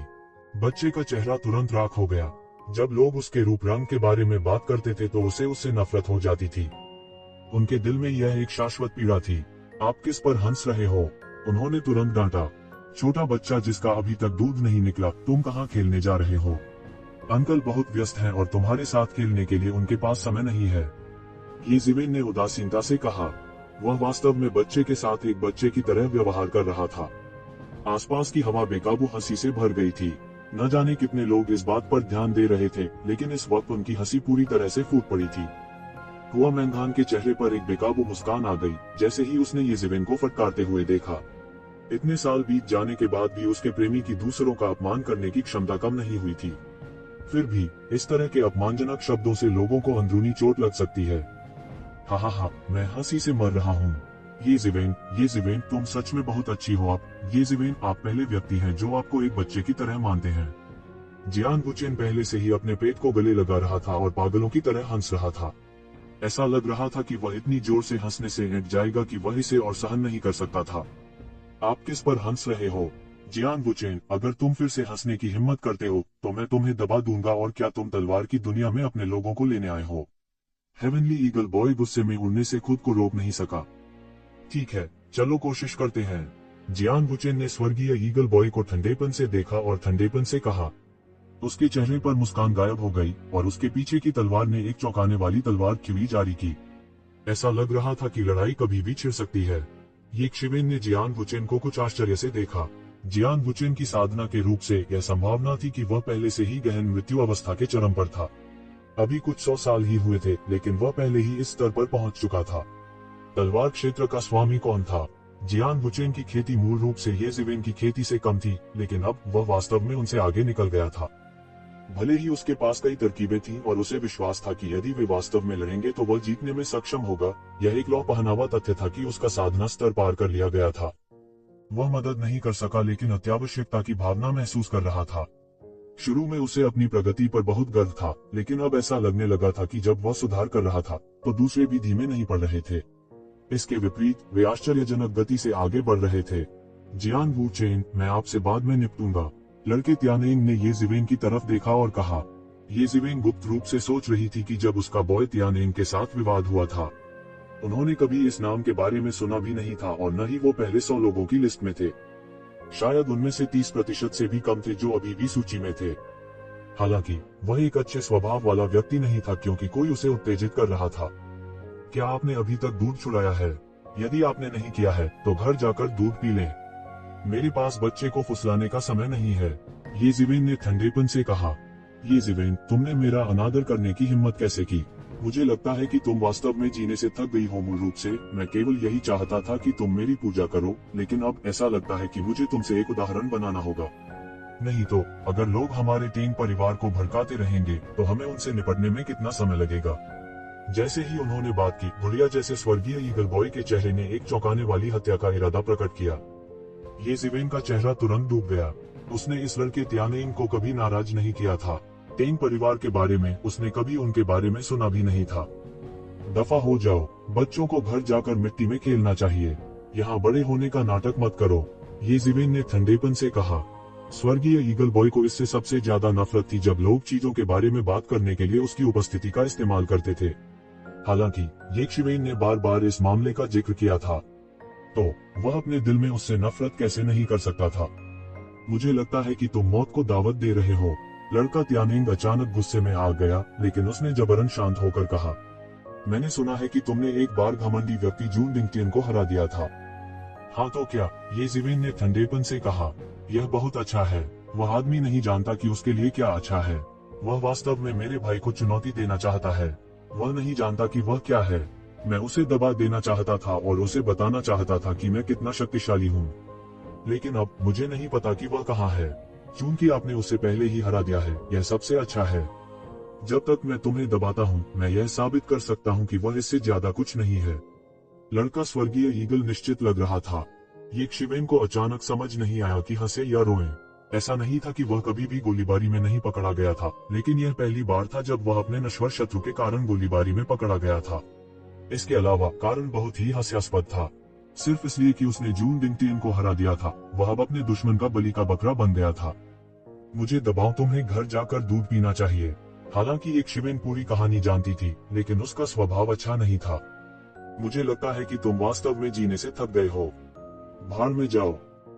बच्चे का चेहरा तुरंत राख हो गया। जब लोग उसके रूप रंग के बारे में बात करते थे तो उसे उससे नफरत हो जाती थी। उनके दिल में यह एक शाश्वत पीड़ा थी। आप किस पर हंस रहे हो? उन्होंने तुरंत डांटा। छोटा बच्चा जिसका अभी तक दूध नहीं निकला, तुम कहाँ खेलने जा रहे हो? अंकल बहुत व्यस्त हैं और तुम्हारे साथ खेलने के लिए उनके पास समय नहीं है। ये जिवेन ने उदासीनता से कहा। वह वास्तव में बच्चे के साथ एक बच्चे की तरह व्यवहार कर रहा था। आसपास की हवा बेकाबू हंसी से भर गई थी। न जाने कितने लोग इस बात पर ध्यान दे रहे थे, लेकिन इस वक्त उनकी हंसी पूरी तरह से फूट पड़ी थी। हुआ मैंगान के चेहरे पर एक बेकाबू मुस्कान आ गई, जैसे ही उसने ये जिवेन को फटकारते हुए देखा। इतने साल बीत जाने के बाद भी उसके प्रेमी की दूसरों का अपमान करने की क्षमता कम नहीं हुई थी। फिर भी इस तरह के अपमानजनक शब्दों से लोगों को अंदरूनी चोट लग सकती है। हा, मैं हंसी से मर रहा हूँ। ये जिवेन, तुम सच में बहुत अच्छी हो। ये जिवेन, आप पहले व्यक्ति हैं जो आपको एक बच्चे की तरह मानते हैं। जियान वुचेन पहले से ही अपने पेट को गले लगा रहा था और पागलों की तरह हंस रहा था। ऐसा लग रहा था कि वह इतनी जोर से हंसने से हिट जाएगा कि वह इसे और सहन नहीं कर सकता था। आप किस पर हंस रहे हो? जियान वुचेन, अगर तुम फिर से हंसने की हिम्मत करते हो तो मैं तुम्हें दबा दूंगा। और क्या तुम तलवार की दुनिया में अपने लोगों को लेने आए हो? हेवनली ईगल बॉय गुस्से में उड़ने से खुद को रोक नहीं सका। ठीक है, चलो कोशिश करते हैं। जियान वुचेन ने स्वर्गीय ईगल बॉय को ठंडेपन से देखा और ठंडेपन से कहा। उसके चेहरे पर मुस्कान गायब हो गई और उसके पीछे की तलवार ने एक चौंकाने वाली तलवार खिली जारी की। ऐसा लग रहा था कि लड़ाई कभी भी छिड़ सकती है। ये शिवेन ने जियान वुचेन को कुछ आश्चर्य से देखा। जियान वुचेन की साधना के रूप से यह संभावना थी कि वह पहले से ही गहन मृत्यु अवस्था के चरम पर था। अभी कुछ 100 साल ही हुए थे, लेकिन वह पहले ही इस स्तर पर पहुंच चुका था। तलवार क्षेत्र का स्वामी कौन था? जियान वुचेन की खेती मूल रूप से ये जिवेन की खेती से कम थी, लेकिन अब वह वास्तव में उनसे आगे निकल गया था। भले ही उसके पास कई तरकीबें थीं और उसे विश्वास था कि यदि वे वास्तव में लड़ेंगे तो वह जीतने में सक्षम होगा। यह एक लौ पहनावा तथ्य था कि उसका साधना स्तर पार कर लिया गया था। वह मदद नहीं कर सका, लेकिन अत्यावश्यकता की भावना महसूस कर रहा था। शुरू में उसे अपनी प्रगति पर बहुत गर्व था, लेकिन अब ऐसा लगने लगा था कि जब वह सुधार कर रहा था तो दूसरे भी धीमे नहीं पड़ रहे थे। इसके विपरीत वे आश्चर्यजनक गति से आगे बढ़ रहे थे। जियान वुचेन, मैं आपसे बाद में निपटूंगा। लड़के त्यानेंग ने ये जिवेन की तरफ देखा और कहा। ये जिवेन गुप्त रूप से सोच रही थी कि जब उसका बॉय त्यानेंग के साथ विवाद हुआ था, उन्होंने कभी इस नाम के बारे में सुना भी नहीं था और न ही वो पहले 100 लोगों की लिस्ट में थे। शायद उनमें से 30% से भी कम थे जो अभी भी सूची में थे। हालांकि वह एक अच्छे स्वभाव वाला व्यक्ति नहीं था, क्योंकि कोई उसे उत्तेजित कर रहा था। क्या आपने अभी तक दूध छुड़ाया है? यदि आपने नहीं किया है तो घर जाकर दूध पी लें। मेरे पास बच्चे को फुसलाने का समय नहीं है, येज़ेबेल ने ठंडेपन से कहा। येज़ेबेल, तुमने मेरा अनादर करने की हिम्मत कैसे की? मुझे लगता है कि तुम वास्तव में जीने से थक गई हो। मूल रूप से मैं केवल यही चाहता था कि तुम मेरी पूजा करो, लेकिन अब ऐसा लगता है कि मुझे तुमसे एक उदाहरण बनाना होगा। नहीं तो अगर लोग हमारे टीम परिवार को भड़काते रहेंगे तो हमें उनसे निपटने में कितना समय लगेगा। जैसे ही उन्होंने बात की, गुड़िया जैसे स्वर्गीय ईगल बॉय के चेहरे ने एक चौंकाने वाली हत्या का इरादा प्रकट किया। येज़ेबेल का चेहरा तुरंत डूब गया। उसने इस लड़के त्यानेंग को कभी नाराज नहीं किया था। टेंग परिवार के बारे में उसने कभी उनके बारे में सुना भी नहीं था। दफा हो जाओ, बच्चों को घर जाकर मिट्टी में खेलना चाहिए। यहाँ बड़े होने का नाटक मत करो, येज़ेबेल ने ठंडेपन से कहा। स्वर्गीय ईगल बॉय को इससे सबसे ज्यादा नफरत थी जब लोग चीजों के बारे में बात करने के लिए उसकी उपस्थिति का इस्तेमाल करते थे। हालांकि येज़ेबेल ने बार बार इस मामले का जिक्र किया था, तो वह अपने दिल में उससे नफरत कैसे नहीं कर सकता था। मुझे लगता है कि तुम मौत को दावत दे रहे हो। लड़का त्यानेंग अचानक गुस्से में आ गया, लेकिन उसने जबरन शांत होकर कहा, मैंने सुना है कि तुमने एक बार घमंडी व्यक्ति जून डिंगटियन को हरा दिया था। हाँ तो क्या? येज़ेबेल ने ठंडेपन से कहा। यह बहुत अच्छा है। वह आदमी नहीं जानता कि उसके लिए क्या अच्छा है। वह वास्तव में मेरे भाई को चुनौती देना चाहता है। वह नहीं जानता कि वह क्या है। मैं उसे दबा देना चाहता था और उसे बताना चाहता था कि मैं कितना शक्तिशाली हूँ, लेकिन अब मुझे नहीं पता कि वह कहाँ है। चूंकि आपने उसे पहले ही हरा दिया है, यह सबसे अच्छा है। जब तक मैं तुम्हें दबाता हूँ, मैं यह साबित कर सकता हूँ कि वह इससे ज्यादा कुछ नहीं है। लड़का स्वर्गीय ईगल निश्चित लग रहा था। येज़ेबेल को अचानक समझ नहीं आया कि हंसे या रोए। ऐसा नहीं था कि वह कभी भी गोलीबारी में नहीं पकड़ा गया था, लेकिन यह पहली बार था जब वह अपने नश्वर शत्रु के कारण गोलीबारी में पकड़ा गया था। इसके अलावा कारण बहुत ही हास्यास्पद था। सिर्फ इसलिए कि उसने जून डिंगटियन को हरा दिया था, वह अब अपने दुश्मन का बलि का बकरा बन गया था। मुझे दबाओ, तुम्हें घर जाकर दूध पीना चाहिए। हालांकि येज़ेबेल पूरी कहानी जानती थी, लेकिन उसका स्वभाव अच्छा नहीं था। मुझे लगता है कि तुम वास्तव में जीने से थक गए हो। भाड़ में जाओ।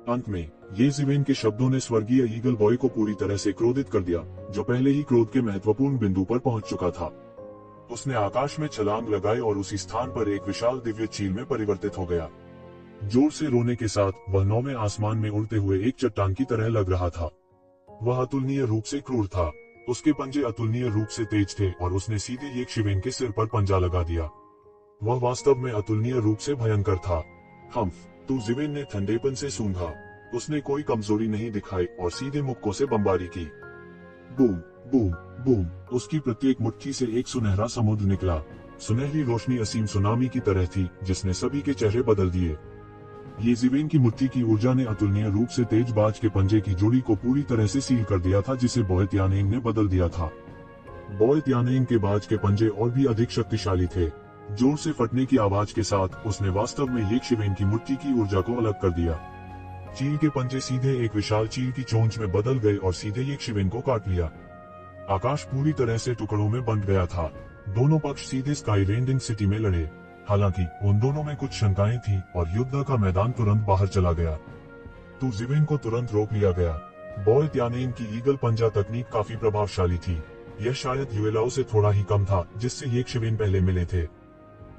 अंत में येज़ेबेल के शब्दों ने स्वर्गीय ईगल बॉय को पूरी तरह से क्रोधित कर दिया, जो पहले ही क्रोध के महत्वपूर्ण बिंदु पर पहुंच चुका था। उसने आकाश में छलांग लगाई और उसी स्थान पर एक विशाल दिव्य चील में परिवर्तित हो गया। जोर से रोने के साथ वह नौवें आसमान में उड़ते हुए एक चट्टान की तरह लग रहा था। वह अतुलनीय रूप से क्रूर था। उसके पंजे अतुलनीय रूप से तेज थे और उसने सीधे येज़ेबेल के सिर पर पंजा लगा दिया। वह वास्तव में अतुलनीय रूप से भयंकर था। हम्फ, येज़ेबेल ने ठंडेपन से सूंघा। उसने कोई कमजोरी नहीं दिखाई और सीधे मुक्कों से बमबारी की। बूम बूम बूम, उसकी प्रत्येक मुट्ठी से एक सुनहरा समुद्र निकला। सुनहरी रोशनी असीम सुनामी की तरह थी, जिसने सभी के चेहरे बदल दिए। येज़ेबेल की मुट्ठी की ऊर्जा ने अतुलनीय रूप से तेज बाज के पंजे की जोड़ी को पूरी तरह से सील कर दिया था, जिसे बॉय त्यानेंग ने बदल दिया था। बॉय त्यानेंग के बाज के पंजे और भी अधिक शक्तिशाली थे। जोर से फटने की आवाज के साथ उसने वास्तव में येज़ेबेल की मुट्ठी की ऊर्जा को अलग कर दिया। चील के पंजे सीधे एक विशाल चील की चोंच में बदल गए और सीधे येज़ेबेल को काट लिया। आकाश पूरी तरह से टुकड़ों में बंट गया था। दोनों पक्ष सीधे स्काई रेंडिंग सिटी में लड़े। हालांकि उन दोनों में कुछ शंकाएं थी और युद्ध का मैदान तुरंत बाहर चला गया। येज़ेबेल को तुरंत रोक लिया गया। बॉय त्यानेंग की ईगल पंजा तकनीक काफी प्रभावशाली थी। यह शायद ह्यूएलाओ से थोड़ा ही कम था, जिससे येज़ेबेल पहले मिले थे।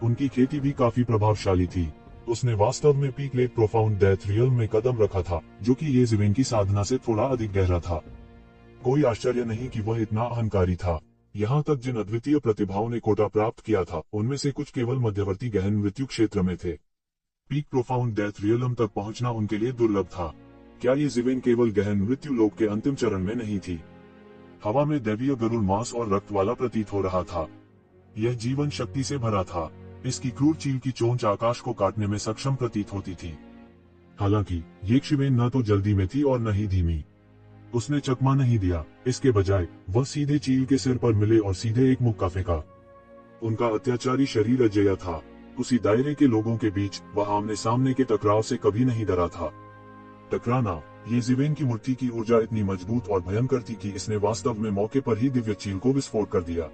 उनकी खेती भी काफी प्रभावशाली थी। उसने वास्तव में peak lake profound death real में कदम रखा था, जो कि येज़ेबेल की साधना से थोड़ा अधिक गहरा था। कोई आश्चर्य नहीं कि वह इतना अहंकारी था। यहाँ तक जिन अद्वितीय प्रतिभाओं ने कोटा प्राप्त किया था, उनमें से कुछ केवल मध्यवर्ती गहन मृत्यु क्षेत्र में थे। पीक प्रोफाउंड डेथ रियलम तक पहुंचना उनके लिए दुर्लभ था। क्या येज़ेबेल केवल गहन मृत्यु लोक के अंतिम चरण में नहीं थी? हवा में दैवीय गरुड़ मांस और रक्त वाला प्रतीत हो रहा था। यह जीवन शक्ति से भरा था। इसकी क्रूर चील की चोंच आकाश को काटने में सक्षम प्रतीत होती थी। हालांकि येज़ेबेल न तो जल्दी में थी और न ही धीमी। उसने चकमा नहीं दिया, इसके बजाय वह सीधे चील के सिर पर मिले और सीधे एक मुक्का फेंका। उनका अत्याचारी शरीर अजेय था। उसी दायरे के लोगों के बीच वह आमने सामने के टकराव से कभी नहीं डरा था। टकराना। येज़ेबेल की मुट्ठी की ऊर्जा इतनी मजबूत और भयंकर थी कि इसने वास्तव में मौके पर ही दिव्य चील को विस्फोट कर दिया।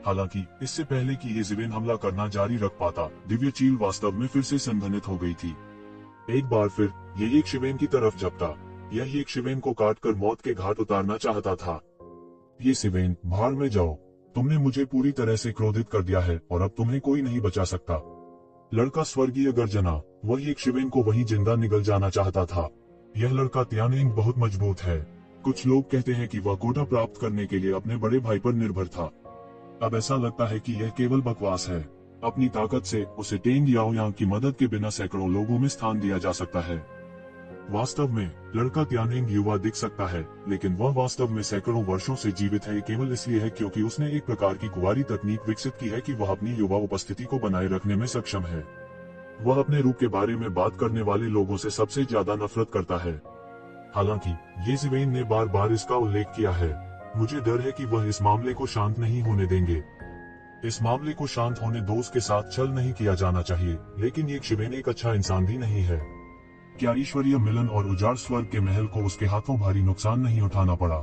हालांकि इससे पहले कि येज़ेबेल हमला करना जारी रख पाता, दिव्य चील वास्तव में फिर से संघनित हो गई थी। एक बार फिर ये येज़ेबेल की तरफ झपटा। यह येज़ेबेल को काटकर मौत के घाट उतारना चाहता था। येज़ेबेल, भाड़ में जाओ। तुमने मुझे पूरी तरह से क्रोधित कर दिया है और अब तुम्हें कोई नहीं बचा सकता। लड़का स्वर्गीय गर्जना, वही एक शिवेन को वहीं जिंदा निगल जाना चाहता था। यह लड़का त्यानेंग बहुत मजबूत है। कुछ लोग कहते हैं कि वह कोटा प्राप्त करने के लिए अपने बड़े भाई पर निर्भर था। अब ऐसा लगता है कि यह केवल बकवास है। अपनी ताकत से उसे टेंग याओयांग की मदद के बिना सैकड़ों लोगों में स्थान दिया जा सकता है। वास्तव में लड़का त्यानेंग युवा दिख सकता है, लेकिन वह वास्तव में सैकड़ों वर्षों से जीवित है केवल इसलिए है क्योंकि उसने एक प्रकार की कुंवारी तकनीक विकसित की है कि वह अपनी युवा उपस्थिति को बनाए रखने में सक्षम है। वह अपने रूप के बारे में बात करने वाले लोगों से सबसे ज्यादा नफरत करता है। हालांकि ये जिवेन ने बार बार इसका उल्लेख किया है। मुझे डर है कि वह इस मामले को शांत नहीं होने देंगे। इस मामले को शांत होने दो, उसके साथ छल नहीं किया जाना चाहिए, लेकिन ये शिवेन एक अच्छा इंसान भी नहीं है। क्या ईश्वरीय मिलन और उजाड़ स्वर्ग के महल को उसके हाथों भारी नुकसान नहीं उठाना पड़ा?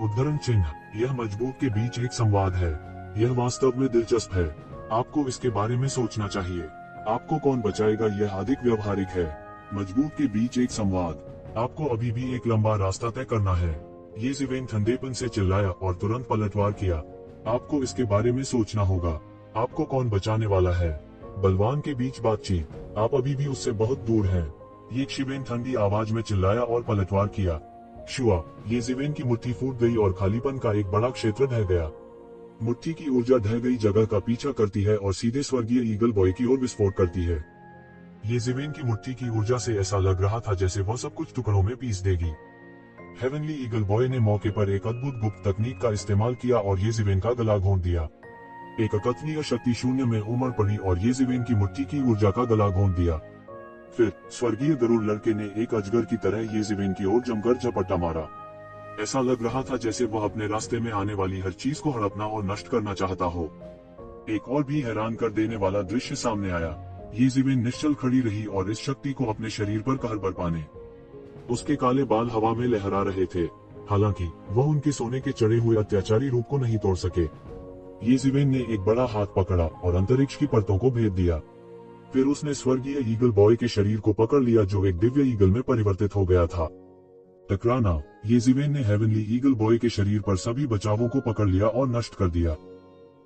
उद्धरण चिन्ह, यह मजबूत के बीच एक संवाद है। यह वास्तव में दिलचस्प है। आपको इसके बारे में सोचना चाहिए। आपको कौन बचाएगा, यह अधिक व्यवहारिक है। मजबूत के बीच एक संवाद। आपको अभी भी एक लंबा रास्ता तय करना है। ये जिवेन ठंडेपन से चिल्लाया और तुरंत पलटवार किया। आपको इसके बारे में सोचना होगा। आपको कौन बचाने वाला है? बलवान के बीच बातचीत। आप अभी भी उससे बहुत दूर हैं। ये शिवेन ठंडी आवाज में चिल्लाया और पलटवार किया। शुआ, ये जिवेन की मुट्ठी फूट गई और खालीपन का एक बड़ा क्षेत्र ढह गया। मुट्ठी की ऊर्जा ढह गई जगह का पीछा करती है और सीधे स्वर्गीय ईगल बॉय की ओर विस्फोट करती है। ये जिवेन की मुट्ठी की ऊर्जा से ऐसा लग रहा था जैसे वह सब कुछ टुकड़ों में पीस देगी। हेवनली ईगल बॉय ने मौके पर एक अद्भुत गुप्त तकनीक का इस्तेमाल किया और ये जिवेन का गला घोंट दिया। एक अकथनीय शक्ति शून्य में उमड़ पड़ी और ये जिवेन की मुट्ठी की ऊर्जा का गला घोंट दिया। फिर स्वर्गीय गरुड़ लड़के ने एक अजगर की तरह ये जिवेन की ओर जमकर झपट्टा मारा। ऐसा लग रहा था जैसे वह अपने रास्ते में आने वाली हर चीज को हड़पना और नष्ट करना चाहता हो। एक और भी हैरान कर देने वाला दृश्य सामने आया। ये जिवेन निश्चल खड़ी रही और इस शक्ति को अपने शरीर पर कहर बरपाने। उसके काले बाल हवा में लहरा रहे थे। हालांकि वह उनके सोने के चढ़े हुए अत्याचारी रूप को नहीं तोड़ सके। ये जिवेन ने एक बड़ा हाथ पकड़ा और अंतरिक्ष की परतों को भेद दिया। फिर उसने स्वर्गीय ईगल बॉय के शरीर को पकड़ लिया जो एक दिव्य ईगल में परिवर्तित हो गया था। टकराना, ये जिवेन ने हेवनली ईगल बॉय के शरीर पर सभी बचावों को पकड़ लिया और नष्ट कर दिया।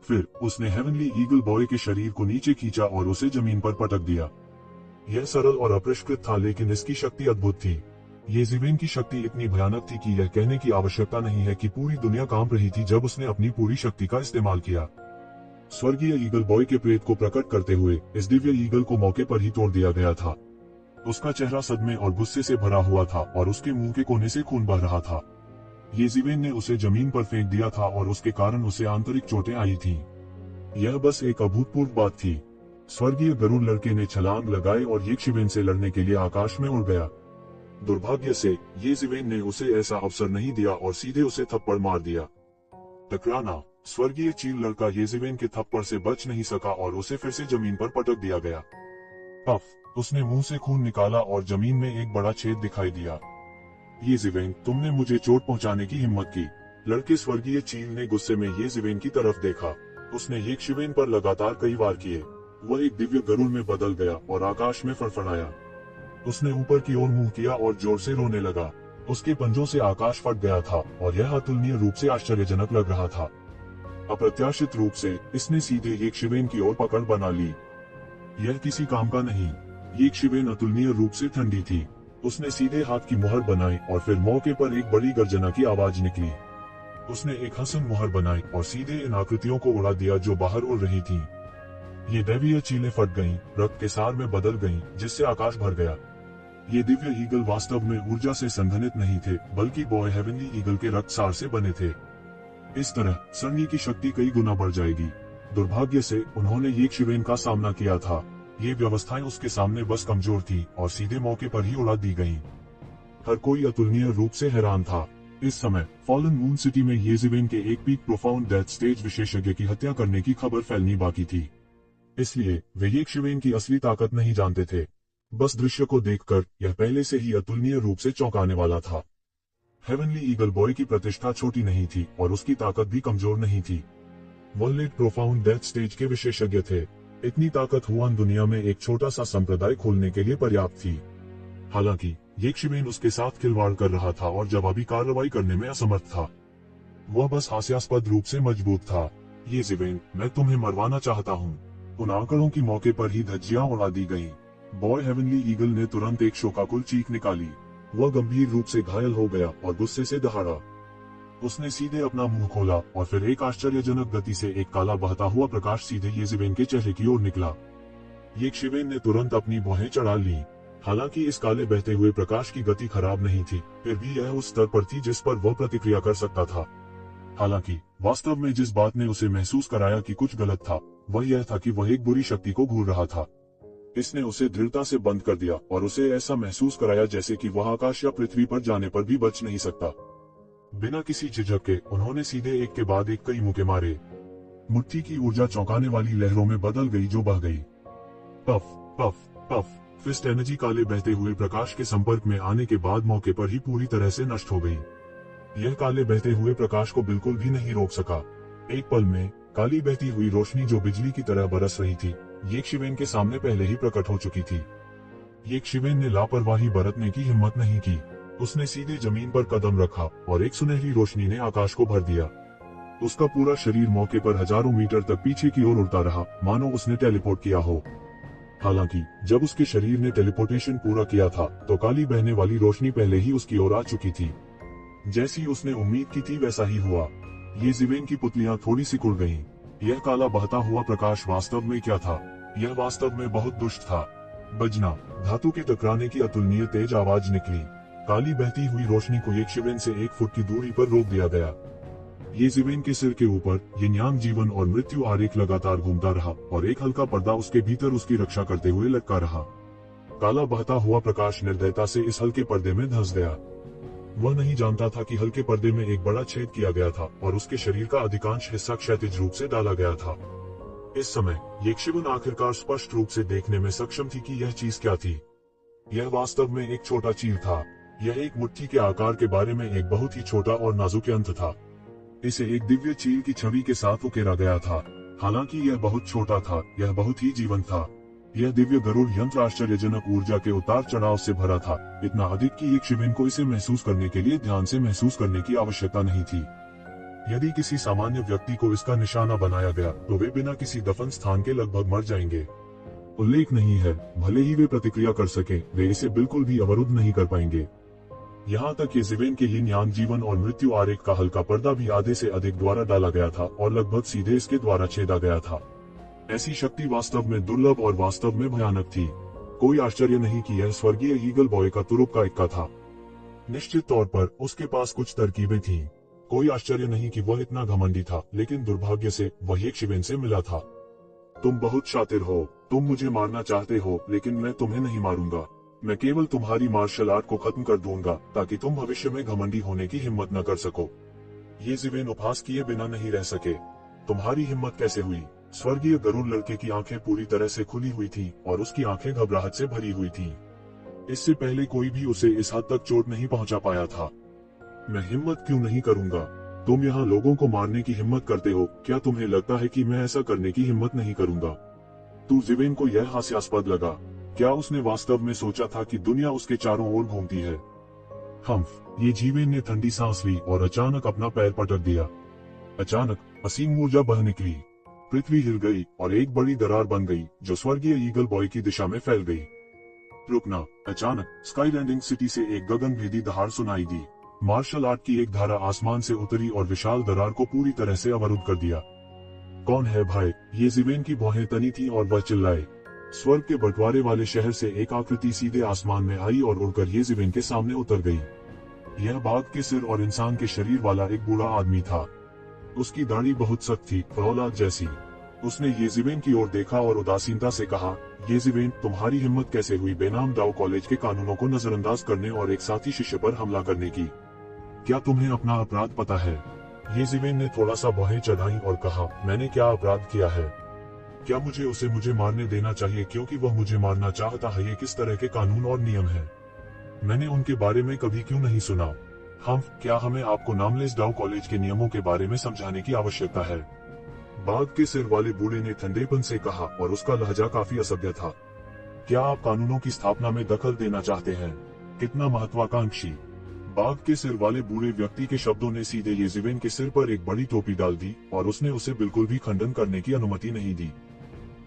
फिर उसने हेवनली ईगल बॉय के शरीर को नीचे खींचा और उसे जमीन पर पटक दिया। यह सरल और अपरिष्कृत था, लेकिन इसकी शक्ति अद्भुत थी। ये जिवेन की शक्ति इतनी भयानक थी कि यह कहने की आवश्यकता नहीं है कि पूरी दुनिया कांप रही थी जब उसने अपनी पूरी शक्ति का इस्तेमाल किया। स्वर्गीय ईगल बॉय के प्रेत को प्रकट करते हुए इस दिव्य ईगल को मौके पर ही तोड़ दिया गया था। उसका चेहरा सदमे और गुस्से से भरा हुआ था और उसके मुंह के कोने से खून बह रहा था। ये जिवेन ने उसे जमीन पर फेंक दिया था और उसके कारण उसे आंतरिक चोटें आई थीं। यह बस एक अभूतपूर्व बात थी। स्वर्गीय गरुड़ लड़के ने छलांग लगाए और ये शिवेन से लड़ने के लिए आकाश में उड़ गया। दुर्भाग्य से ये जिवेन ने उसे ऐसा अवसर नहीं दिया और सीधे उसे थप्पड़ मार दिया। टकराना, स्वर्गीय चील लड़का ये जिवेन के थप्पड़ से बच नहीं सका और उसे फिर से जमीन पर पटक दिया गया। पफ, उसने मुंह से खून निकाला और जमीन में एक बड़ा छेद दिखाई दिया। ये जिवेन, तुमने मुझे चोट पहुंचाने की हिम्मत की। लड़के स्वर्गीय चील ने गुस्से में ये जिवेन की तरफ देखा। उसने ये शिवेन पर लगातार कई वार किए। वह एक दिव्य गरुड़ में बदल गया और आकाश में फड़फड़ाया। उसने ऊपर की ओर मुंह किया और जोर से रोने लगा। उसके पंजों से आकाश फट गया था और यह अतुलनीय रूप से आश्चर्यजनक लग रहा था। अप्रत्याशित रूप से इसने सीधे एक शिवेन की ओर पकड़ बना ली। यह किसी काम का नहीं। ये शिवेन अतुलनीय रूप से ठंडी थी। उसने सीधे हाथ की मुहर बनाई और फिर मौके पर एक बड़ी गर्जना की आवाज निकली। उसने एक हसन मुहर बनाई और सीधे इन आकृतियों को उड़ा दिया जो बाहर उड़ रही थीं। ये दैवीय चीलें फट गईं, रक्त के सार में बदल गईं, जिससे आकाश भर गया। ये दिव्य ईगल वास्तव में ऊर्जा से संघनित नहीं थे, बल्कि बॉय हेवनली ईगल के रक्त सार से बने थे। इस तरह सरनी की शक्ति कई गुना बढ़ जाएगी। दुर्भाग्य से उन्होंने ये शिवेन का सामना किया था। ये व्यवस्थाएं उसके सामने बस कमजोर थी और सीधे मौके पर ही उड़ा दी गईं। हर कोई अतुलनीय रूप से हैरान था। इस समय फॉलन मून सिटी में ये जिवेन के एक पीक प्रोफाउंड डेथ स्टेज विशेषज्ञ की हत्या करने की खबर फैलनी बाकी थी। इसलिए वे ये शिवेन की असली ताकत नहीं जानते थे। बस दृश्य को देखकर यह पहले से ही अतुलनीय रूप से चौंकाने वाला था। हेवनली ईगल बॉय की प्रतिष्ठा छोटी नहीं थी और उसकी ताकत भी कमजोर नहीं थी। वॉलेट प्रोफाउंड डेथ स्टेज के विशेषज्ञ थे। इतनी ताकत हुआन दुनिया में एक छोटा सा संप्रदाय खोलने के लिए पर्याप्त थी। हालांकि ये शिवेन उसके साथ खिलवाड़ कर रहा था और जवाबी कार्रवाई करने में असमर्थ था। वह बस हास्यास्पद रूप से मजबूत था। ये ज़िवेन, मैं तुम्हें मरवाना चाहता हूँ। उन आंकड़ों की मौके पर ही धज्जियां उड़ा दी गयी। बॉय हेवनली ईगल ने तुरंत एक शोकाकुल चीख निकाली। वह गंभीर रूप से घायल हो गया और गुस्से से दहाड़ा। उसने सीधे अपना मुंह खोला और फिर एक आश्चर्यजनक गति से एक काला बहता हुआ प्रकाश सीधे येज़ेबेल के चेहरे की ओर निकला। येज़ेबेल ने तुरंत अपनी भौहें चढ़ा ली। हालांकि इस काले बहते हुए प्रकाश की गति खराब नहीं थी, फिर भी यह उस स्तर पर थी जिस पर वह प्रतिक्रिया कर सकता था। हालांकि वास्तव में जिस बात ने उसे महसूस कराया कि कुछ गलत था, वह यह था कि वह एक बुरी शक्ति को घूर रहा था। इसने उसे दृढ़ता से बंद कर दिया और उसे ऐसा महसूस कराया जैसे कि वह आकाश या पृथ्वी पर जाने पर भी बच नहीं सकता। बिना किसी झिझक के उन्होंने सीधे एक के बाद एक कई मुक्के मारे। मुट्ठी की ऊर्जा चौंकाने वाली लहरों में बदल गई जो बह गई। Puff puff puff. Fist energy काले बहते हुए प्रकाश के संपर्क में आने के बाद मौके पर ही पूरी तरह से नष्ट हो गई। यह काले बहते हुए प्रकाश को बिल्कुल भी नहीं रोक सका। एक पल में काली बहती हुई रोशनी जो बिजली की तरह बरस रही थी, येज़ेबेल के सामने पहले ही प्रकट हो चुकी थी। येज़ेबेल ने लापरवाही बरतने की हिम्मत नहीं की। उसने सीधे जमीन पर कदम रखा और एक सुनहरी रोशनी ने आकाश को भर दिया। उसका पूरा शरीर मौके पर हजारों मीटर तक पीछे की ओर उड़ता रहा, मानो उसने टेलीपोर्ट किया हो। हालांकि जब उसके शरीर ने टेलीपोर्टेशन पूरा किया था, तो काली बहने वाली रोशनी पहले ही उसकी ओर आ चुकी थी। जैसी उसने उम्मीद की थी वैसा ही हुआ। येज़ेबेल की पुतलियां थोड़ी सी कुड़ गईं। यह काला बहता हुआ प्रकाश वास्तव में क्या था? यह वास्तव में बहुत दुष्ट था। बजना, धातु के टकराने की अतुलनीय तेज आवाज निकली। काली बहती हुई रोशनी को येज़ेबेल से 1 फुट की दूरी पर रोक दिया गया। येज़ेबेल के सिर के ऊपर यिन-यांग जीवन और मृत्यु आरेख लगातार घूमता रहा और एक हल्का पर्दा उसके भीतर उसकी रक्षा करते हुए लटका रहा। काला बहता हुआ प्रकाश निर्दयता से इस हल्के पर्दे में धंस गया। वह नहीं जानता था कि हल्के पर्दे में एक बड़ा छेद किया गया था और उसके शरीर का अधिकांश हिस्सा क्षैतिज रूप से डाला गया था। इस समय येज़ेबेल आखिरकार स्पष्ट रूप से देखने में सक्षम थी कि यह चीज क्या थी। यह वास्तव में एक छोटा चील था। यह एक मुट्ठी के आकार के बारे में एक बहुत ही छोटा और नाजुक यंत्र था। इसे एक दिव्य चील की छवि के साथ उकेरा गया था। हालांकि यह बहुत छोटा था, यह बहुत ही जीवंत था। यह दिव्य गरुड़ यंत्र आश्चर्यजनक ऊर्जा के उतार चढ़ाव से भरा था, इतना अधिक कि येज़ेबेल को इसे महसूस करने के लिए ध्यान से महसूस करने की आवश्यकता नहीं थी। यदि किसी सामान्य व्यक्ति को इसका निशाना बनाया गया, तो वे बिना किसी दफन स्थान के लगभग मर जाएंगे। उल्लेख नहीं है, भले ही वे प्रतिक्रिया कर सके, वे इसे बिल्कुल भी अवरुद्ध नहीं कर पाएंगे। यहाँ तक येज़ेबेल के यिन-यांग जीवन और मृत्यु आरेख का हल्का पर्दा भी आधे से अधिक द्वारा डाला गया था और लगभग सीधे इसके द्वारा छेदा गया था। ऐसी शक्ति वास्तव में दुर्लभ और वास्तव में भयानक थी। कोई आश्चर्य नहीं कि यह स्वर्गीय ईगल बॉय का तुरुप का इक्का था। निश्चित तौर पर उसके पास कुछ तरकीबें थीं। कोई आश्चर्य नहीं कि वह इतना घमंडी था, लेकिन दुर्भाग्य से वह येज़ेबेल से मिला था। तुम बहुत शातिर हो, तुम मुझे मारना चाहते हो, लेकिन मैं तुम्हें नहीं मारूंगा। मैं केवल तुम्हारी मार्शल आर्ट को खत्म कर दूंगा ताकि तुम भविष्य में घमंडी होने की हिम्मत न कर सको। येज़ेबेल उपहास किए बिना नहीं रह सके। तुम्हारी हिम्मत कैसे हुई? स्वर्गीय गरुड़ लड़के की आंखें पूरी तरह से खुली हुई थीं और उसकी आंखें घबराहट से भरी हुई थीं। इससे पहले कोई भी उसे इस हद तक चोट नहीं पहुंचा पाया था। मैं हिम्मत क्यों नहीं करूंगा? तुम यहाँ लोगों को मारने की हिम्मत करते हो, क्या तुम्हें लगता है कि मैं ऐसा करने की हिम्मत नहीं करूंगा? येज़ेबेल को यह हास्यास्पद लगा। क्या उसने वास्तव में सोचा था कि दुनिया उसके चारों ओर घूमती है? येज़ेबेल ने ठंडी सांस ली और अचानक अपना पैर पटक दिया। अचानक असीम ऊर्जा बह निकली। पृथ्वी हिल गई और एक बड़ी दरार बन गई जो स्वर्गीय ईगल बॉय की दिशा में फैल गई। रुकना! अचानक स्काई लैंडिंग सिटी से एक गगनभेदी दहाड़ सुनाई दी। मार्शल आर्ट की एक धारा आसमान से उतरी और विशाल दरार को पूरी तरह से अवरुद्ध कर दिया। कौन है भाई? येज़ेबेल की भौहें तनी थी और वह चिल्लाए। स्वर्ग के बंटवारे वाले शहर से एक आकृति सीधे आसमान में आई और उड़कर येज़ेबेल के सामने उतर गई। यह बाघ के सिर और इंसान के शरीर वाला एक बूढ़ा आदमी था। उसकी दाढ़ी बहुत सख्त थी, फौलाद जैसी। उसने येज़ेबेल की ओर देखा और उदासीनता से कहा, येज़ेबेल, तुम्हारी हिम्मत कैसे हुई बेनाम डाउ कॉलेज के कानूनों को नजरअंदाज करने और एक साथी शिष्य पर हमला करने की? क्या तुम्हें अपना अपराध पता है? येज़ेबेल ने थोड़ा सा भौहें चढ़ाई और कहा, मैंने क्या अपराध किया है? क्या मुझे मारने देना चाहिए क्योंकि वह मुझे मारना चाहता है? ये किस तरह के कानून और नियम हैं? मैंने उनके बारे में कभी क्यों नहीं सुना? क्या हमें आपको नामलेस डाउ कॉलेज के नियमों के बारे में समझाने की आवश्यकता है? बाघ के सिर वाले बूढ़े ने ठंडेपन से कहा और उसका लहजा काफी असभ्य था। क्या आप कानूनों की स्थापना में दखल देना चाहते हैं? कितना महत्वाकांक्षी! बाघ के सिर वाले बूढ़े व्यक्ति के शब्दों ने सीधे येज़ेवेन के सिर पर एक बड़ी टोपी डाल दी और उसने उसे बिल्कुल भी खंडन करने की अनुमति नहीं दी।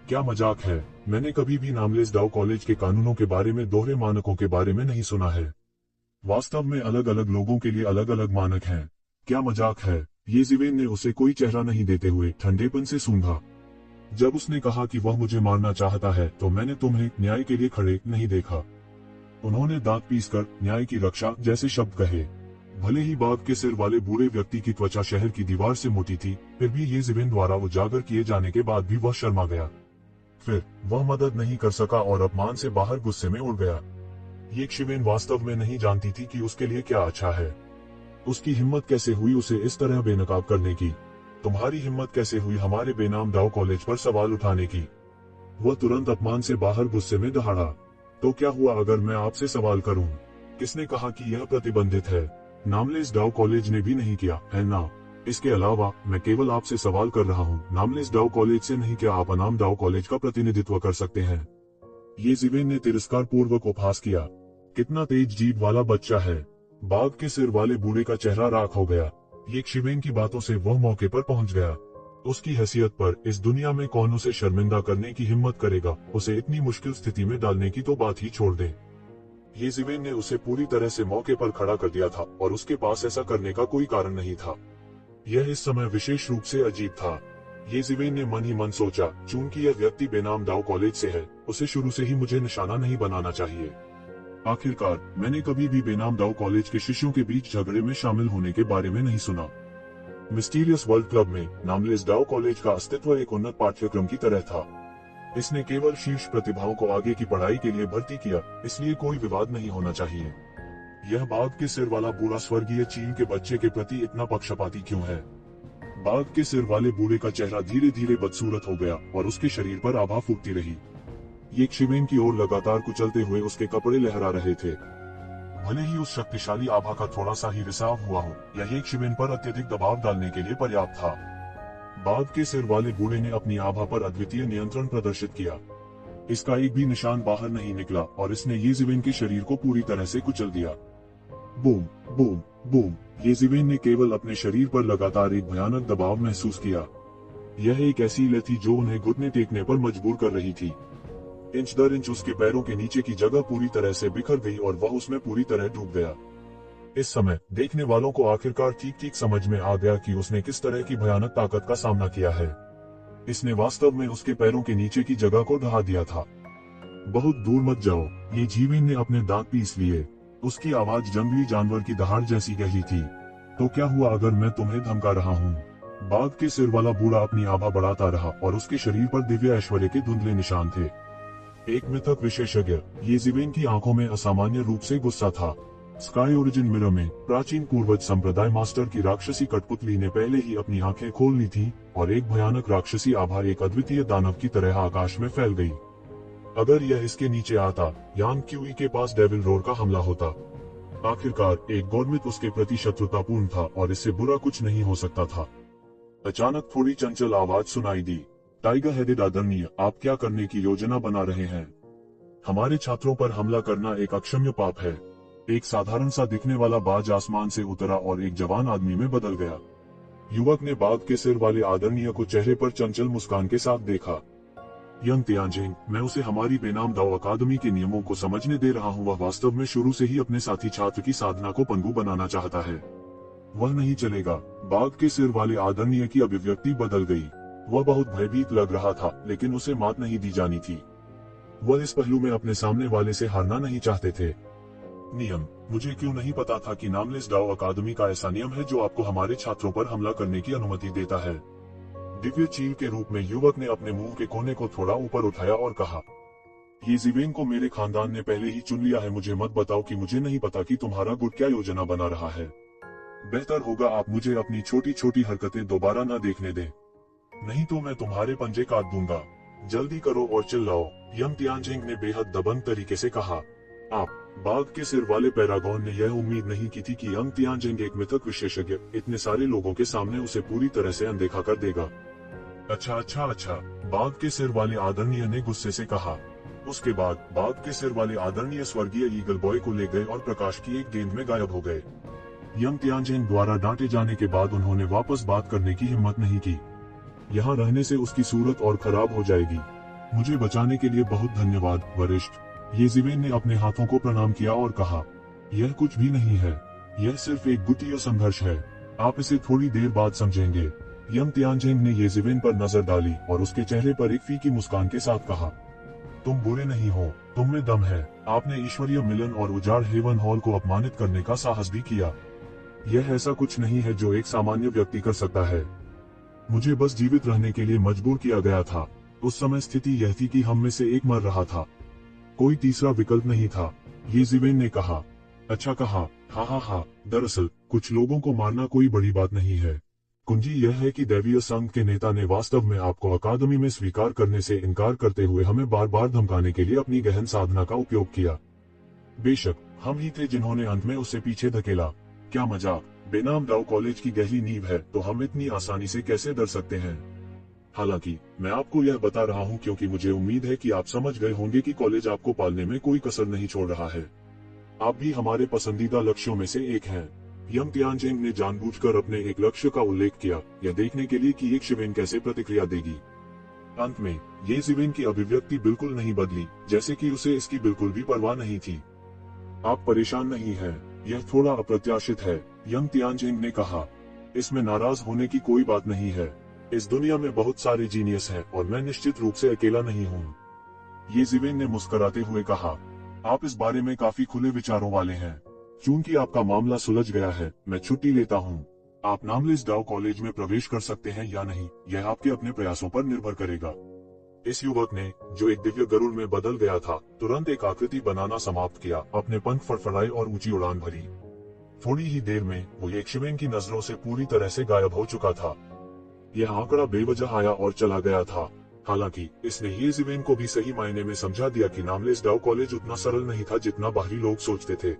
क्या मजाक है, मैंने कभी भी नामलेस डाउ कॉलेज के कानूनों के बारे में दोहरे मानकों के बारे में नहीं सुना है। वास्तव में अलग अलग लोगों के लिए अलग अलग मानक हैं। क्या मजाक है। येज़ेवेन ने उसे कोई चेहरा नहीं देते हुए ठंडेपन से सूंघा। जब उसने कहा कि वह मुझे मारना चाहता है तो मैंने तुम्हें न्याय के लिए खड़े नहीं देखा। उन्होंने दांत पीसकर न्याय की रक्षा जैसे शब्द कहे। भले ही बाघ के सिर वाले बूढ़े व्यक्ति की त्वचा शहर की दीवार से मोटी थी, फिर भी येज़ेवेन द्वारा उजागर किए जाने के बाद भी वह शर्मा गया। फिर वह मदद नहीं कर सका और अपमान से बाहर गुस्से में उड़ गया। येज़ेवेन वास्तव में नहीं जानती थी कि उसके लिए क्या अच्छा है। उसकी हिम्मत कैसे हुई उसे इस तरह बेनकाब करने की? तुम्हारी हिम्मत कैसे हुई हमारे बेनाम डाउ कॉलेज पर सवाल उठाने की? वह तुरंत अपमान से बाहर गुस्से में दहाड़ा। तो क्या हुआ अगर मैं आपसे सवाल करूं? किसने कहा कि यह प्रतिबंधित है? नामलेस डाउ कॉलेज ने भी नहीं किया, है ना? इसके अलावा मैं केवल आपसे सवाल कर रहा हूं, नामलेस डाउ कॉलेज से नहीं, क्या आप अनाम डाउ कॉलेज का प्रतिनिधित्व कर सकते हैं? येज़ेवेन ने तिरस्कार पूर्वक उपहास किया। कितना तेज जीभ वाला बच्चा है। बाघ के सिर वाले बूढ़े का चेहरा राख हो गया। येज़ेवेन की बातों से वह मौके पर पहुंच गया। उसकी हैसियत पर इस दुनिया में कौन उसे शर्मिंदा करने की हिम्मत करेगा? उसे इतनी मुश्किल स्थिति में डालने की तो बात ही छोड़ दे। येज़ेवेन ने उसे पूरी तरह से मौके पर खड़ा कर दिया था और उसके पास ऐसा करने का कोई कारण नहीं था। यह इस समय विशेष रूप से अजीब था। येज़ेवेन ने मन ही मन सोचा, चूंकि यह व्यक्ति बेनाम डाउ कॉलेज से है, उसे शुरू से ही मुझे निशाना नहीं बनाना चाहिए। आखिरकार मैंने कभी भी बेनाम डाउ कॉलेज के शिष्यों के बीच झगड़े में शामिल होने के बारे में नहीं सुना। मिस्टीरियस वर्ल्ड क्लब में नामलेस डाउ कॉलेज का अस्तित्व एक उन्नत पाठ्यक्रम की तरह था। इसने केवल शीर्ष प्रतिभाओं को आगे की पढ़ाई के लिए भर्ती किया, इसलिए कोई विवाद नहीं होना चाहिए। यह बाघ के सिर वाला बूढ़ा स्वर्गीय चील के बच्चे के प्रति इतना पक्षपाती क्यों है? बाघ के सिर वाले बूढ़े का चेहरा धीरे धीरे बदसूरत हो गया और उसके शरीर पर आभा फूटती रही। येज़ेवेन की ओर लगातार कुचलते हुए उसके कपड़े लहरा रहे थे। भले ही उस शक्तिशाली आभा का थोड़ा सा ही रिसाव हुआ हो, यह येज़ेवेन पर अत्यधिक दबाव डालने के लिए पर्याप्त था। बाघ के सिर वाले बूढ़े ने अपनी आभा पर अद्वितीय नियंत्रण प्रदर्शित किया। इसका एक भी निशान बाहर नहीं निकला और इसने येज़ेवेन के शरीर को पूरी तरह से कुचल दिया। Boom boom boom. येज़ेवेन ने केवल अपने शरीर पर लगातार एक भयानक दबाव महसूस किया। यह एक ऐसी लय थी जो उन्हें घुटने टेकने पर मजबूर कर रही थी। इंच दर इंच उसके पैरों के नीचे की जगह पूरी तरह से बिखर गई और वह उसमें पूरी तरह डूब गया। इस समय देखने वालों को आखिरकार ठीक ठीक समझ में आ गया कि उसने किस तरह की भयानक ताकत का सामना किया है। इसने वास्तव में उसके पैरों के नीचे की जगह को ढहा दिया था। बहुत दूर मत जाओ, येज़ेवेन ने अपने दांत पीस लिए। उसकी आवाज जंगली जानवर की दहाड़ जैसी गहरी थी। तो क्या हुआ अगर मैं तुम्हें धमका रहा हूँ? बाघ के सिर वाला बूढ़ा अपनी आभा बढ़ाता रहा और उसके शरीर पर दिव्य ऐश्वर्य के धुंधले निशान थे। एक मिथक विशेषज्ञ येज़ेवेन की आंखों में असामान्य रूप से गुस्सा था। स्काई ओरिजिन मिरर में प्राचीन पूर्वज संप्रदाय मास्टर की राक्षसी कठपुतली ने पहले ही अपनी आंखें खोल ली थी और एक भयानक राक्षसी आभा एक अद्वितीय दानव की तरह आकाश में फैल गई। अगर यह इसके नीचे आता, यांग क्यूई के पास डेविल रोर का हमला होता। आखिरकार एक गौरमित उसके प्रति शत्रुतापूर्ण था और इससे बुरा कुछ नहीं हो सकता था। अचानक थोड़ी चंचल आवाज सुनाई दी। टाइगर हेडेड आदरणीय, आप क्या करने की योजना बना रहे हैं? हमारे छात्रों पर हमला करना एक अक्षम्य पाप है। एक साधारण सा दिखने वाला बाज आसमान से उतरा और एक जवान आदमी में बदल गया। युवक ने बाघ के सिर वाले आदरणीय को चेहरे पर चंचल मुस्कान के साथ देखा। यंग तियानजिंग, मैं उसे हमारी बेनाम दाओ अकादमी के नियमों को समझने दे रहा हूँ। वह वास्तव में शुरू से ही अपने साथी छात्र की साधना को पंगु बनाना चाहता है। वह नहीं चलेगा। बाघ के सिर वाले आदरणीय की अभिव्यक्ति बदल गई। वह बहुत भयभीत लग रहा था, लेकिन उसे मात नहीं दी जानी थी। वह इस पहलू में अपने सामने वाले से हारना नहीं चाहते थे। नियम, मुझे क्यों नहीं पता था कि नामलेस डाओ अकादमी का ऐसा नियम है जो आपको हमारे छात्रों पर हमला करने की अनुमति देता है। दिव्य चील के रूप में युवक ने अपने मुंह के कोने को थोड़ा ऊपर उठाया और कहा, येज़ेवेन को मेरे खानदान ने पहले ही चुन लिया है। मुझे मत बताओ कि मुझे नहीं पता कि तुम्हारा गुट क्या योजना बना रहा है। बेहतर होगा आप मुझे अपनी छोटी छोटी हरकतें दोबारा न देखने दें, नहीं तो मैं तुम्हारे पंजे काट दूंगा। जल्दी करो और चिल्लाओ, यंग तियानजिंग ने बेहद दबंग तरीके से कहा। आप बाघ के सिर वाले पैरागॉन ने यह उम्मीद नहीं की थी कि यंग तियानजिंग एक मिथक विशेषज्ञ इतने सारे लोगों के सामने उसे पूरी तरह से अनदेखा कर देगा। अच्छा, बाघ के सिर वाले आदरणीय ने गुस्से से कहा। उसके बाद बाघ के सिर वाले आदरणीय स्वर्गीय ईगल बॉय को ले गए और प्रकाश की एक गेंद में गायब हो गए। यंग तियानजिन द्वारा डांटे जाने के बाद उन्होंने वापस बात करने की हिम्मत नहीं की। यहाँ रहने से उसकी सूरत और खराब हो जाएगी। मुझे बचाने के लिए बहुत धन्यवाद वरिष्ठ। ये जिवेन ने अपने हाथों को प्रणाम किया और कहा, यह कुछ भी नहीं है, यह सिर्फ एक गुटिया संघर्ष है, आप इसे थोड़ी देर बाद समझेंगे। यंग तियानजिन ने ये जिवेन पर नजर डाली और उसके चेहरे पर एक फीकी मुस्कान के साथ कहा, तुम बुरे नहीं हो, तुम में दम है। आपने ईश्वरीय मिलन और उजाड़ हेवन हॉल को अपमानित करने का साहस भी किया। यह ऐसा कुछ नहीं है जो एक सामान्य व्यक्ति कर सकता है। मुझे बस जीवित रहने के लिए मजबूर किया गया था। उस समय स्थिति यह थी कि हम में से एक मर रहा था, कोई तीसरा विकल्प नहीं था। ये जिवेन ने कहा, अच्छा कहा, हाँ, दरअसल कुछ लोगों को मारना कोई बड़ी बात नहीं है। कुंजी यह है कि दैवीय संघ के नेता ने वास्तव में आपको अकादमी में स्वीकार करने से इनकार करते हुए हमें बार बार धमकाने के लिए अपनी गहन साधना का उपयोग किया। बेशक हम ही थे जिन्होंने अंत में उसे पीछे धकेला। क्या मजाक, बेनाम डाउ कॉलेज की गहरी नींव है तो हम इतनी आसानी से कैसे डर सकते हैं। हालांकि मैं आपको यह बता रहा हूं क्योंकि मुझे उम्मीद है कि आप समझ गए होंगे कि कॉलेज आपको पालने में कोई कसर नहीं छोड़ रहा है। आप भी हमारे पसंदीदा लक्ष्यों में से एक हैं। यंग तियानजिन ने जानबूझकर अपने एक लक्ष्य का उल्लेख किया, यह देखने के लिए कि एक शिवेन कैसे प्रतिक्रिया देगी। अंत में ये जिवेन की अभिव्यक्ति बिल्कुल नहीं बदली, जैसे कि उसे इसकी बिल्कुल भी परवाह नहीं थी। आप परेशान नहीं हैं, यह थोड़ा अप्रत्याशित है, यंग तियानजिन ने कहा। इसमें नाराज होने की कोई बात नहीं है। इस दुनिया में बहुत सारे जीनियस हैं और मैं निश्चित रूप से अकेला नहीं हूँ। ये जिवेन ने मुस्कुराते हुए कहा, आप इस बारे में काफी खुले विचारों वाले हैं। चूंकि आपका मामला सुलझ गया है, मैं छुट्टी लेता हूँ। आप नामलेस डाउ कॉलेज में प्रवेश कर सकते हैं या नहीं, यह आपके अपने प्रयासों पर निर्भर करेगा। इस युवक ने, जो एक दिव्य गरुड़ में बदल गया था, तुरंत एक आकृति बनाना समाप्त किया, अपने पंख फड़फड़ाए और ऊंची उड़ान भरी। थोड़ी ही देर में वो एक शिवेन की नजरों से पूरी तरह से गायब हो चुका था। यह आंकड़ा बेवजह आया और चला गया था। हालांकि इसने ये जिवेन को भी सही मायने में समझा दिया कि नामलेस डाउ कॉलेज उतना सरल नहीं था जितना बाहरी लोग सोचते थे।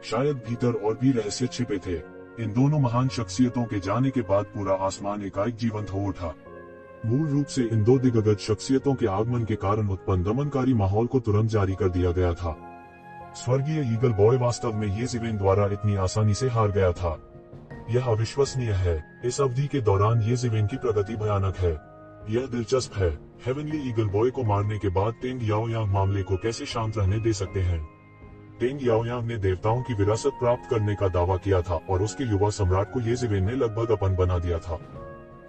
शायद भीतर और भी रहस्य छिपे थे। इन दोनों महान शख्सियतों के जाने के बाद पूरा आसमान एकाएक जीवंत हो उठा। मूल रूप से इन दो दिग्गज शख्सियतों के आगमन के कारण उत्पन्न दमनकारी माहौल को तुरंत जारी कर दिया गया था। स्वर्गीय ईगल बॉय वास्तव में ये जिवेन द्वारा इतनी आसानी से हार गया था। यह अविश्वसनीय है। इस अवधि के दौरान ये जिवेन की प्रगति भयानक है। यह दिलचस्प है, हेवनली ईगल बॉय को मारने के बाद टेंग याओयांग मामले को कैसे शांत रहने दे सकते हैं। टेंग याओयांग ने देवताओं की विरासत प्राप्त करने का दावा किया था और उसके युवा सम्राट को ये जिवेन ने लगभग अपन बना दिया था।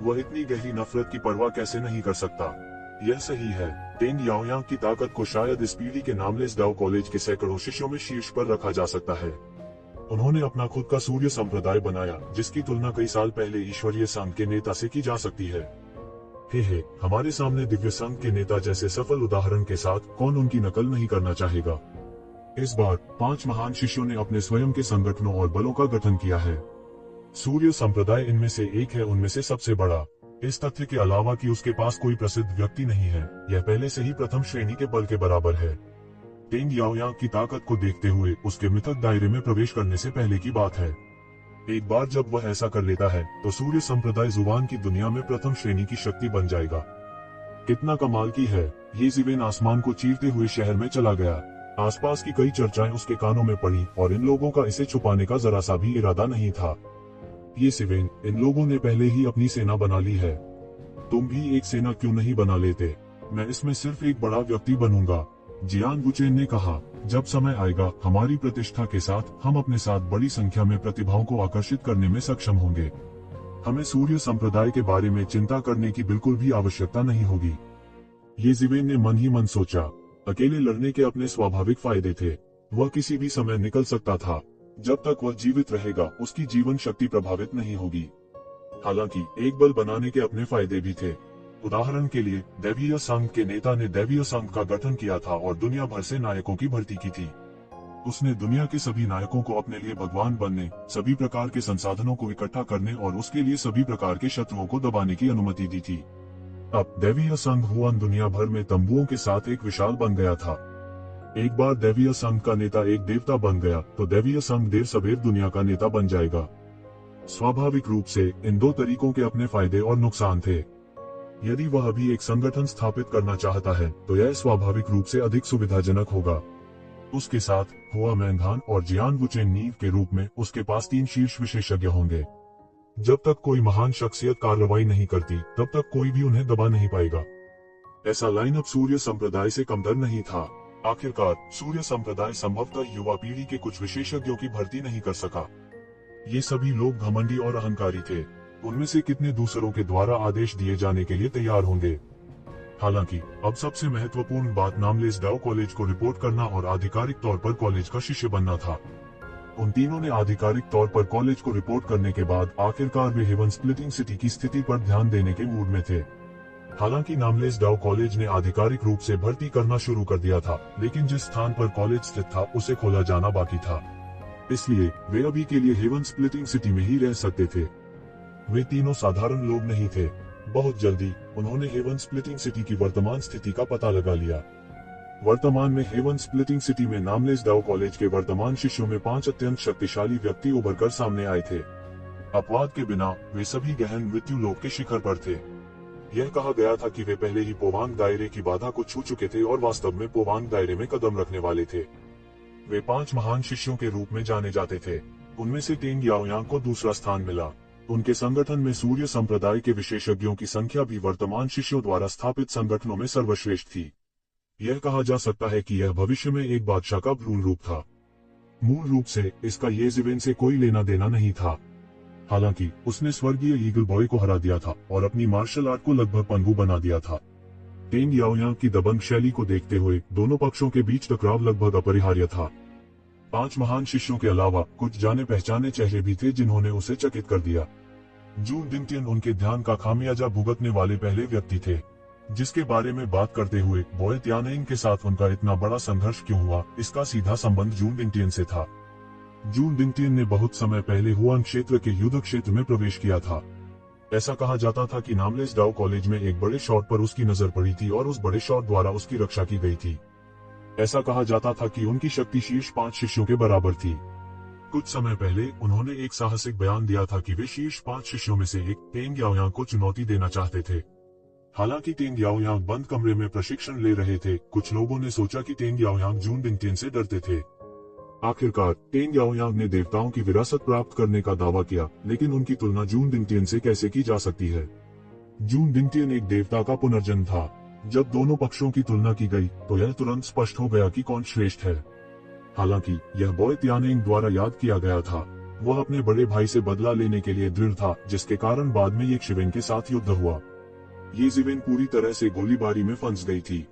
वह इतनी गहरी नफरत की परवाह कैसे नहीं कर सकता। यह सही है, टेंग याओयांग की ताकत को शायद इस पीढ़ी के नामलेस डाउ कॉलेज के सैकड़ों शिष्यों में शीर्ष पर रखा जा सकता है। उन्होंने अपना खुद का सूर्य संप्रदाय बनाया, जिसकी तुलना कई साल पहले ईश्वरीय संघ के नेता से की जा सकती है। हे हमारे सामने दिव्य संघ के नेता जैसे सफल उदाहरण के साथ कौन उनकी नकल नहीं करना चाहेगा। इस बार 5 महान शिष्यों ने अपने स्वयं के संगठनों और बलों का गठन किया है। सूर्य संप्रदाय इनमें से एक है, उनमें से सबसे बड़ा। इस तथ्य के अलावा कि उसके पास कोई प्रसिद्ध व्यक्ति नहीं है, यह पहले से ही प्रथम श्रेणी के बल के बराबर है। टेंग याओयांग की ताकत को देखते हुए उसके मिथक दायरे में प्रवेश करने से पहले की बात है। एक बार जब वह ऐसा कर लेता है तो सूर्य संप्रदाय जुबान की दुनिया में प्रथम श्रेणी की शक्ति बन जाएगा। कितना कमाल की है। ये जिवेन आसमान को चीरते हुए शहर में चला गया। आसपास की कई चर्चाएं उसके कानों में पड़ी और इन लोगों का इसे छुपाने का जरा सा भी इरादा नहीं था। ये जिवेन, इन लोगों ने पहले ही अपनी सेना बना ली है। तुम भी एक सेना क्यों नहीं बना लेते। मैं इसमें सिर्फ एक बड़ा व्यक्ति बनूंगा, जियान वुचेन ने कहा। जब समय आएगा, हमारी प्रतिष्ठा के साथ हम अपने साथ बड़ी संख्या में प्रतिभाओं को आकर्षित करने में सक्षम होंगे। हमें सूर्य संप्रदाय के बारे में चिंता करने की बिल्कुल भी आवश्यकता नहीं होगी। ये जिवेन ने मन ही मन सोचा। अकेले लड़ने के अपने स्वाभाविक फायदे थे। वह किसी भी समय निकल सकता था। जब तक वह जीवित रहेगा, उसकी जीवन शक्ति प्रभावित नहीं होगी। हालांकि एक बल बनाने के अपने फायदे भी थे। उदाहरण के लिए, दैवीय संघ के नेता ने दैवीय संघ का गठन किया था और दुनिया भर से नायकों की भर्ती की थी। उसने दुनिया के सभी नायकों को अपने लिए भगवान बनने, सभी प्रकार के संसाधनों को इकट्ठा करने और उसके लिए सभी प्रकार के शत्रुओं को दबाने की अनुमति दी थी। अब दैवीय संघ हुआन दुनिया भर में तंबुओं के साथ एक विशाल बन गया था। एक बार दैवीय संघ का नेता एक देवता बन गया तो दैवीय संघ देर सबेर दुनिया का नेता बन जाएगा। स्वाभाविक रूप से इन दो तरीकों के अपने फायदे और नुकसान थे। यदि वह अभी एक संगठन स्थापित करना चाहता है तो यह स्वाभाविक रूप से अधिक सुविधाजनक होगा। उसके साथ हुआ मैंगान और जियान वुचेन नीव के रूप में उसके पास 3 शीर्ष विशेषज्ञ होंगे। जब तक कोई महान शख्सियत कार्रवाई नहीं करती तब तक कोई भी उन्हें दबा नहीं पाएगा। ऐसा लाइनअप सूर्य संप्रदाय से कमतर नहीं था। आखिरकार सूर्य संप्रदाय संभवतः युवा पीढ़ी के कुछ विशेषज्ञों की भर्ती नहीं कर सका। ये सभी लोग घमंडी और अहंकारी थे। उनमें से कितने दूसरों के द्वारा आदेश दिए जाने के लिए तैयार होंगे। हालांकि अब सबसे महत्वपूर्ण बात नामलेस डाउ कॉलेज को रिपोर्ट करना और आधिकारिक तौर पर कॉलेज का शिष्य बनना था। उन तीनों ने आधिकारिक तौर पर कॉलेज को रिपोर्ट करने के बाद आखिरकार वे हेवन स्प्लिटिंग सिटी की स्थिति पर ध्यान देने के मूड में थे। हालांकि नामलेस डाउ कॉलेज ने आधिकारिक रूप से भर्ती करना शुरू कर दिया था, लेकिन जिस स्थान पर कॉलेज स्थित था उसे खोला जाना बाकी था। इसलिए वे अभी के लिए हेवन स्प्लिटिंग सिटी में ही रह सकते थे। वे तीनों साधारण लोग नहीं थे। बहुत जल्दी उन्होंने हेवन स्प्लिटिंग सिटी की वर्तमान स्थिति का पता लगा लिया। वर्तमान में हेवन स्प्लिटिंग सिटी में नामलेस डाउ कॉलेज के वर्तमान शिष्यों में 5 अत्यंत शक्तिशाली व्यक्ति उभरकर सामने आए थे। अपवाद के बिना वे सभी गहन मृत्यु लोक के शिखर पर थे। यह कहा गया था कि वे पहले ही पोवांग दायरे की बाधा को छू चुके थे और वास्तव में पोवांग दायरे में कदम रखने वाले थे। वे 5 महान शिष्यों के रूप में जाने जाते थे। उनमें से टेंग याओयांग को दूसरा स्थान मिला। उनके संगठन में सूर्य संप्रदाय के विशेषज्ञों की संख्या भी वर्तमान शिष्यों द्वारा स्थापित संगठनों में सर्वश्रेष्ठ थी। यह कहा जा सकता है कि यह भविष्य में एक बादशाह का भ्रूण रूप था। मूल रूप से इसका ये जिवेन से कोई लेना देना नहीं था। हालांकि उसने स्वर्गीय ईगल बॉय को हरा दिया था और अपनी मार्शल आर्ट को लगभग पंगु बना दिया था। टेंग याओयांग की दबंग शैली को देखते हुए दोनों पक्षों के बीच टकराव लगभग अपरिहार्य था। 5 महान शिष्यों के अलावा कुछ जाने पहचाने चेहरे भी थे जिन्होंने उसे चकित कर दिया। जू डिंगटियन उनके ध्यान का खामियाजा भुगतने वाले पहले व्यक्ति थे। जिसके बारे में बात करते हुए बॉय त्यानेंग के साथ उनका इतना बड़ा संघर्ष क्यों हुआ, इसका सीधा संबंध जून डिंगटियन से था। जून डिंगटियन ने बहुत समय पहले हुआन क्षेत्र के युद्ध क्षेत्र में प्रवेश किया था। ऐसा कहा जाता था कि नामलेस डाउ कॉलेज में एक बड़े शॉट पर उसकी नजर पड़ी थी और उस बड़े शॉट द्वारा उसकी रक्षा की गई थी। ऐसा कहा जाता था कि उनकी शक्ति शीर्ष 5 शिष्यों के बराबर थी। कुछ समय पहले उन्होंने एक साहसिक बयान दिया था कि वे शीर्ष 5 शिष्यों में से एक टेंग याओयांग को चुनौती देना चाहते थे। हालांकि टेंग याओयांग बंद कमरे में प्रशिक्षण ले रहे थे, कुछ लोगों ने सोचा कि टेंग याओयांग जून डिंगटियन से डरते थे। आखिरकार टेंग याओयांग ने देवताओं की विरासत प्राप्त करने का दावा किया, लेकिन उनकी तुलना जून डिंगटियन से कैसे की जा सकती है। जून डिंगटियन एक देवता का पुनर्जन्म था। जब दोनों पक्षों की तुलना की गई तो यह तुरंत स्पष्ट हो गया कि कौन श्रेष्ठ है। हालांकि यह बॉय त्यानेंग द्वारा याद किया गया था। वह अपने बड़े भाई से बदला लेने के लिए दृढ़ था, जिसके कारण बाद में ये शिवेन के साथ युद्ध हुआ। ये जिवेन पूरी तरह से गोलीबारी में फंस गई थी।